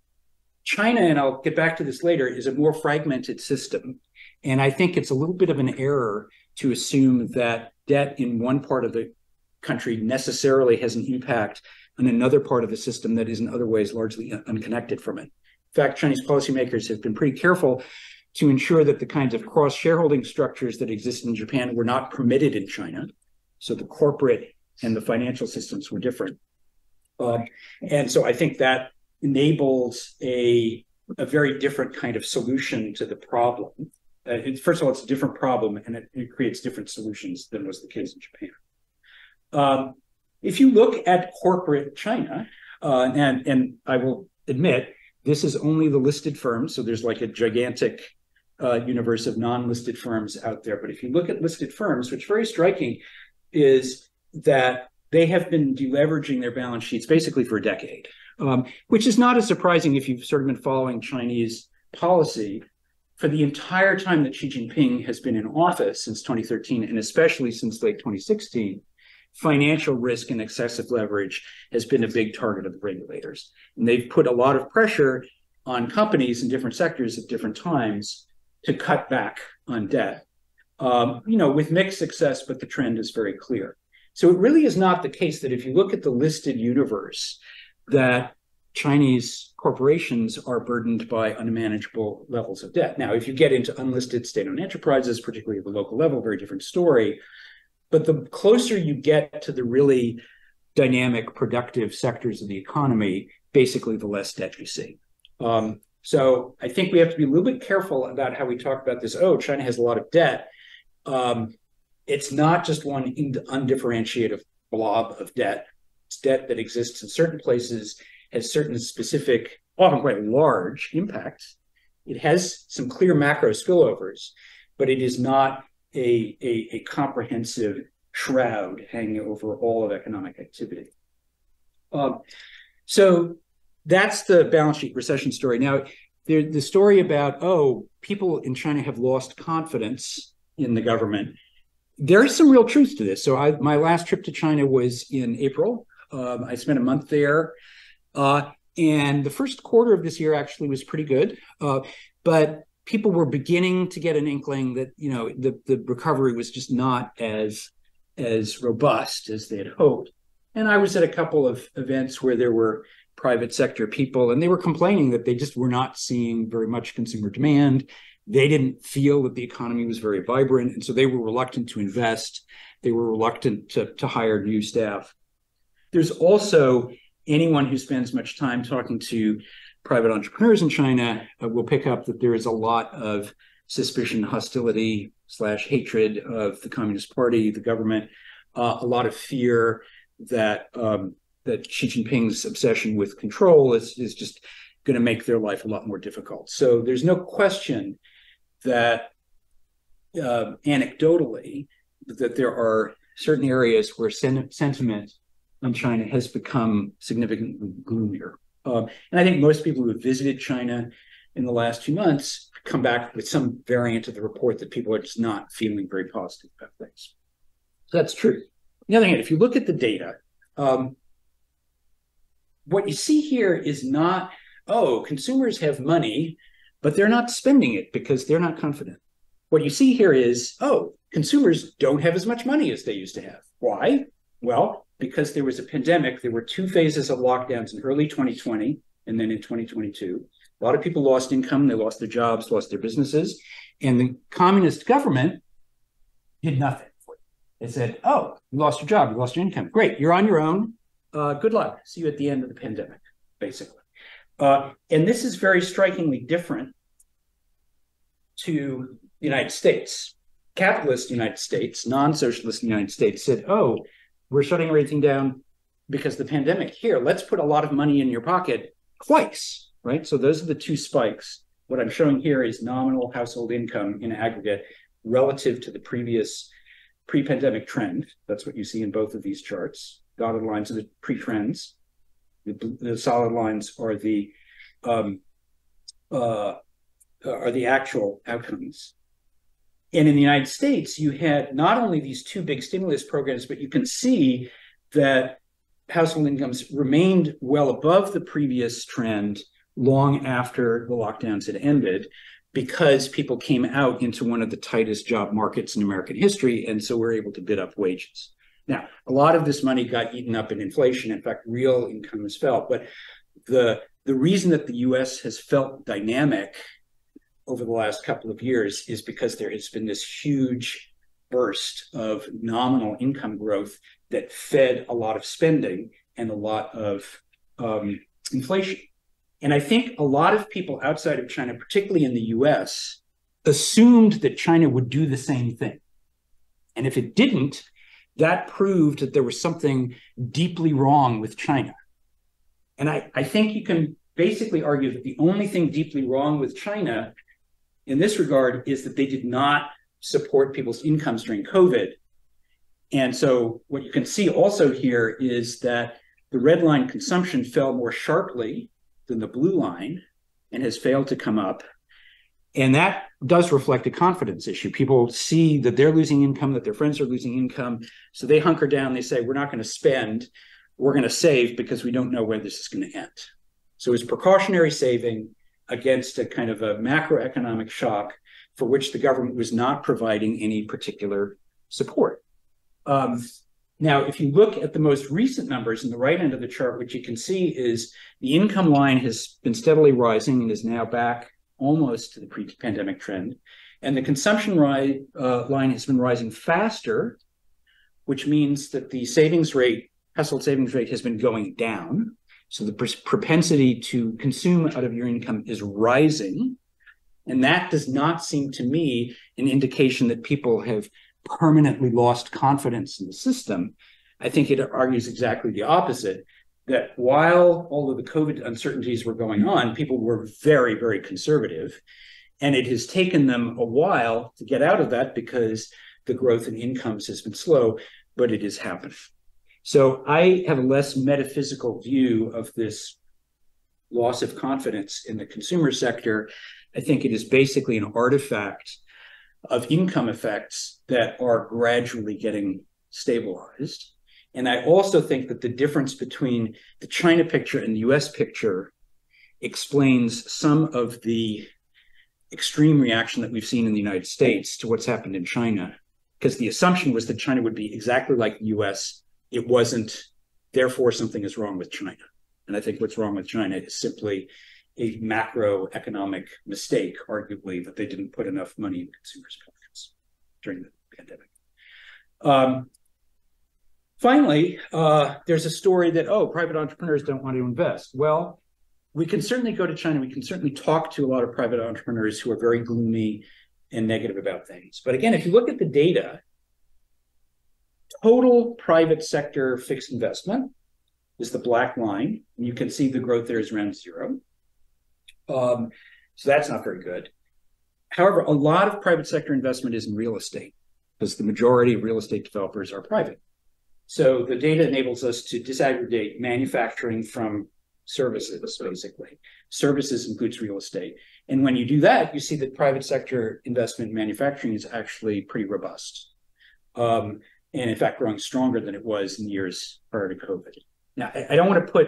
China, and I'll get back to this later, is a more fragmented system. And I think it's a little bit of an error to assume that debt in one part of the country necessarily has an impact on another part of the system that is in other ways largely unconnected from it. In fact, Chinese policymakers have been pretty careful to ensure that the kinds of cross-shareholding structures that exist in Japan were not permitted in China. So the corporate and the financial systems were different. And so I think that enables a very different kind of solution to the problem. First of all, it's a different problem, and it creates different solutions than was the case in Japan. If you look at corporate China, and I will admit, this is only the listed firms, so there's like a gigantic universe of non-listed firms out there. But if you look at listed firms, what's very striking is that they have been deleveraging their balance sheets basically for a decade, which is not as surprising if you've sort of been following Chinese policy for the entire time that Xi Jinping has been in office since 2013, and especially since late 2016, financial risk and excessive leverage has been a big target of the regulators. And they've put a lot of pressure on companies in different sectors at different times to cut back on debt, with mixed success, but the trend is very clear. So it really is not the case that if you look at the listed universe, that Chinese corporations are burdened by unmanageable levels of debt. Now, if you get into unlisted state-owned enterprises, particularly at the local level, very different story. But the closer you get to the really dynamic, productive sectors of the economy, basically the less debt you see. So I think we have to be a little bit careful about how we talk about this. Oh, China has a lot of debt. It's not just one undifferentiated blob of debt. It's debt that exists in certain places, has certain specific, often quite large impacts. It has some clear macro spillovers, but it is not a comprehensive shroud hanging over all of economic activity. So that's the balance sheet recession story. Now, the story about, people in China have lost confidence in the government. There's some real truth to this. So my last trip to China was in April. I spent a month there. And the first quarter of this year actually was pretty good. But people were beginning to get an inkling that, the recovery was just not as robust as they had hoped. And I was at a couple of events where there were private sector people, and they were complaining that they just were not seeing very much consumer demand. They didn't feel that the economy was very vibrant. And so they were reluctant to invest. They were reluctant to hire new staff. There's also anyone who spends much time talking to private entrepreneurs in China will pick up that there is a lot of suspicion, hostility / hatred of the Communist Party, the government, a lot of fear that Xi Jinping's obsession with control is just going to make their life a lot more difficult. So there's no question that anecdotally that there are certain areas where sentiment on China has become significantly gloomier. And I think most people who have visited China in the last 2 months come back with some variant of the report that people are just not feeling very positive about things. So that's true. On the other hand, if you look at the data, what you see here is not, consumers have money, but they're not spending it because they're not confident. What you see here is, consumers don't have as much money as they used to have. Why? Well, because there was a pandemic. There were 2 phases of lockdowns in early 2020 and then in 2022. A lot of people lost income. They lost their jobs, lost their businesses. And the communist government did nothing for you. They said, you lost your job, you lost your income. Great, you're on your own. Good luck. See you at the end of the pandemic, basically. And this is very strikingly different to the United States. Capitalist United States, non-socialist United States said, we're shutting everything down because of the pandemic. Here, let's put a lot of money in your pocket twice, right? So those are the 2 spikes. What I'm showing here is nominal household income in aggregate relative to the previous pre-pandemic trend. That's what you see in both of these charts. Dotted lines are the pre-trends. The solid lines are the actual outcomes. And in the United States, you had not only these 2 big stimulus programs, but you can see that household incomes remained well above the previous trend long after the lockdowns had ended, because people came out into one of the tightest job markets in American history, and so were able to bid up wages. Now, a lot of this money got eaten up in inflation. In fact, real income has fell. But the reason that the U.S. has felt dynamic over the last couple of years is because there has been this huge burst of nominal income growth that fed a lot of spending and a lot of inflation. And I think a lot of people outside of China, particularly in the US, assumed that China would do the same thing. And if it didn't, that proved that there was something deeply wrong with China. And I think you can basically argue that the only thing deeply wrong with China in this regard is that they did not support people's incomes during COVID. And so what you can see also here is that the red line consumption fell more sharply than the blue line and has failed to come up. And that does reflect a confidence issue. People see that they're losing income, that their friends are losing income. So they hunker down. They say, we're not going to spend. We're going to save because we don't know where this is going to end. So it's precautionary saving against a kind of a macroeconomic shock for which the government was not providing any particular support. Now, if you look at the most recent numbers in the right end of the chart, what you can see is the income line has been steadily rising and is now back almost to the pre-pandemic trend. And the consumption line has been rising faster, which means that the savings rate, household savings rate, has been going down. So the propensity to consume out of your income is rising. And that does not seem to me an indication that people have permanently lost confidence in the system. I think it argues exactly the opposite, that while all of the COVID uncertainties were going on, people were very, very conservative. And it has taken them a while to get out of that because the growth in incomes has been slow, but it is happening. So I have a less metaphysical view of this loss of confidence in the consumer sector. I think it is basically an artifact of income effects that are gradually getting stabilized. And I also think that the difference between the China picture and the US picture explains some of the extreme reaction that we've seen in the United States to what's happened in China, because the assumption was that China would be exactly like the US. It wasn't, therefore something is wrong with China. And I think what's wrong with China is simply a macroeconomic mistake, arguably, that they didn't put enough money in consumers' pockets during the pandemic. Finally, there's a story that, private entrepreneurs don't want to invest. Well, we can certainly go to China. We can certainly talk to a lot of private entrepreneurs who are very gloomy and negative about things. But again, if you look at the data, total private sector fixed investment is the black line. And you can see the growth there is around 0. So that's not very good. However, a lot of private sector investment is in real estate because the majority of real estate developers are private. So the data enables us to disaggregate manufacturing from services, basically. Services includes real estate. And when you do that, you see that private sector investment in manufacturing is actually pretty robust. And in fact, growing stronger than it was in years prior to COVID. Now, I don't want to put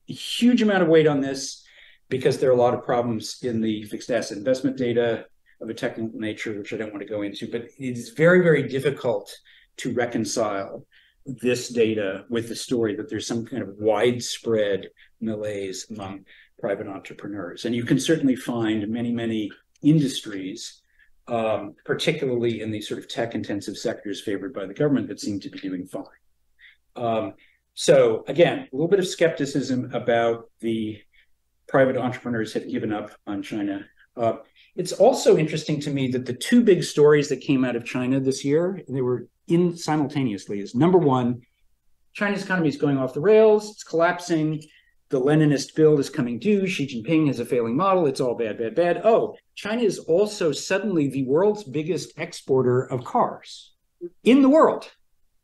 a huge amount of weight on this because there are a lot of problems in the fixed asset investment data of a technical nature, which I don't want to go into, but it is very, very difficult to reconcile this data with the story that there's some kind of widespread malaise among private entrepreneurs. And you can certainly find many, many industries, particularly in these sort of tech-intensive sectors favored by the government, that seem to be doing fine. So again, a little bit of skepticism about the private entrepreneurs have given up on China. It's also interesting to me that the two big stories that came out of China this year, and they were in simultaneously, is number one, China's economy is going off the rails, it's collapsing, the Leninist bill is coming due, Xi Jinping has a failing model, it's all bad, bad, bad. Oh, China is also suddenly the world's biggest exporter of cars in the world.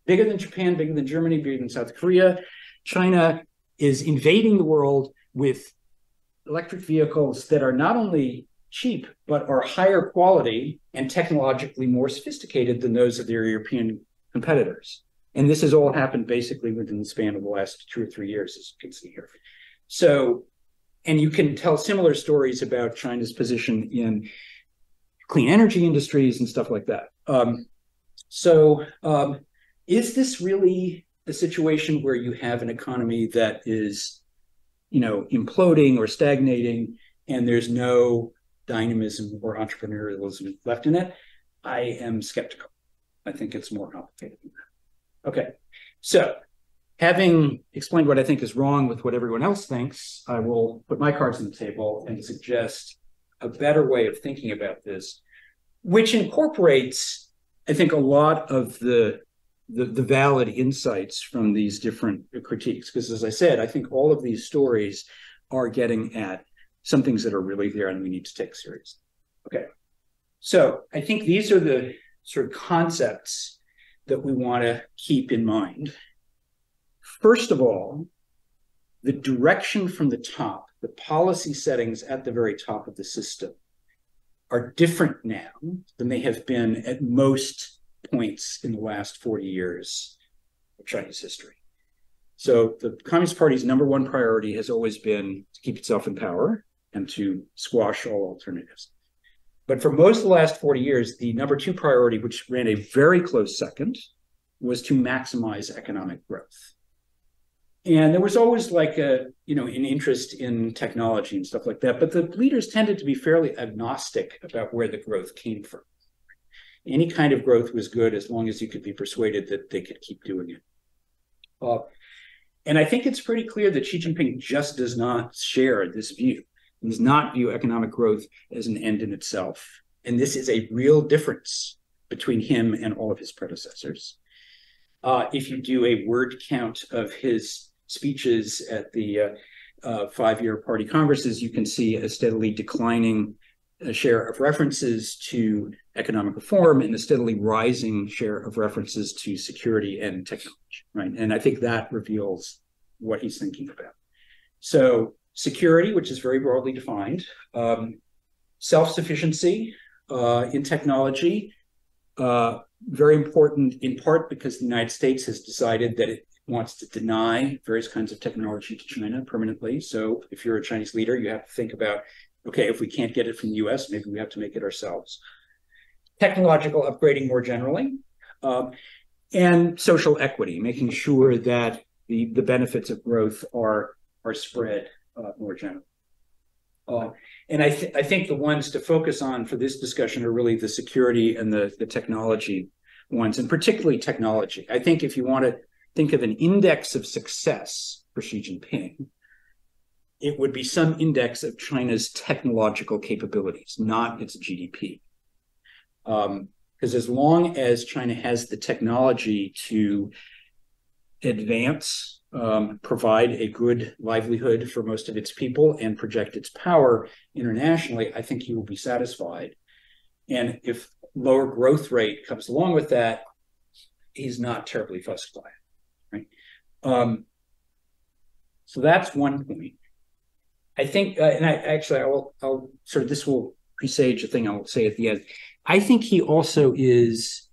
Bigger than Japan, bigger than Germany, bigger than South Korea. China is invading the world with electric vehicles that are not only cheap, but are higher quality and technologically more sophisticated than those of their European competitors. And this has all happened basically within the span of the last 2 or 3 years, as you can see here. So, and you can tell similar stories about China's position in clean energy industries and stuff like that. Is this really a situation where you have an economy that is, imploding or stagnating, and there's no dynamism or entrepreneurialism left in it? I am skeptical. I think it's more complicated than that. Okay, so having explained what I think is wrong with what everyone else thinks, I will put my cards on the table and suggest a better way of thinking about this, which incorporates, I think, a lot of the valid insights from these different critiques. Because as I said, I think all of these stories are getting at some things that are really there and we need to take seriously. Okay, so I think these are the sort of concepts that we want to keep in mind. First of all, the direction from the top, the policy settings at the very top of the system, are different now than they have been at most points in the last 40 years of Chinese history. So the Communist Party's number one priority has always been to keep itself in power and to squash all alternatives. But for most of the last 40 years, the number two priority, which ran a very close second, was to maximize economic growth. And there was always like an interest in technology and stuff like that, but the leaders tended to be fairly agnostic about where the growth came from. Any kind of growth was good as long as you could be persuaded that they could keep doing it. And I think it's pretty clear that Xi Jinping just does not share this view. He does not view economic growth as an end in itself. And this is a real difference between him and all of his predecessors. If you do a word count of his speeches at the 5-year party congresses, you can see a steadily declining share of references to economic reform and a steadily rising share of references to security and technology, right? And I think that reveals what he's thinking about. So security, which is very broadly defined, self-sufficiency in technology, very important in part because the United States has decided that it wants to deny various kinds of technology to China permanently. So if you're a Chinese leader, you have to think about, okay, if we can't get it from the US, maybe we have to make it ourselves. Technological upgrading more generally, and social equity, making sure that the benefits of growth are spread more generally. And I think the ones to focus on for this discussion are really the security and the technology ones, and particularly technology. I think if you want to think of an index of success for Xi Jinping, it would be some index of China's technological capabilities, not its GDP. Because as long as China has the technology to advance, provide a good livelihood for most of its people and project its power internationally, I think he will be satisfied. And if lower growth rate comes along with that, he's not terribly fussed by it, right? So that's one point. I think, I'll sort of, this will presage a thing I'll say at the end. I think he also is,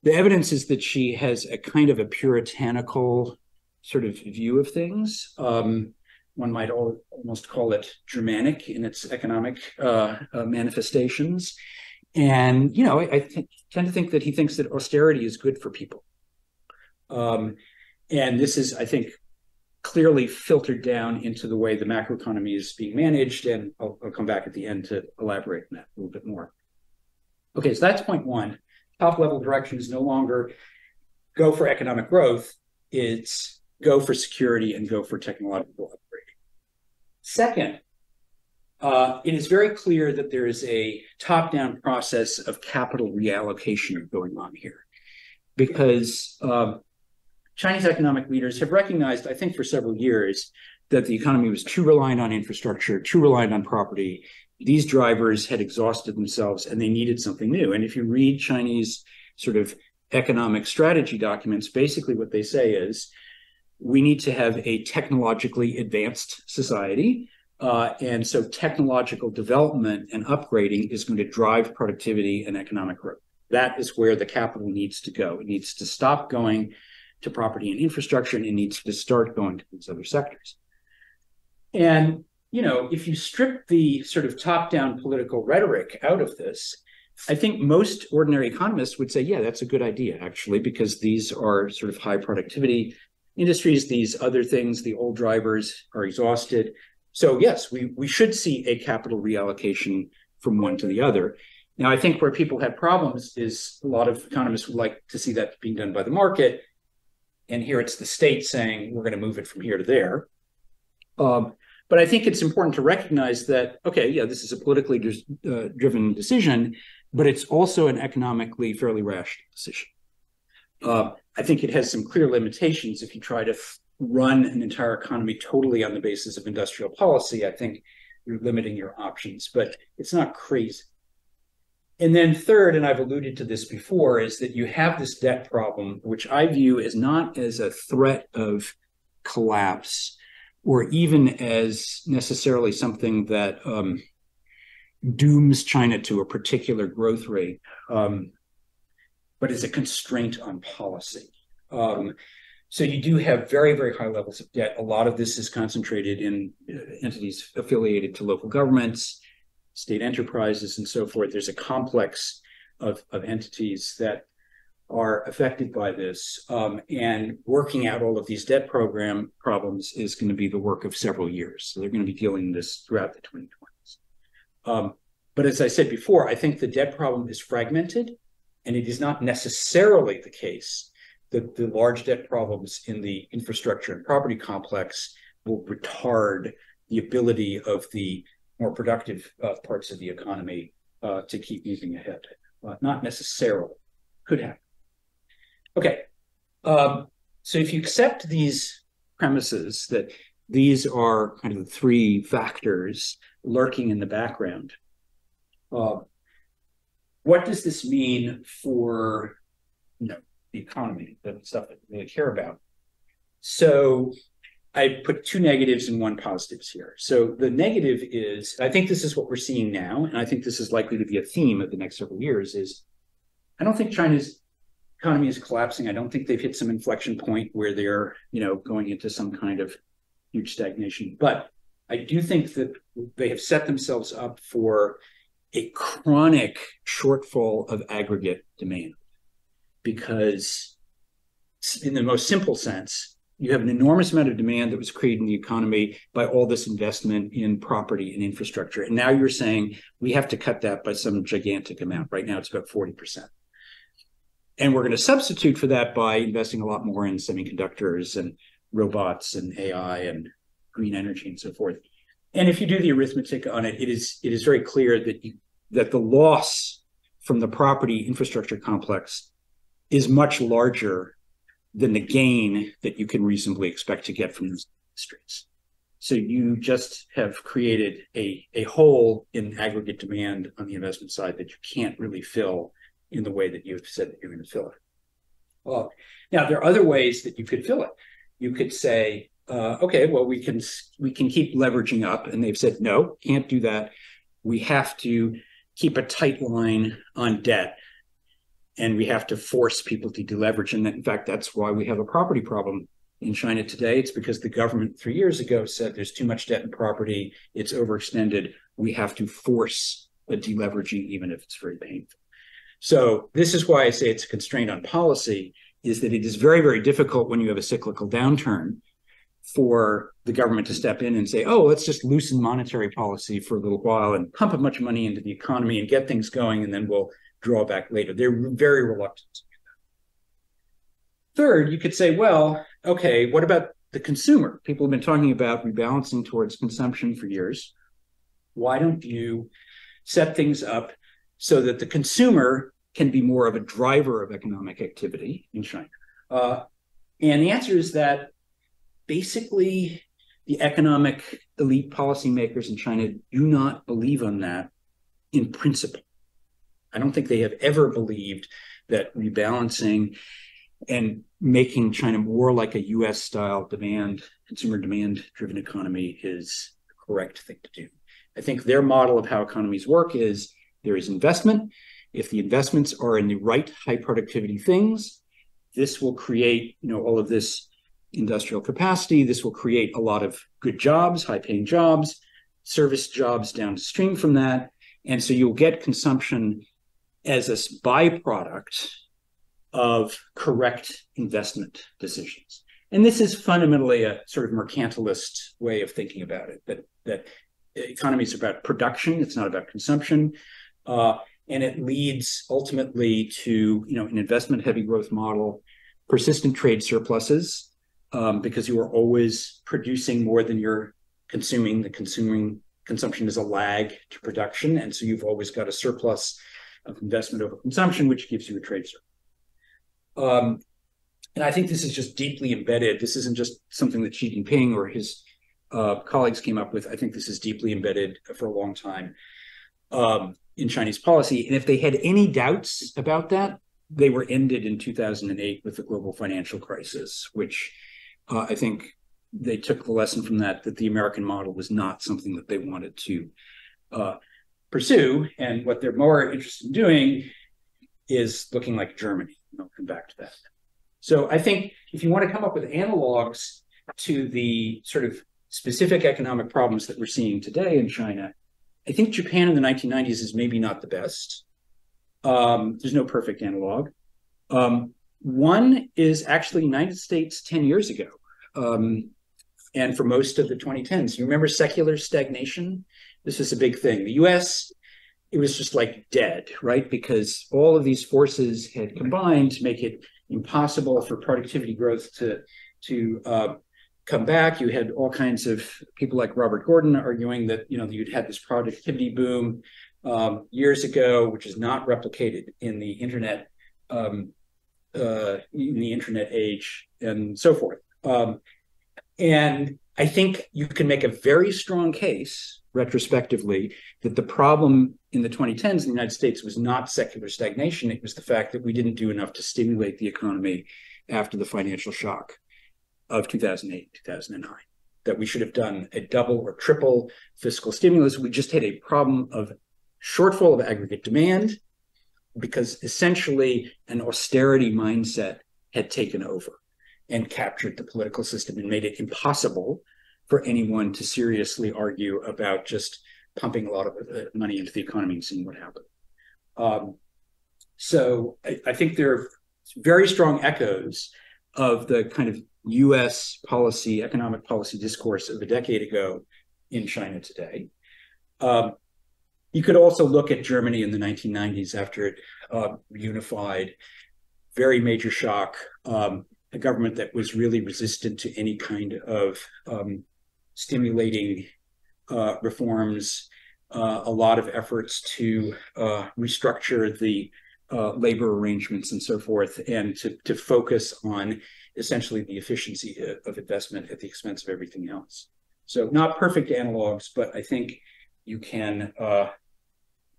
the evidence is that she has a kind of a puritanical sort of view of things. One might almost call it Germanic in its economic manifestations. And, I tend to think that he thinks that austerity is good for people. And this is, I think, clearly filtered down into the way the macroeconomy is being managed. And I'll come back at the end to elaborate on that a little bit more. Okay, so that's point one. Top level direction is no longer go for economic growth. It's go for security and go for technological upgrading. Second, it is very clear that there is a top-down process of capital reallocation going on here, because Chinese economic leaders have recognized, I think for several years, that the economy was too reliant on infrastructure, too reliant on property. These drivers had exhausted themselves and they needed something new. And if you read Chinese sort of economic strategy documents, basically what they say is, we need to have a technologically advanced society. And so technological development and upgrading is going to drive productivity and economic growth. That is where the capital needs to go. It needs to stop going to property and infrastructure, and it needs to start going to these other sectors. And, if you strip the sort of top-down political rhetoric out of this, I think most ordinary economists would say, yeah, that's a good idea, actually, because these are sort of high productivity industries. These other things, the old drivers, are exhausted. So yes, we should see a capital reallocation from one to the other. Now, I think where people have problems is a lot of economists would like to see that being done by the market. And here it's the state saying, we're going to move it from here to there. But I think it's important to recognize that, okay, yeah, this is a politically driven decision, but it's also an economically fairly rational decision. I think it has some clear limitations. If you try to run an entire economy totally on the basis of industrial policy, I think you're limiting your options, but it's not crazy. And then third, and I've alluded to this before, is that you have this debt problem, which I view as not as a threat of collapse, or even as necessarily something that dooms China to a particular growth rate, but is a constraint on policy. So you do have very, very high levels of debt. A lot of this is concentrated in entities affiliated to local governments, state enterprises, and so forth. There's a complex of entities that are affected by this. And working out all of these debt program problems is going to be the work of several years. So they're going to be dealing with this throughout the 2020s. But as I said before, I think the debt problem is fragmented, and it is not necessarily the case that the large debt problems in the infrastructure and property complex will retard the ability of the more productive parts of the economy to keep moving ahead. Not necessarily. Could happen. Okay. So if you accept these premises that these are kind of the three factors lurking in the background, what does this mean for, the economy, the stuff that we really care about? So I put two negatives and one positives here. So the negative is, I think this is what we're seeing now, and I think this is likely to be a theme of the next several years, is I don't think China's economy is collapsing. I don't think they've hit some inflection point where they're, going into some kind of huge stagnation. But I do think that they have set themselves up for a chronic shortfall of aggregate demand. Because in the most simple sense, you have an enormous amount of demand that was created in the economy by all this investment in property and infrastructure. And now you're saying we have to cut that by some gigantic amount. Right now, it's about 40%. And we're going to substitute for that by investing a lot more in semiconductors and robots and AI and green energy and so forth. And if you do the arithmetic on it, it is very clear that the loss from the property infrastructure complex is much larger than the gain that you can reasonably expect to get from those industries. So you just have created a hole in aggregate demand on the investment side that you can't really fill in the way that you've said that you're going to fill it. Well, now there are other ways that you could fill it. You could say, okay, well, we can keep leveraging up, and they've said, no, can't do that. We have to keep a tight line on debt, and we have to force people to deleverage. And in fact, that's why we have a property problem in China today. It's because the government 3 years ago said there's too much debt in property, it's overextended. We have to force a deleveraging, even if it's very painful. So this is why I say it's a constraint on policy, is that it is very, very difficult when you have a cyclical downturn for the government to step in and say, oh, let's just loosen monetary policy for a little while and pump a bunch of money into the economy and get things going, and then we'll draw back later. They're very reluctant to do that. Third, you could say, well, okay, what about the consumer? People have been talking about rebalancing towards consumption for years. Why don't you set things up so that the consumer can be more of a driver of economic activity in China? And the answer is that basically the economic elite policymakers in China do not believe on that in principle. I don't think they have ever believed that rebalancing and making China more like a US-style consumer demand-driven economy is the correct thing to do. I think their model of how economies work is there is investment. If the investments are in the right high productivity things, this will create, all of this industrial capacity. This will create a lot of good jobs, high paying jobs, service jobs downstream from that. And so you'll get consumption as a byproduct of correct investment decisions. And this is fundamentally a sort of mercantilist way of thinking about it, that economy is about production, it's not about consumption. And it leads ultimately to, an investment-heavy growth model, persistent trade surpluses, because you are always producing more than you're consuming. The consumption is a lag to production, and so you've always got a surplus of investment over consumption, which gives you a trade surplus. And I think this is just deeply embedded. This isn't just something that Xi Jinping or his colleagues came up with. I think this is deeply embedded for a long time in Chinese policy. And if they had any doubts about that, they were ended in 2008 with the global financial crisis, which I think they took the lesson from that the American model was not something that they wanted to pursue, and what they're more interested in doing is looking like Germany. And I'll come back to that. So I think if you want to come up with analogs to the sort of specific economic problems that we're seeing today in China, I think Japan in the 1990s is maybe not the best. There's no perfect analog. One is actually United States 10 years ago, and for most of the 2010s. You remember secular stagnation? This was a big thing. The US, it was just like dead, right? Because all of these forces had combined to make it impossible for productivity growth to come back. You had all kinds of people like Robert Gordon arguing that, you know, you'd had this productivity boom years ago, which is not replicated in the internet age, and so forth. And I think you can make a very strong case retrospectively that the problem in the 2010s in the United States was not secular stagnation. It was the fact that we didn't do enough to stimulate the economy after the financial shock of 2008, 2009, that we should have done a double or triple fiscal stimulus. We just had a problem of shortfall of aggregate demand because essentially an austerity mindset had taken over and captured the political system and made it impossible for anyone to seriously argue about just pumping a lot of money into the economy and seeing what happened. So I think there are very strong echoes of the kind of US policy, economic policy discourse of a decade ago in China today. You could also look at Germany in the 1990s after it unified, very major shock, a government that was really resistant to any kind of stimulating reforms, a lot of efforts to restructure the labor arrangements and so forth, and to focus on essentially the efficiency of investment at the expense of everything else. So not perfect analogs, but I think you can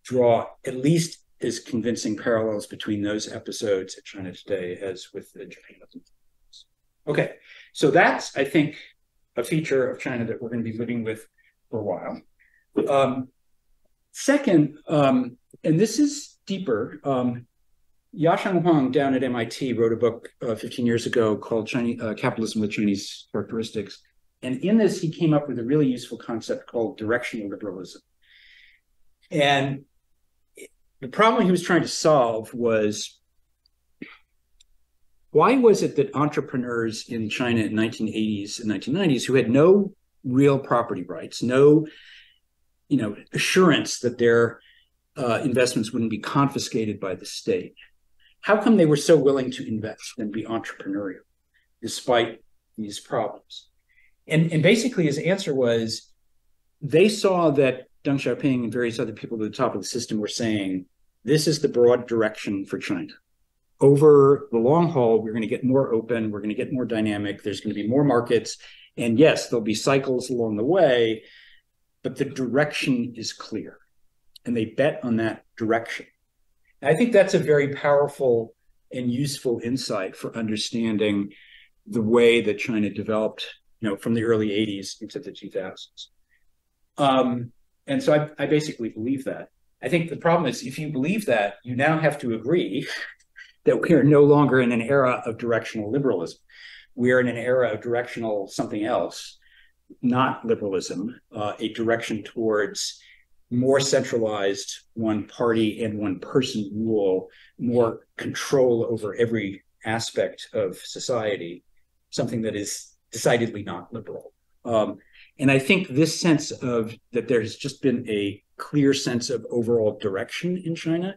draw at least as convincing parallels between those episodes at China today as with Japan. Okay, so that's, I think, a feature of China that we're going to be living with for a while. Second, and this is deeper, Yasheng Huang down at MIT wrote a book 15 years ago called Capitalism with Chinese Characteristics. And in this, he came up with a really useful concept called directional liberalism. And the problem he was trying to solve was, why was it that entrepreneurs in China in the 1980s and 1990s who had no real property rights, no assurance that their investments wouldn't be confiscated by the state, how come they were so willing to invest and be entrepreneurial despite these problems? And basically his answer was, they saw that Deng Xiaoping and various other people at the top of the system were saying, this is the broad direction for China. Over the long haul, we're going to get more open, we're going to get more dynamic, there's going to be more markets, and yes, there'll be cycles along the way, but the direction is clear. And they bet on that direction. And I think that's a very powerful and useful insight for understanding the way that China developed, from the early 80s into the 2000s. And so I basically believe that. I think the problem is, if you believe that, you now have to agree that we are no longer in an era of directional liberalism. We are in an era of directional something else, not liberalism, a direction towards more centralized one party and one person rule, more control over every aspect of society, something that is decidedly not liberal. And I think this sense of that there's just been a clear sense of overall direction in China.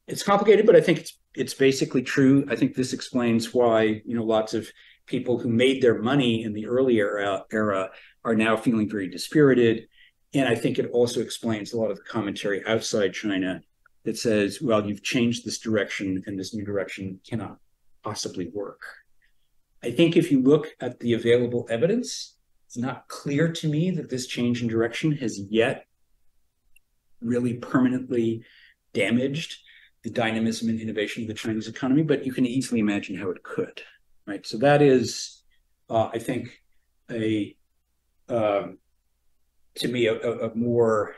It's complicated, but I think it's basically true. I think this explains why, lots of people who made their money in the earlier era are now feeling very dispirited. And I think it also explains a lot of the commentary outside China that says, well, you've changed this direction and this new direction cannot possibly work. I think if you look at the available evidence, it's not clear to me that this change in direction has yet really permanently damaged the dynamism and innovation of the Chinese economy, but you can easily imagine how it could, right? So that is, I think, to me, a more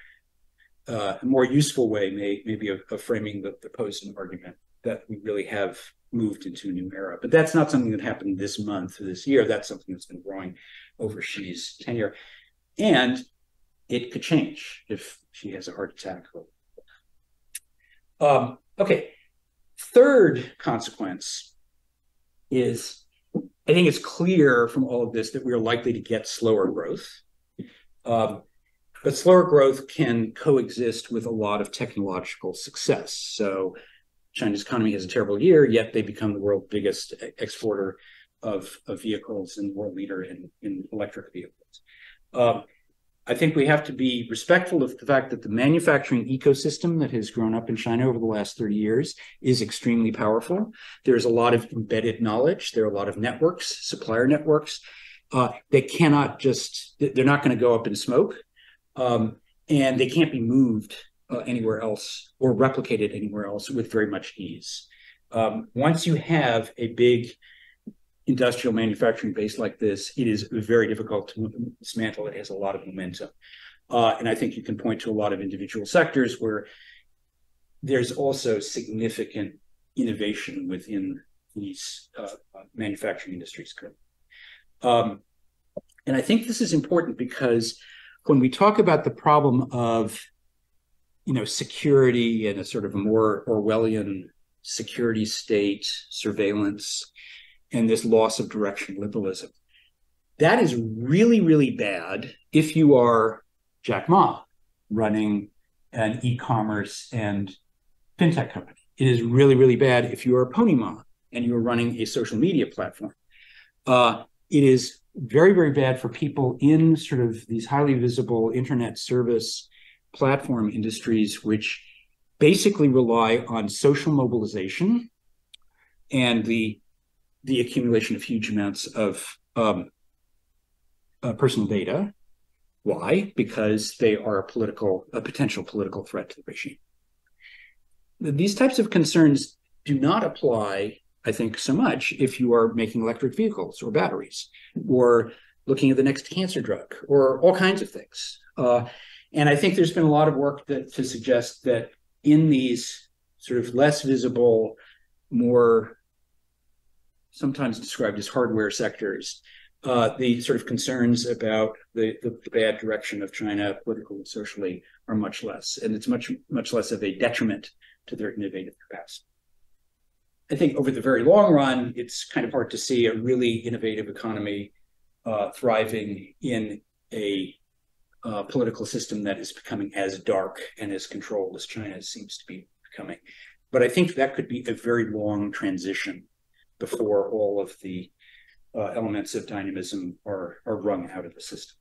a more useful way maybe of framing the opposing argument that we really have moved into a new era. But that's not something that happened this month or this year. That's something that's been growing over Xi's tenure. And it could change if she has a heart attack. Okay, third consequence is, I think it's clear from all of this that we are likely to get slower growth. But slower growth can coexist with a lot of technological success. So China's economy has a terrible year, yet they become the world's biggest exporter of vehicles and world leader in electric vehicles. I think we have to be respectful of the fact that the manufacturing ecosystem that has grown up in China over the last 30 years is extremely powerful. There's a lot of embedded knowledge. There are a lot of networks, supplier networks. They cannot just, they're not going to go up in smoke. And they can't be moved anywhere else or replicated anywhere else with very much ease. Once you have a big industrial manufacturing base like this, it is very difficult to dismantle. It has a lot of momentum. And I think you can point to a lot of individual sectors where there's also significant innovation within these manufacturing industries currently. And I think this is important because when we talk about the problem of, security and a sort of more Orwellian security state, surveillance, and this loss of direction liberalism, that is really, really bad if you are Jack Ma running an e-commerce and fintech company. It is really, really bad if you are Pony Ma and you are running a social media platform. It is very, very bad for people in sort of these highly visible internet service platform industries, which basically rely on social mobilization and the accumulation of huge amounts of personal data. Why? Because they are a potential political threat to the regime. These types of concerns do not apply, I think, so much if you are making electric vehicles or batteries or looking at the next cancer drug or all kinds of things. And I think there's been a lot of work to suggest that in these sort of less visible, more sometimes described as hardware sectors, the sort of concerns about the bad direction of China politically and socially are much less. And it's much, much less of a detriment to their innovative capacity. I think over the very long run, it's kind of hard to see a really innovative economy thriving in a political system that is becoming as dark and as controlled as China seems to be becoming. But I think that could be a very long transition before all of the elements of dynamism are wrung out of the system.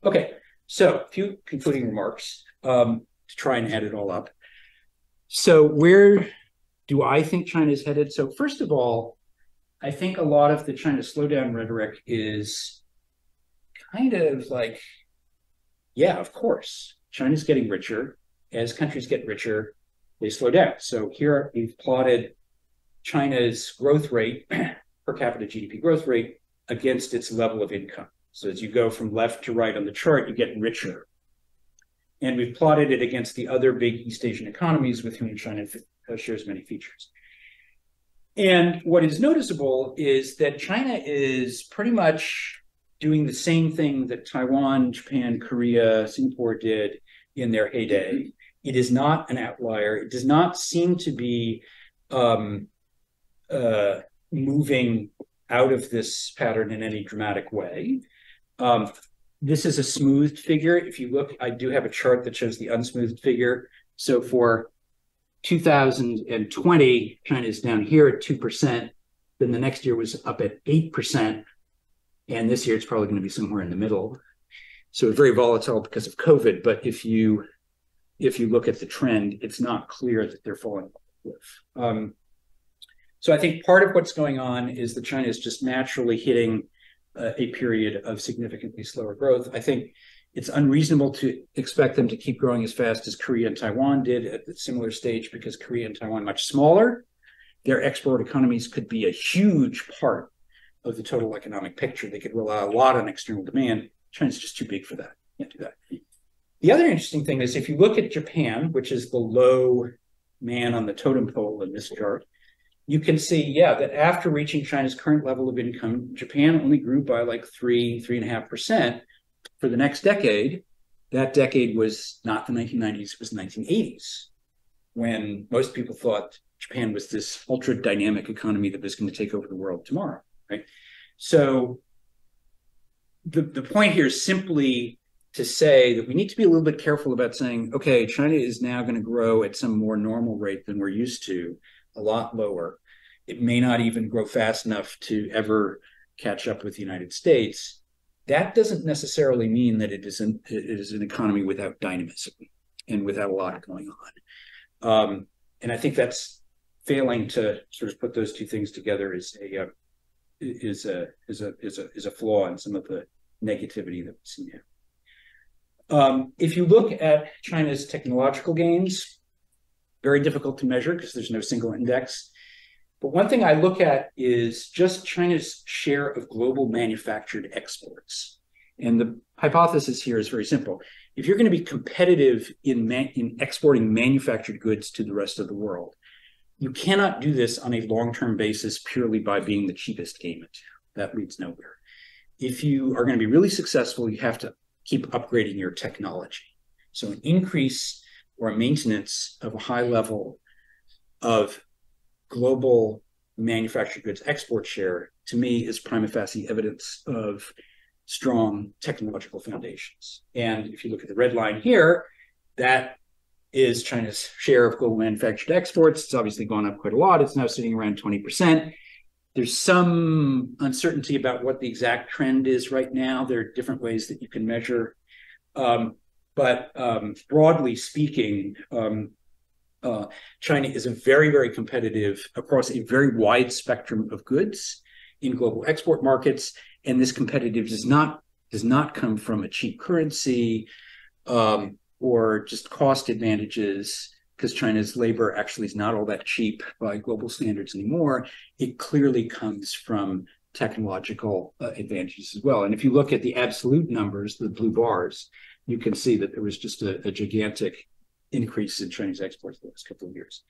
Okay, so a few concluding remarks to try and add it all up. So where do I think China is headed? So first of all, I think a lot of the China slowdown rhetoric is kind of like, yeah, of course, China's getting richer. As countries get richer, they slow down. So here we've plotted China's growth rate, per capita GDP growth rate, against its level of income. So as you go from left to right on the chart, you get richer. And we've plotted it against the other big East Asian economies with whom China shares many features. And what is noticeable is that China is pretty much doing the same thing that Taiwan, Japan, Korea, Singapore did in their heyday. It is not an outlier. It does not seem to be moving out of this pattern in any dramatic way. This is a smoothed figure. If you look, I do have a chart that shows the unsmoothed figure. So for 2020, China is down here at 2%. Then the next year was up at 8%. And this year it's probably going to be somewhere in the middle. So very volatile because of COVID. But if you look at the trend, it's not clear that they're falling off the cliff. So I think part of what's going on is that China is just naturally hitting a period of significantly slower growth. I think it's unreasonable to expect them to keep growing as fast as Korea and Taiwan did at a similar stage because Korea and Taiwan are much smaller. Their export economies could be a huge part of the total economic picture. They could rely a lot on external demand. China's just too big for that. Can't do that. The other interesting thing is if you look at Japan, which is the low man on the totem pole in this chart, you can see, yeah, that after reaching China's current level of income, Japan only grew by like 3.5% for the next decade. That decade was not the 1990s, it was the 1980s, when most people thought Japan was this ultra dynamic economy that was going to take over the world tomorrow, right? So the point here is simply to say that we need to be a little bit careful about saying, okay, China is now going to grow at some more normal rate than we're used to, a lot lower. It may not even grow fast enough to ever catch up with the United States. That doesn't necessarily mean that it is an economy without dynamism and without a lot going on. And I think that's failing to sort of put those two things together is a flaw in some of the negativity that we've seen here. If you look at China's technological gains, very difficult to measure because there's no single index. But one thing I look at is just China's share of global manufactured exports. And the hypothesis here is very simple. If you're going to be competitive in exporting manufactured goods to the rest of the world, you cannot do this on a long-term basis purely by being the cheapest game in town. That leads nowhere. If you are going to be really successful, you have to keep upgrading your technology. So an increase or a maintenance of a high level of global manufactured goods export share, to me, is prima facie evidence of strong technological foundations. And if you look at the red line here, that is China's share of global manufactured exports. It's obviously gone up quite a lot. It's now sitting around 20%. There's some uncertainty about what the exact trend is right now. There are different ways that you can measure. But broadly speaking, China is a very, very competitive across a very wide spectrum of goods in global export markets. And this competitiveness does not come from a cheap currency or just cost advantages, because China's labor actually is not all that cheap by global standards anymore. It clearly comes from technological advantages as well. And if you look at the absolute numbers, the blue bars, you can see that there was just a gigantic increase in Chinese exports the last couple of years.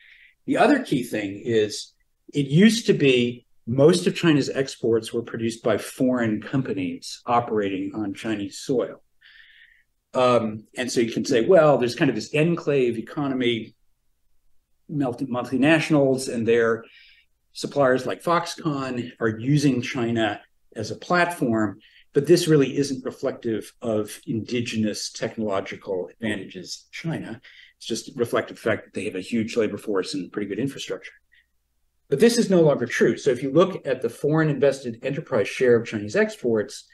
The other key thing is it used to be most of China's exports were produced by foreign companies operating on Chinese soil. And so you can say, well, there's kind of this enclave economy, multinationals and their suppliers like Foxconn are using China as a platform, but this really isn't reflective of indigenous technological advantages in China. It's just reflective of the fact that they have a huge labor force and pretty good infrastructure. But this is no longer true. So if you look at the foreign invested enterprise share of Chinese exports,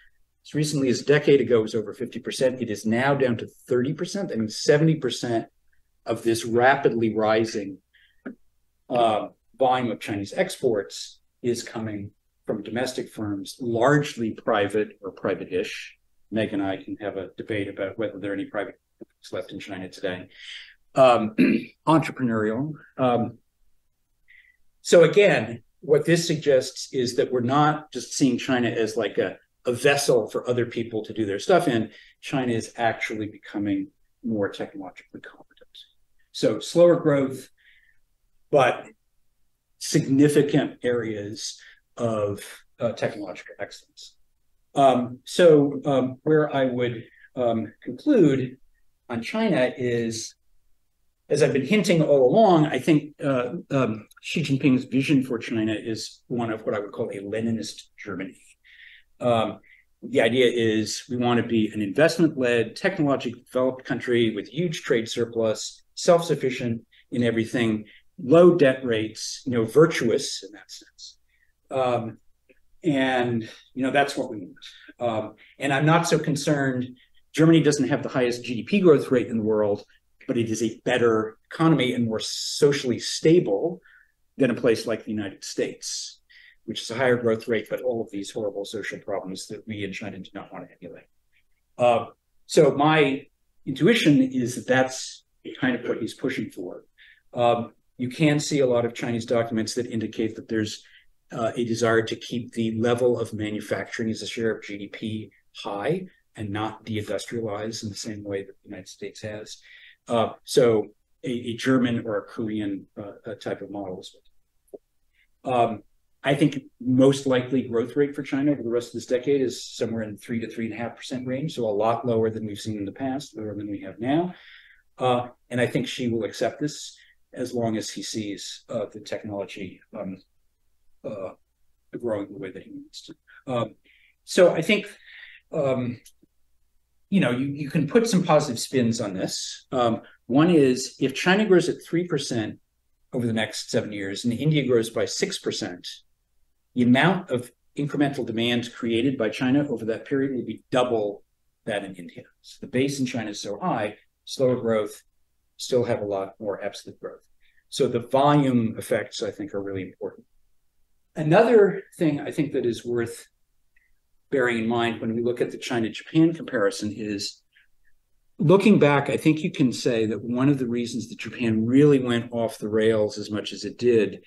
as recently as a decade ago, it was over 50%. It is now down to 30%. I mean, 70% of this rapidly rising volume of Chinese exports is coming from domestic firms, largely private or private-ish. Meg and I can have a debate about whether there are any private companies left in China today. Entrepreneurial. So again, what this suggests is that we're not just seeing China as like a vessel for other people to do their stuff in. China is actually becoming more technologically competent. So slower growth, but significant areas of technological excellence. Where I would conclude on China is, as I've been hinting all along, I think Xi Jinping's vision for China is one of what I would call a Leninist Germany. The idea is we want to be an investment-led, technologically developed country with huge trade surplus, self-sufficient in everything, low debt rates, virtuous in that sense. That's what we want. And I'm not so concerned. Germany doesn't have the highest GDP growth rate in the world, but it is a better economy and more socially stable than a place like the United States, which is a higher growth rate, but all of these horrible social problems that we in China do not want to emulate. So my intuition is that that's kind of what he's pushing for. You can see a lot of Chinese documents that indicate that there's a desire to keep the level of manufacturing as a share of GDP high and not deindustrialize in the same way that the United States has. So a German or a Korean type of model is I think most likely growth rate for China over the rest of this decade is somewhere in 3 to 3.5% range, so a lot lower than we've seen in the past, lower than we have now. And I think Xi will accept this as long as he sees the technology growing the way that he needs to. So I think, you can put some positive spins on this. One is if China grows at 3% over the next 7 years and India grows by 6%, the amount of incremental demand created by China over that period will be double that in India. So the base in China is so high, slower growth, still have a lot more absolute growth. So the volume effects, I think, are really important. Another thing I think that is worth bearing in mind when we look at the China-Japan comparison is, looking back, I think you can say that one of the reasons that Japan really went off the rails as much as it did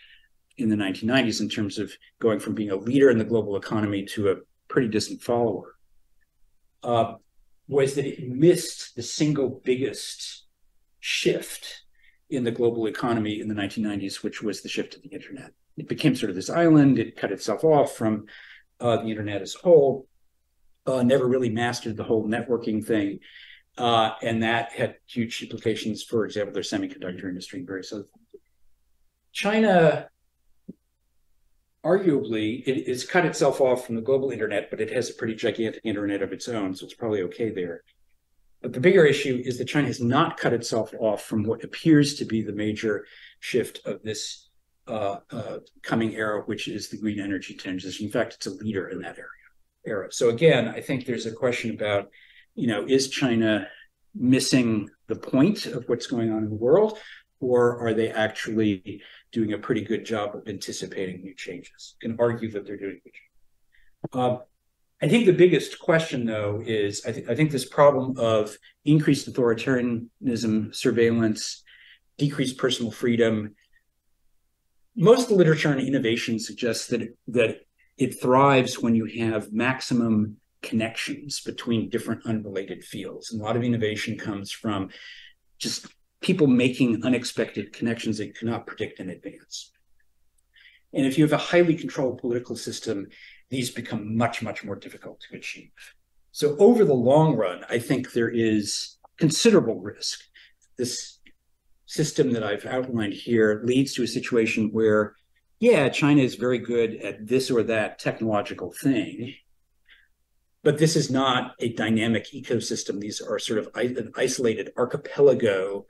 in the 1990s in terms of going from being a leader in the global economy to a pretty distant follower was that it missed the single biggest shift in the global economy in the 1990s, which was the shift to the internet. It became sort of this island. It cut itself off from the internet as a whole, never really mastered the whole networking thing. And that had huge implications, for example, their semiconductor industry and various other things. China, arguably, it's cut itself off from the global internet, but it has a pretty gigantic internet of its own, so it's probably okay there. But the bigger issue is that China has not cut itself off from what appears to be the major shift of this coming era, which is the green energy transition. In fact, it's a leader in that era. So again, I think there's a question about, is China missing the point of what's going on in the world, or are they actually doing a pretty good job of anticipating new changes? You can argue that they're doing a good job. I think the biggest question, though, is I think this problem of increased authoritarianism, surveillance, decreased personal freedom. Most of the literature on innovation suggests that it thrives when you have maximum connections between different unrelated fields. And a lot of innovation comes from just people making unexpected connections that you cannot predict in advance. And if you have a highly controlled political system, these become much, much more difficult to achieve. So over the long run, I think there is considerable risk. This system that I've outlined here leads to a situation where, yeah, China is very good at this or that technological thing, but this is not a dynamic ecosystem. These are sort of an isolated archipelago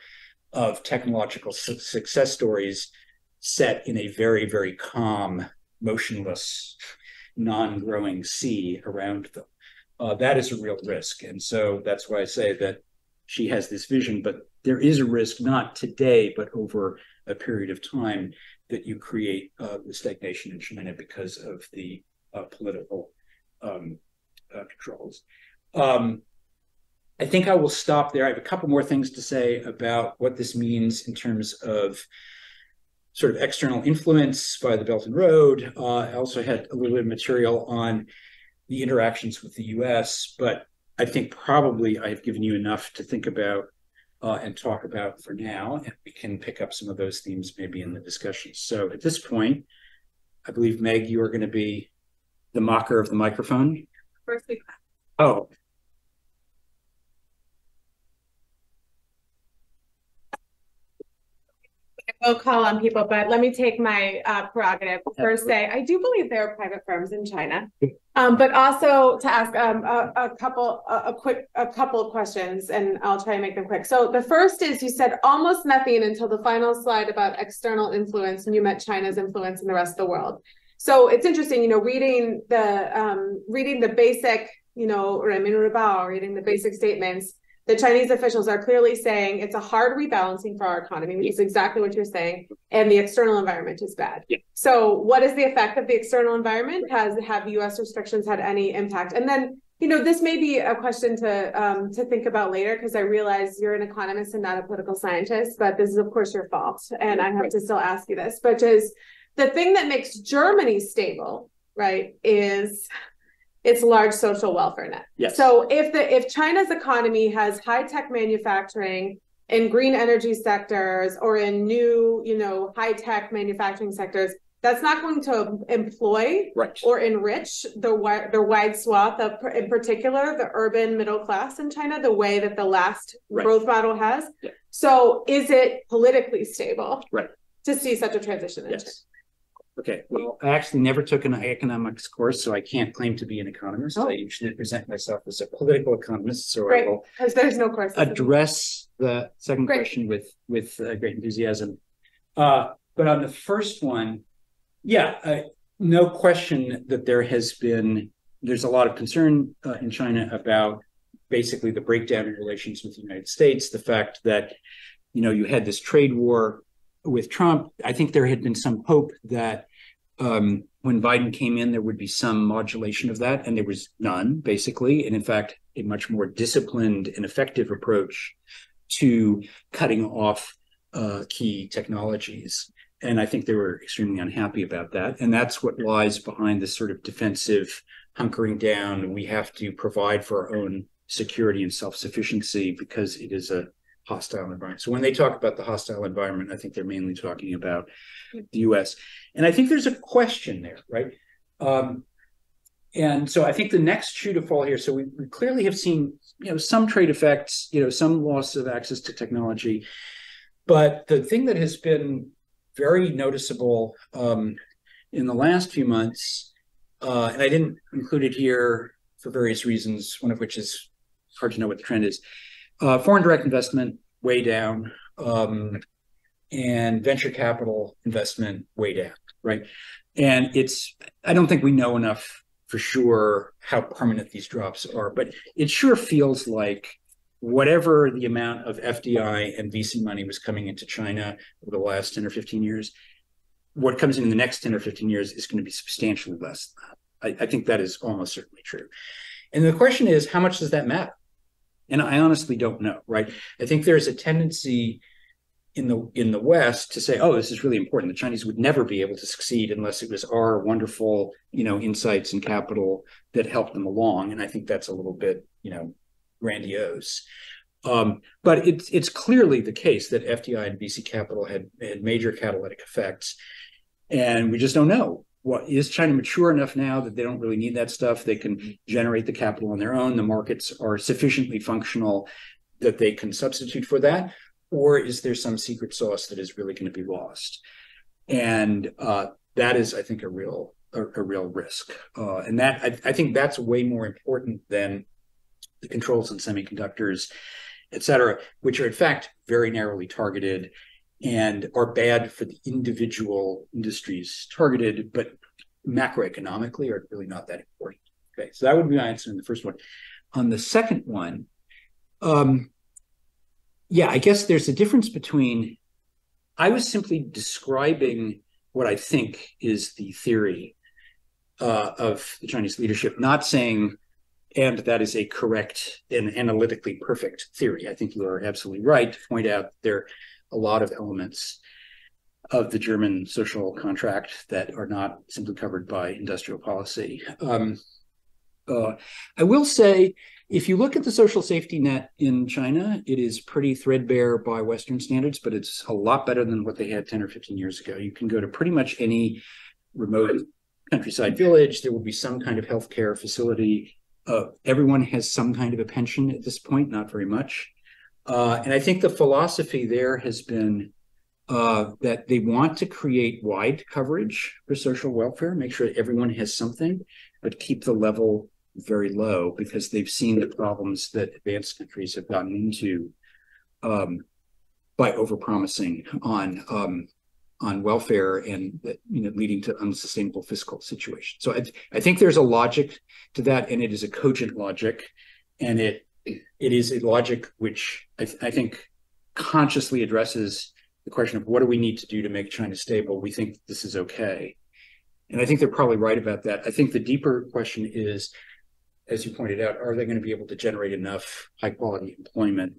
of technological success stories set in a very, very calm, motionless, non-growing sea around them. That is a real risk. And so that's why I say that she has this vision, but there is a risk, not today, but over a period of time, that you create the stagnation in China because of the political controls. I think I will stop there. I have a couple more things to say about what this means in terms of sort of external influence by the Belt and Road. I also had a little bit of material on the interactions with the US, but I think probably I've given you enough to think about and talk about for now, and we can pick up some of those themes maybe in the discussion. So at this point, I believe, Meg, you are going to be the mocker of the microphone. First we clap. Oh. We'll call on people, but let me take my prerogative. First, say I do believe there are private firms in China, but also to ask a couple of questions, and I'll try and make them quick. So the first is, you said almost nothing until the final slide about external influence, and you meant China's influence in the rest of the world. So it's interesting, reading the basic, reading the basic statements. The Chinese officials are clearly saying it's a hard rebalancing for our economy, which is exactly what you're saying, and the external environment is bad. Yeah. So what is the effect of the external environment? Have U.S. restrictions had any impact? And then, this may be a question to think about later, because I realize you're an economist and not a political scientist, but this is, of course, your fault, and I have to still ask you this, which is the thing that makes Germany stable, right, is its large social welfare net. Yes. So if China's economy has high-tech manufacturing in green energy sectors or in new, high-tech manufacturing sectors, that's not going to employ or enrich the wide swath of, in particular, the urban middle class in China, the way that the last growth model has. Yeah. So is it politically stable to see such a transition in China? Okay, well, I actually never took an economics course, so I can't claim to be an economist. I usually present myself as a political economist, so I will because there's no course address the second question with great enthusiasm. But on the first one, no question that there's a lot of concern in China about basically the breakdown in relations with the United States, the fact that, you had this trade war with Trump. I think there had been some hope that when Biden came in, there would be some modulation of that, and there was none, basically. And in fact, a much more disciplined and effective approach to cutting off key technologies. And I think they were extremely unhappy about that. And that's what lies behind this sort of defensive hunkering down. We have to provide for our own security and self-sufficiency because it is a hostile environment. So when they talk about the hostile environment, I think they're mainly talking about the US. And I think there's a question there, right? And so I think the next shoe to fall here, so we clearly have seen, some trade effects, some loss of access to technology. But the thing that has been very noticeable in the last few months, and I didn't include it here for various reasons, one of which is hard to know what the trend is. Foreign direct investment way down, and venture capital investment way down, right? And I don't think we know enough for sure how permanent these drops are, but it sure feels like whatever the amount of FDI and VC money was coming into China over the last 10 or 15 years, what comes in the next 10 or 15 years is going to be substantially less than that. I think that is almost certainly true. And the question is, how much does that matter? And I honestly don't know, right? I think there's a tendency in the West to say, oh, this is really important. The Chinese would never be able to succeed unless it was our wonderful, insights and capital that helped them along. And I think that's a little bit, grandiose. But it's clearly the case that FDI and VC capital had major catalytic effects. And we just don't know. Is China mature enough now that they don't really need that stuff? They can generate the capital on their own. The markets are sufficiently functional that they can substitute for that. Or is there some secret sauce that is really going to be lost? And that is, I think, a real risk. And that I think that's way more important than the controls on semiconductors, et cetera, which are in fact very narrowly targeted and are bad for the individual industries targeted, but macroeconomically are really not that important. Okay, so that would be my answer in the first one. On the second one, I guess there's a difference between, I was simply describing what I think is the theory of the Chinese leadership, not saying, and that is a correct and analytically perfect theory. I think you are absolutely right to point out there are a lot of elements of the German social contract that are not simply covered by industrial policy. I will say, if you look at the social safety net in China, it is pretty threadbare by Western standards, but it's a lot better than what they had 10 or 15 years ago. You can go to pretty much any remote countryside village. There will be some kind of healthcare facility. Everyone has some kind of a pension at this point, not very much. And I think the philosophy there has been that they want to create wide coverage for social welfare, make sure everyone has something, but keep the level very low because they've seen the problems that advanced countries have gotten into by overpromising on welfare and leading to unsustainable fiscal situations. So I think there's a logic to that, and it is a cogent logic, and it is a logic which I think consciously addresses the question of what do we need to do to make China stable. We think this is okay. And I think they're probably right about that. I think the deeper question is, as you pointed out, are they going to be able to generate enough high quality employment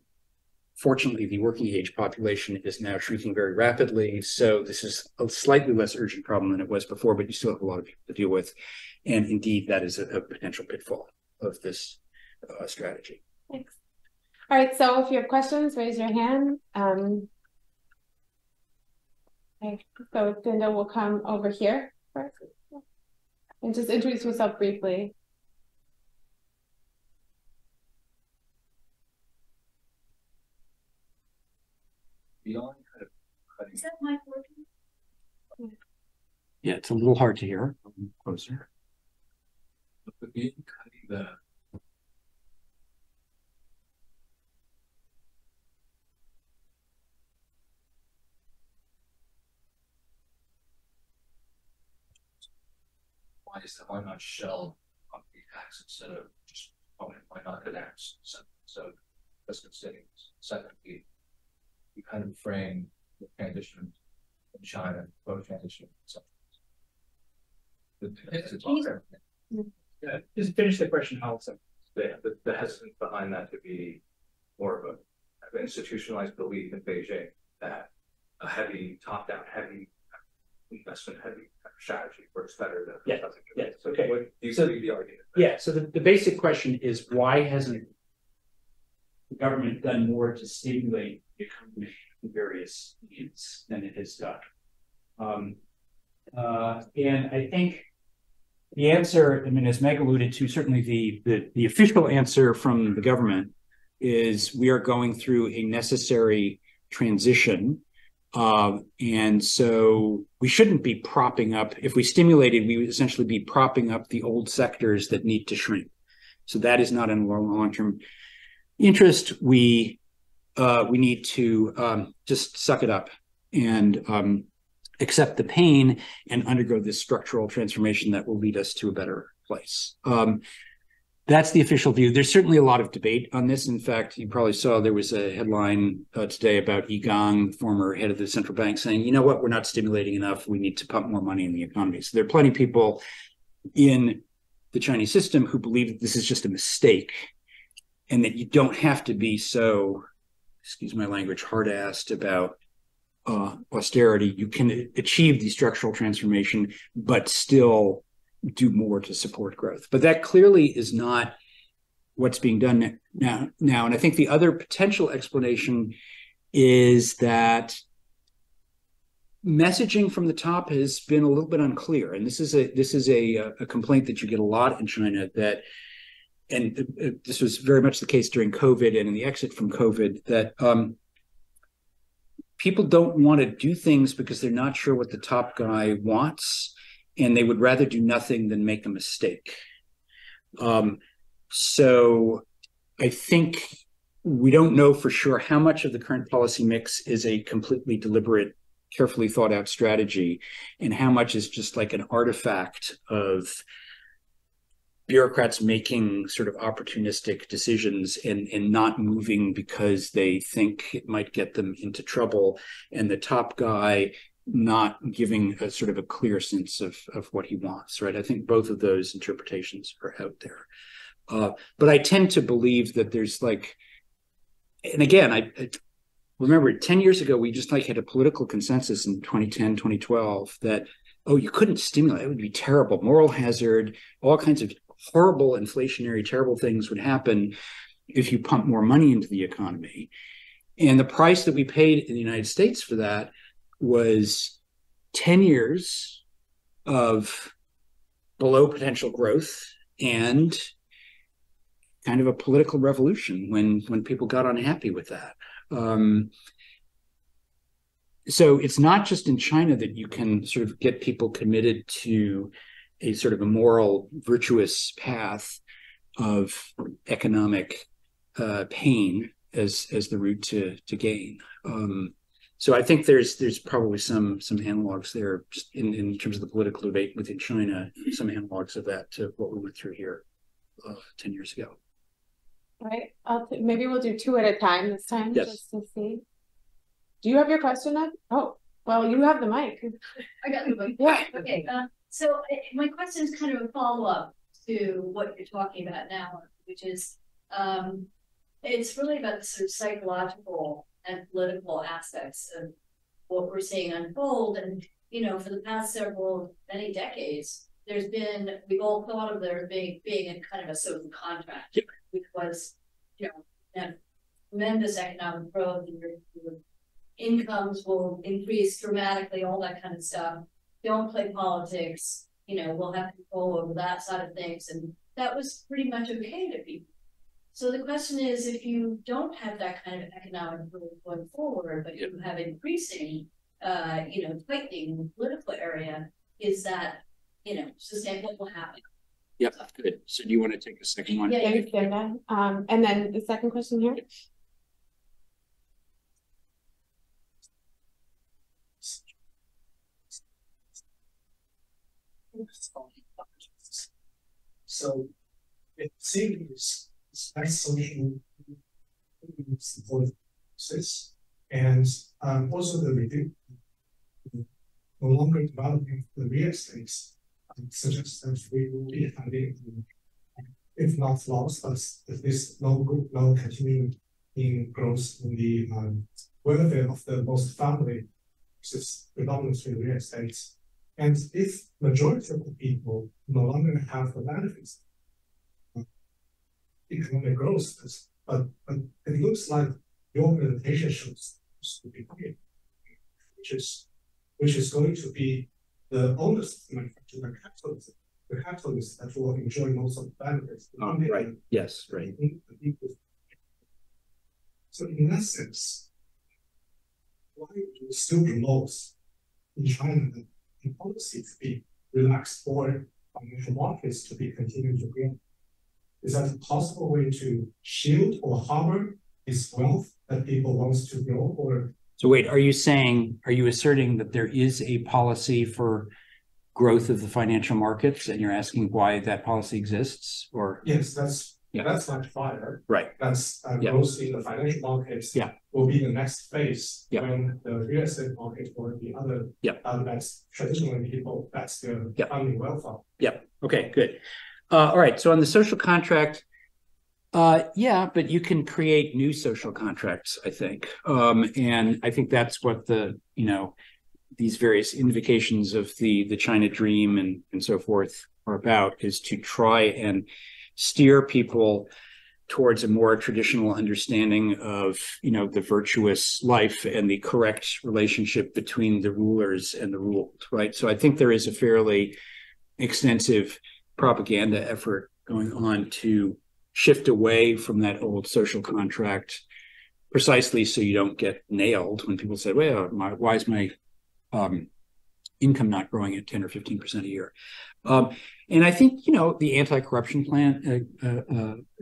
Fortunately, the working age population is now shrinking very rapidly. So this is a slightly less urgent problem than it was before, but you still have a lot of people to deal with. And indeed, that is a potential pitfall of this strategy. Thanks. All right, so if you have questions, raise your hand. Okay, so Dinda will come over here first. And just introduce yourself briefly. Is that mic working? Yeah, it's a little hard to hear. Closer. Why not shell the tax instead of just why not connect? So that's considering. Secondly, you kind of frame the transition in China, both transition. Yeah, just finish the question, Allison. The hesitance behind that to be more of an institutionalized belief in Beijing that a heavy top-down, heavy investment heavy strategy works better than yes. Okay. What do you see the argument? Yeah. So the basic question is, why hasn't the government done more to stimulate the economy in various means than it has done? And I think the answer, I mean, as Meg alluded to, certainly the official answer from the government is we are going through a necessary transition. And so we shouldn't be propping up, if we stimulated, we would essentially be propping up the old sectors that need to shrink. So that is not in long-term interest. We need to just suck it up and accept the pain and undergo this structural transformation that will lead us to a better place. That's the official view. There's certainly a lot of debate on this. In fact, you probably saw there was a headline today about Yi Gang, former head of the central bank, saying, you know what, we're not stimulating enough. We need to pump more money in the economy. So there are plenty of people in the Chinese system who believe that this is just a mistake and that you don't have to be so, excuse my language, hard-assed about austerity. You can achieve the structural transformation, but still do more to support growth. But that clearly is not what's being done now. And I think the other potential explanation is that messaging from the top has been a little bit unclear. And this is a complaint that you get a lot in China, that, and this was very much the case during COVID and in the exit from COVID, that people don't want to do things because they're not sure what the top guy wants, and they would rather do nothing than make a mistake. So I think we don't know for sure how much of the current policy mix is a completely deliberate, carefully thought out strategy, and how much is just like an artifact of bureaucrats making sort of opportunistic decisions and not moving because they think it might get them into trouble, and the top guy not giving a sort of a clear sense of what he wants, right? I think both of those interpretations are out there. But I tend to believe that there's like, and again, I remember 10 years ago, we just like had a political consensus in 2010, 2012 that, oh, you couldn't stimulate, it would be terrible, moral hazard, all kinds of horrible inflationary, terrible things would happen if you pump more money into the economy. And the price that we paid in the United States for that was 10 years of below potential growth and kind of a political revolution when people got unhappy with that. So it's not just in China that you can sort of get people committed to a sort of a moral, virtuous path of economic pain as the route to gain. So I think there's probably some analogs there just in terms of the political debate within China, some analogs of that to what we went through here 10 years ago. All right, maybe we'll do two at a time this time, yes, just to see. Do you have your question up? Oh, well, you have the mic. I got the mic. Yeah. Okay. So my question is kind of a follow-up to what you're talking about now, which is it's really about the sort of psychological and political aspects of what we're seeing unfold. And, for the past many decades, we've all thought of there being a kind of a social contract, which was, tremendous economic growth, and your incomes will increase dramatically, all that kind of stuff. Don't play politics, we'll have control over that side of things. And that was pretty much okay to people. So the question is, if you don't have that kind of economic growth going forward, but you have increasing, tightening in the political area, is that, sustainable? What will happen? Yep, good. So do you want to take a second one? Yeah. Thanks, Linda. And then the second question here. So it seems nice social support process, and also no longer developing the real estate suggests that we will be having, if not loss, but at least no continuing in growth in the welfare of the most family, which is predominantly real estate. And if majority of the people no longer have the benefits of economic growth, but it looks like your presentation shows to be clear, which is going to be the owners of manufacturing the capitalists that will enjoy most of the benefits. Right. Yes. Right. So in that sense, why do you still promote in China the policy to be relaxed or financial markets to be continuing to grow? Is that a possible way to shield or harbor this wealth that people want to grow? Or so wait, are you asserting that there is a policy for growth of the financial markets, and you're asking why that policy exists? Or yes, that's not fire. Right. That's growth in the financial markets. Will be the next phase when the real estate market or the other that's traditionally people, that's their family wealth of. Okay, good. All right. So on the social contract, but you can create new social contracts, I think. And I think that's what these various invocations of the China dream and so forth are about, is to try and steer people towards a more traditional understanding of, the virtuous life and the correct relationship between the rulers and the ruled, right? So I think there is a fairly extensive propaganda effort going on to shift away from that old social contract, precisely so you don't get nailed when people say, well, why is my income not growing at 10 or 15% a year? And I think, the anti-corruption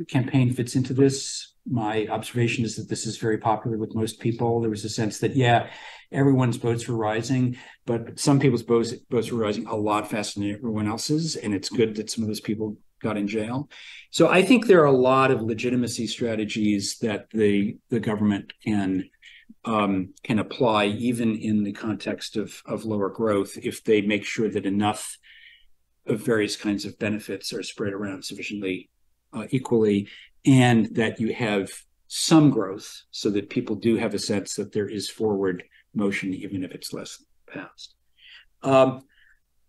campaign fits into this. My observation is that this is very popular with most people. There was a sense that, everyone's votes were rising, but some people's votes were rising a lot faster than everyone else's. And it's good that some of those people got in jail. So I think there are a lot of legitimacy strategies that the government can apply, even in the context of lower growth, if they make sure that enough of various kinds of benefits are spread around sufficiently equally, and that you have some growth so that people do have a sense that there is forward motion, even if it's less than the past.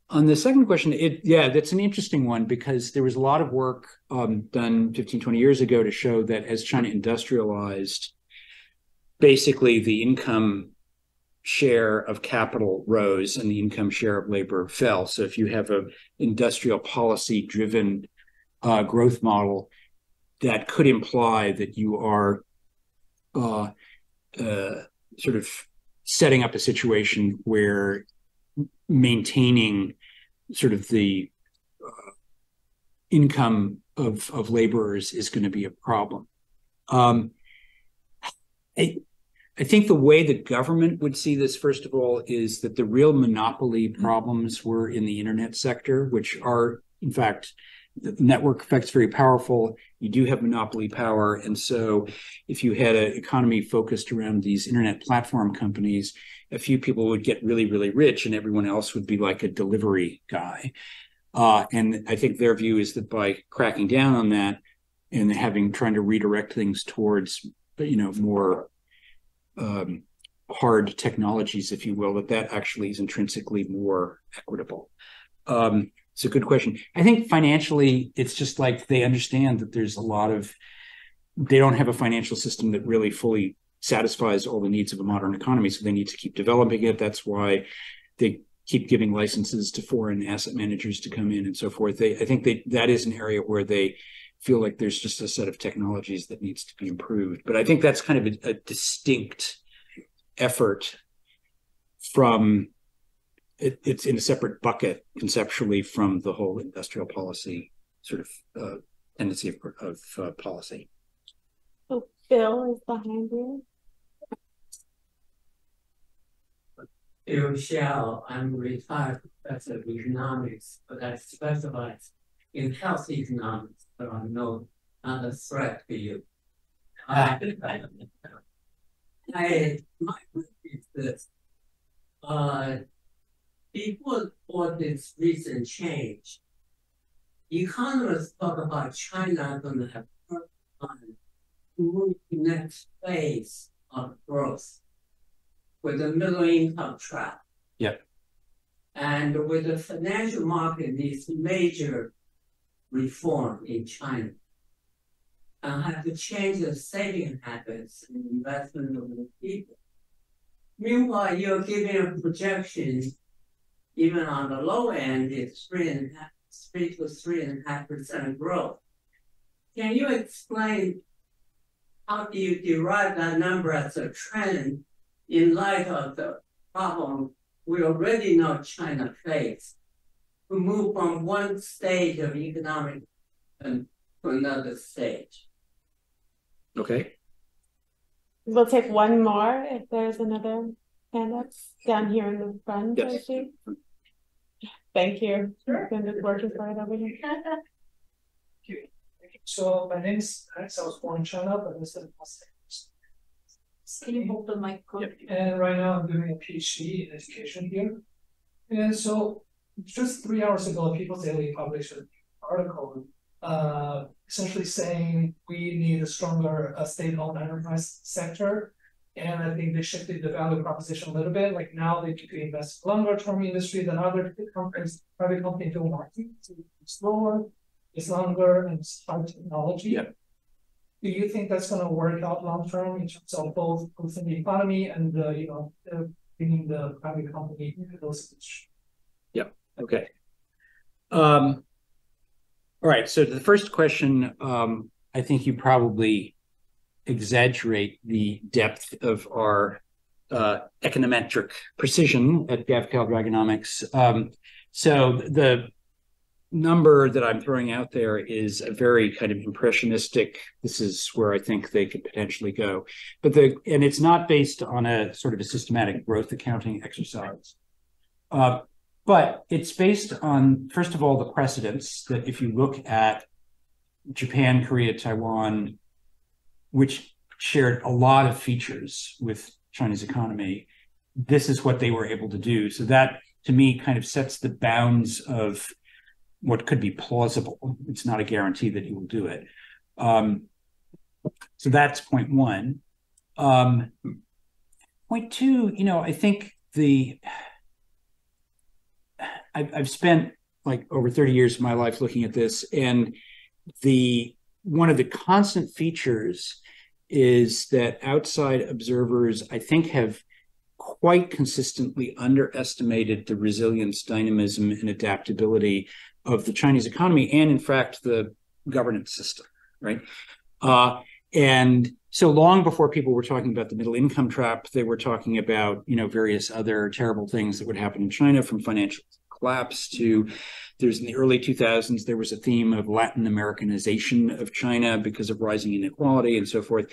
On the second question, that's an interesting one, because there was a lot of work done 15, 20 years ago to show that as China industrialized, basically the income share of capital rose and the income share of labor fell. So if you have an industrial policy driven growth model, that could imply that you are sort of setting up a situation where maintaining sort of the income of laborers is going to be a problem. I think the way the government would see this, first of all, is that the real monopoly problems were in the internet sector, which are, in fact, the network effect's very powerful. You do have monopoly power. And so if you had an economy focused around these internet platform companies, a few people would get really, really rich and everyone else would be like a delivery guy. And I think their view is that by cracking down on that, and trying to redirect things towards, more hard technologies, if you will, that actually is intrinsically more equitable. It's a good question. I think financially, it's just like they understand that there's they don't have a financial system that really fully satisfies all the needs of a modern economy, so they need to keep developing it. That's why they keep giving licenses to foreign asset managers to come in and so forth. I think that is an area where they feel like there's just a set of technologies that needs to be improved. But I think that's kind of a distinct effort from, it's in a separate bucket conceptually from the whole industrial policy sort of tendency of policy. So Bill is behind you. Bill Shell, I'm a retired professor of economics, but I specialize in health economics, but I'm not a threat to you. My question is this. Before all this recent change, economists talk about China going to have to move to the next phase of growth with the middle income trap. Yep. And with the financial market needs major reform in China. And have to change the saving habits and investment of the people. Meanwhile, you're giving a projection, even on the low end, it's 3 to 3.5% growth. Can you explain how do you derive that number as a trend in light of the problem we already know China faced, to move from one stage of economic to another stage? Okay. We'll take one more if there's another hand up down here in the front. Yes. Thank you. Sure. I'm just working for it over here. So my name is Alex. I was born in China, but this is Can you hold the microphone? Yep. And right now I'm doing a PhD in education here. And so just 3 hours ago, People's Daily published an article essentially saying we need a stronger state-owned enterprise sector. And I think they shifted the value proposition a little bit. Like now they could invest longer-term industry than other companies, private companies do market. It's slower, it's longer, and it's hard technology. Yep. Do you think that's going to work out long term in terms of both within the economy and bringing the private company into those industries? Yep. Okay. All right. So the first question, I think you probably exaggerate the depth of our econometric precision at GavCal Dragonomics. So the number that I'm throwing out there is a very kind of impressionistic, this is where I think they could potentially go. And it's not based on a sort of a systematic growth accounting exercise. But it's based on, first of all, the precedents that if you look at Japan, Korea, Taiwan, which shared a lot of features with China's economy, this is what they were able to do. So that, to me, kind of sets the bounds of what could be plausible. It's not a guarantee that you will do it. So that's point one. Point two, I think I've spent like over 30 years of my life looking at this, and one of the constant features is that outside observers, I think, have quite consistently underestimated the resilience, dynamism, and adaptability of the Chinese economy, and in fact, the governance system, right? And so long before people were talking about the middle income trap, they were talking about, various other terrible things that would happen in China, from financial collapse to, in the early 2000s, there was a theme of Latin Americanization of China because of rising inequality and so forth.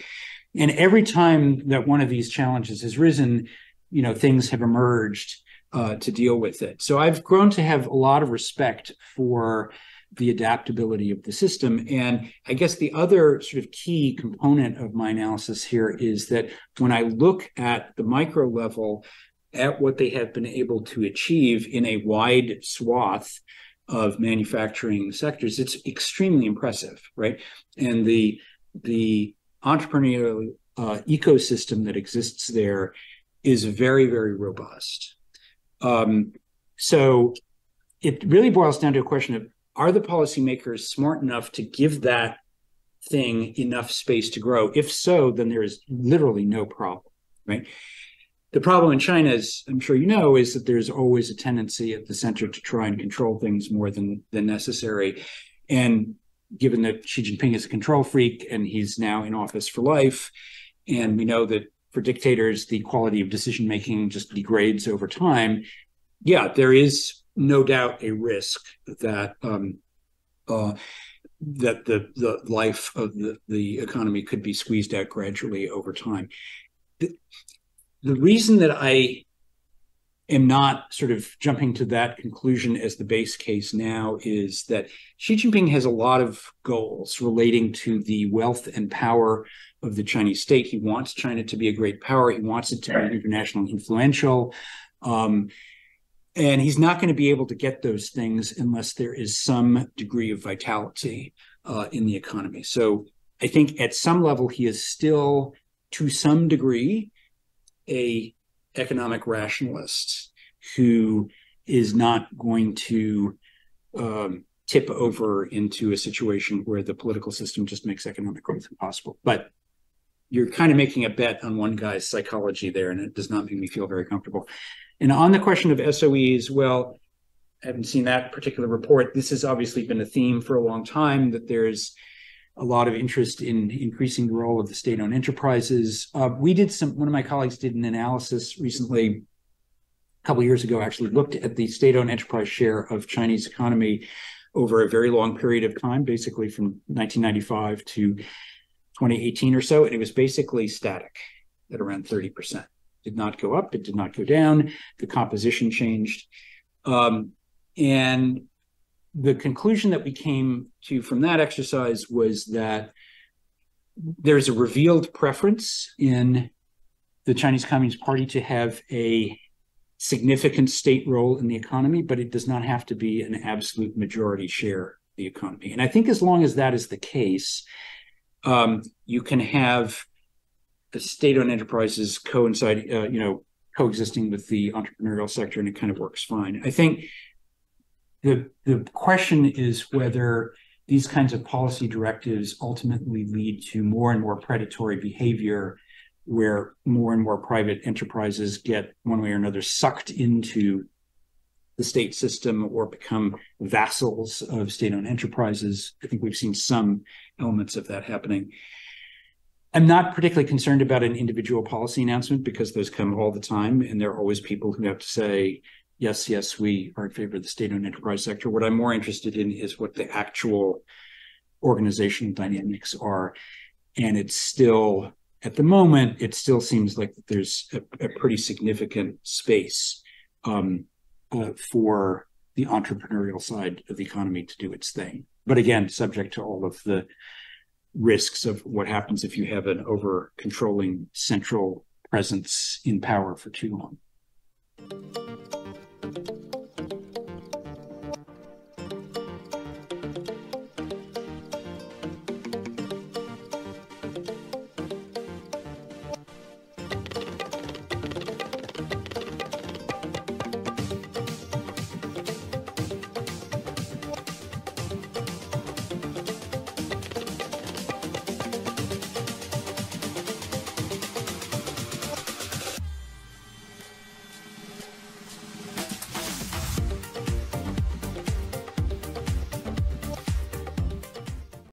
And every time that one of these challenges has risen, things have emerged to deal with it. So I've grown to have a lot of respect for the adaptability of the system. And I guess the other sort of key component of my analysis here is that when I look at the micro level, at what they have been able to achieve in a wide swath of manufacturing sectors, it's extremely impressive, right? And the entrepreneurial ecosystem that exists there is very, very robust. So it really boils down to a question of, are the policymakers smart enough to give that thing enough space to grow? If so, then there is literally no problem, right? The problem in China, as I'm sure you know, is that there's always a tendency at the center to try and control things more than necessary. And given that Xi Jinping is a control freak and he's now in office for life, and we know that for dictators, the quality of decision-making just degrades over time, yeah, there is no doubt a risk that that the life of the economy could be squeezed out gradually over time. The reason that I am not sort of jumping to that conclusion as the base case now is that Xi Jinping has a lot of goals relating to the wealth and power of the Chinese state. He wants China to be a great power. He wants it to be internationally influential. And he's not going to be able to get those things unless there is some degree of vitality in the economy. So I think at some level, he is still, to some degree, a economic rationalist who is not going to tip over into a situation where the political system just makes economic growth impossible. But you're kind of making a bet on one guy's psychology there, and it does not make me feel very comfortable. And on the question of SOEs, well, I haven't seen that particular report. This has obviously been a theme for a long time, that there's a lot of interest in increasing the role of the state-owned enterprises. One of my colleagues did an analysis recently, a couple of years ago, actually looked at the state-owned enterprise share of Chinese economy over a very long period of time, basically from 1995 to 2018 or so, and it was basically static at around 30%. Did not go up, it did not go down, the composition changed. And the conclusion that we came to from that exercise was that there's a revealed preference in the Chinese Communist Party to have a significant state role in the economy, but it does not have to be an absolute majority share of the economy. And I think as long as that is the case, you can have the state-owned enterprises coexisting with the entrepreneurial sector, and it kind of works fine. I think the question is whether these kinds of policy directives ultimately lead to more and more predatory behavior, where more and more private enterprises get, one way or another, sucked into the state system or become vassals of state-owned enterprises. I think we've seen some elements of that happening. I'm not particularly concerned about an individual policy announcement, because those come all the time, and there are always people who have to say, yes, we are in favor of the state-owned enterprise sector. What I'm more interested in is what the actual organizational dynamics are. And it's still, at the moment, it still seems like there's a pretty significant space for the entrepreneurial side of the economy to do its thing. But again, subject to all of the risks of what happens if you have an over-controlling central presence in power for too long.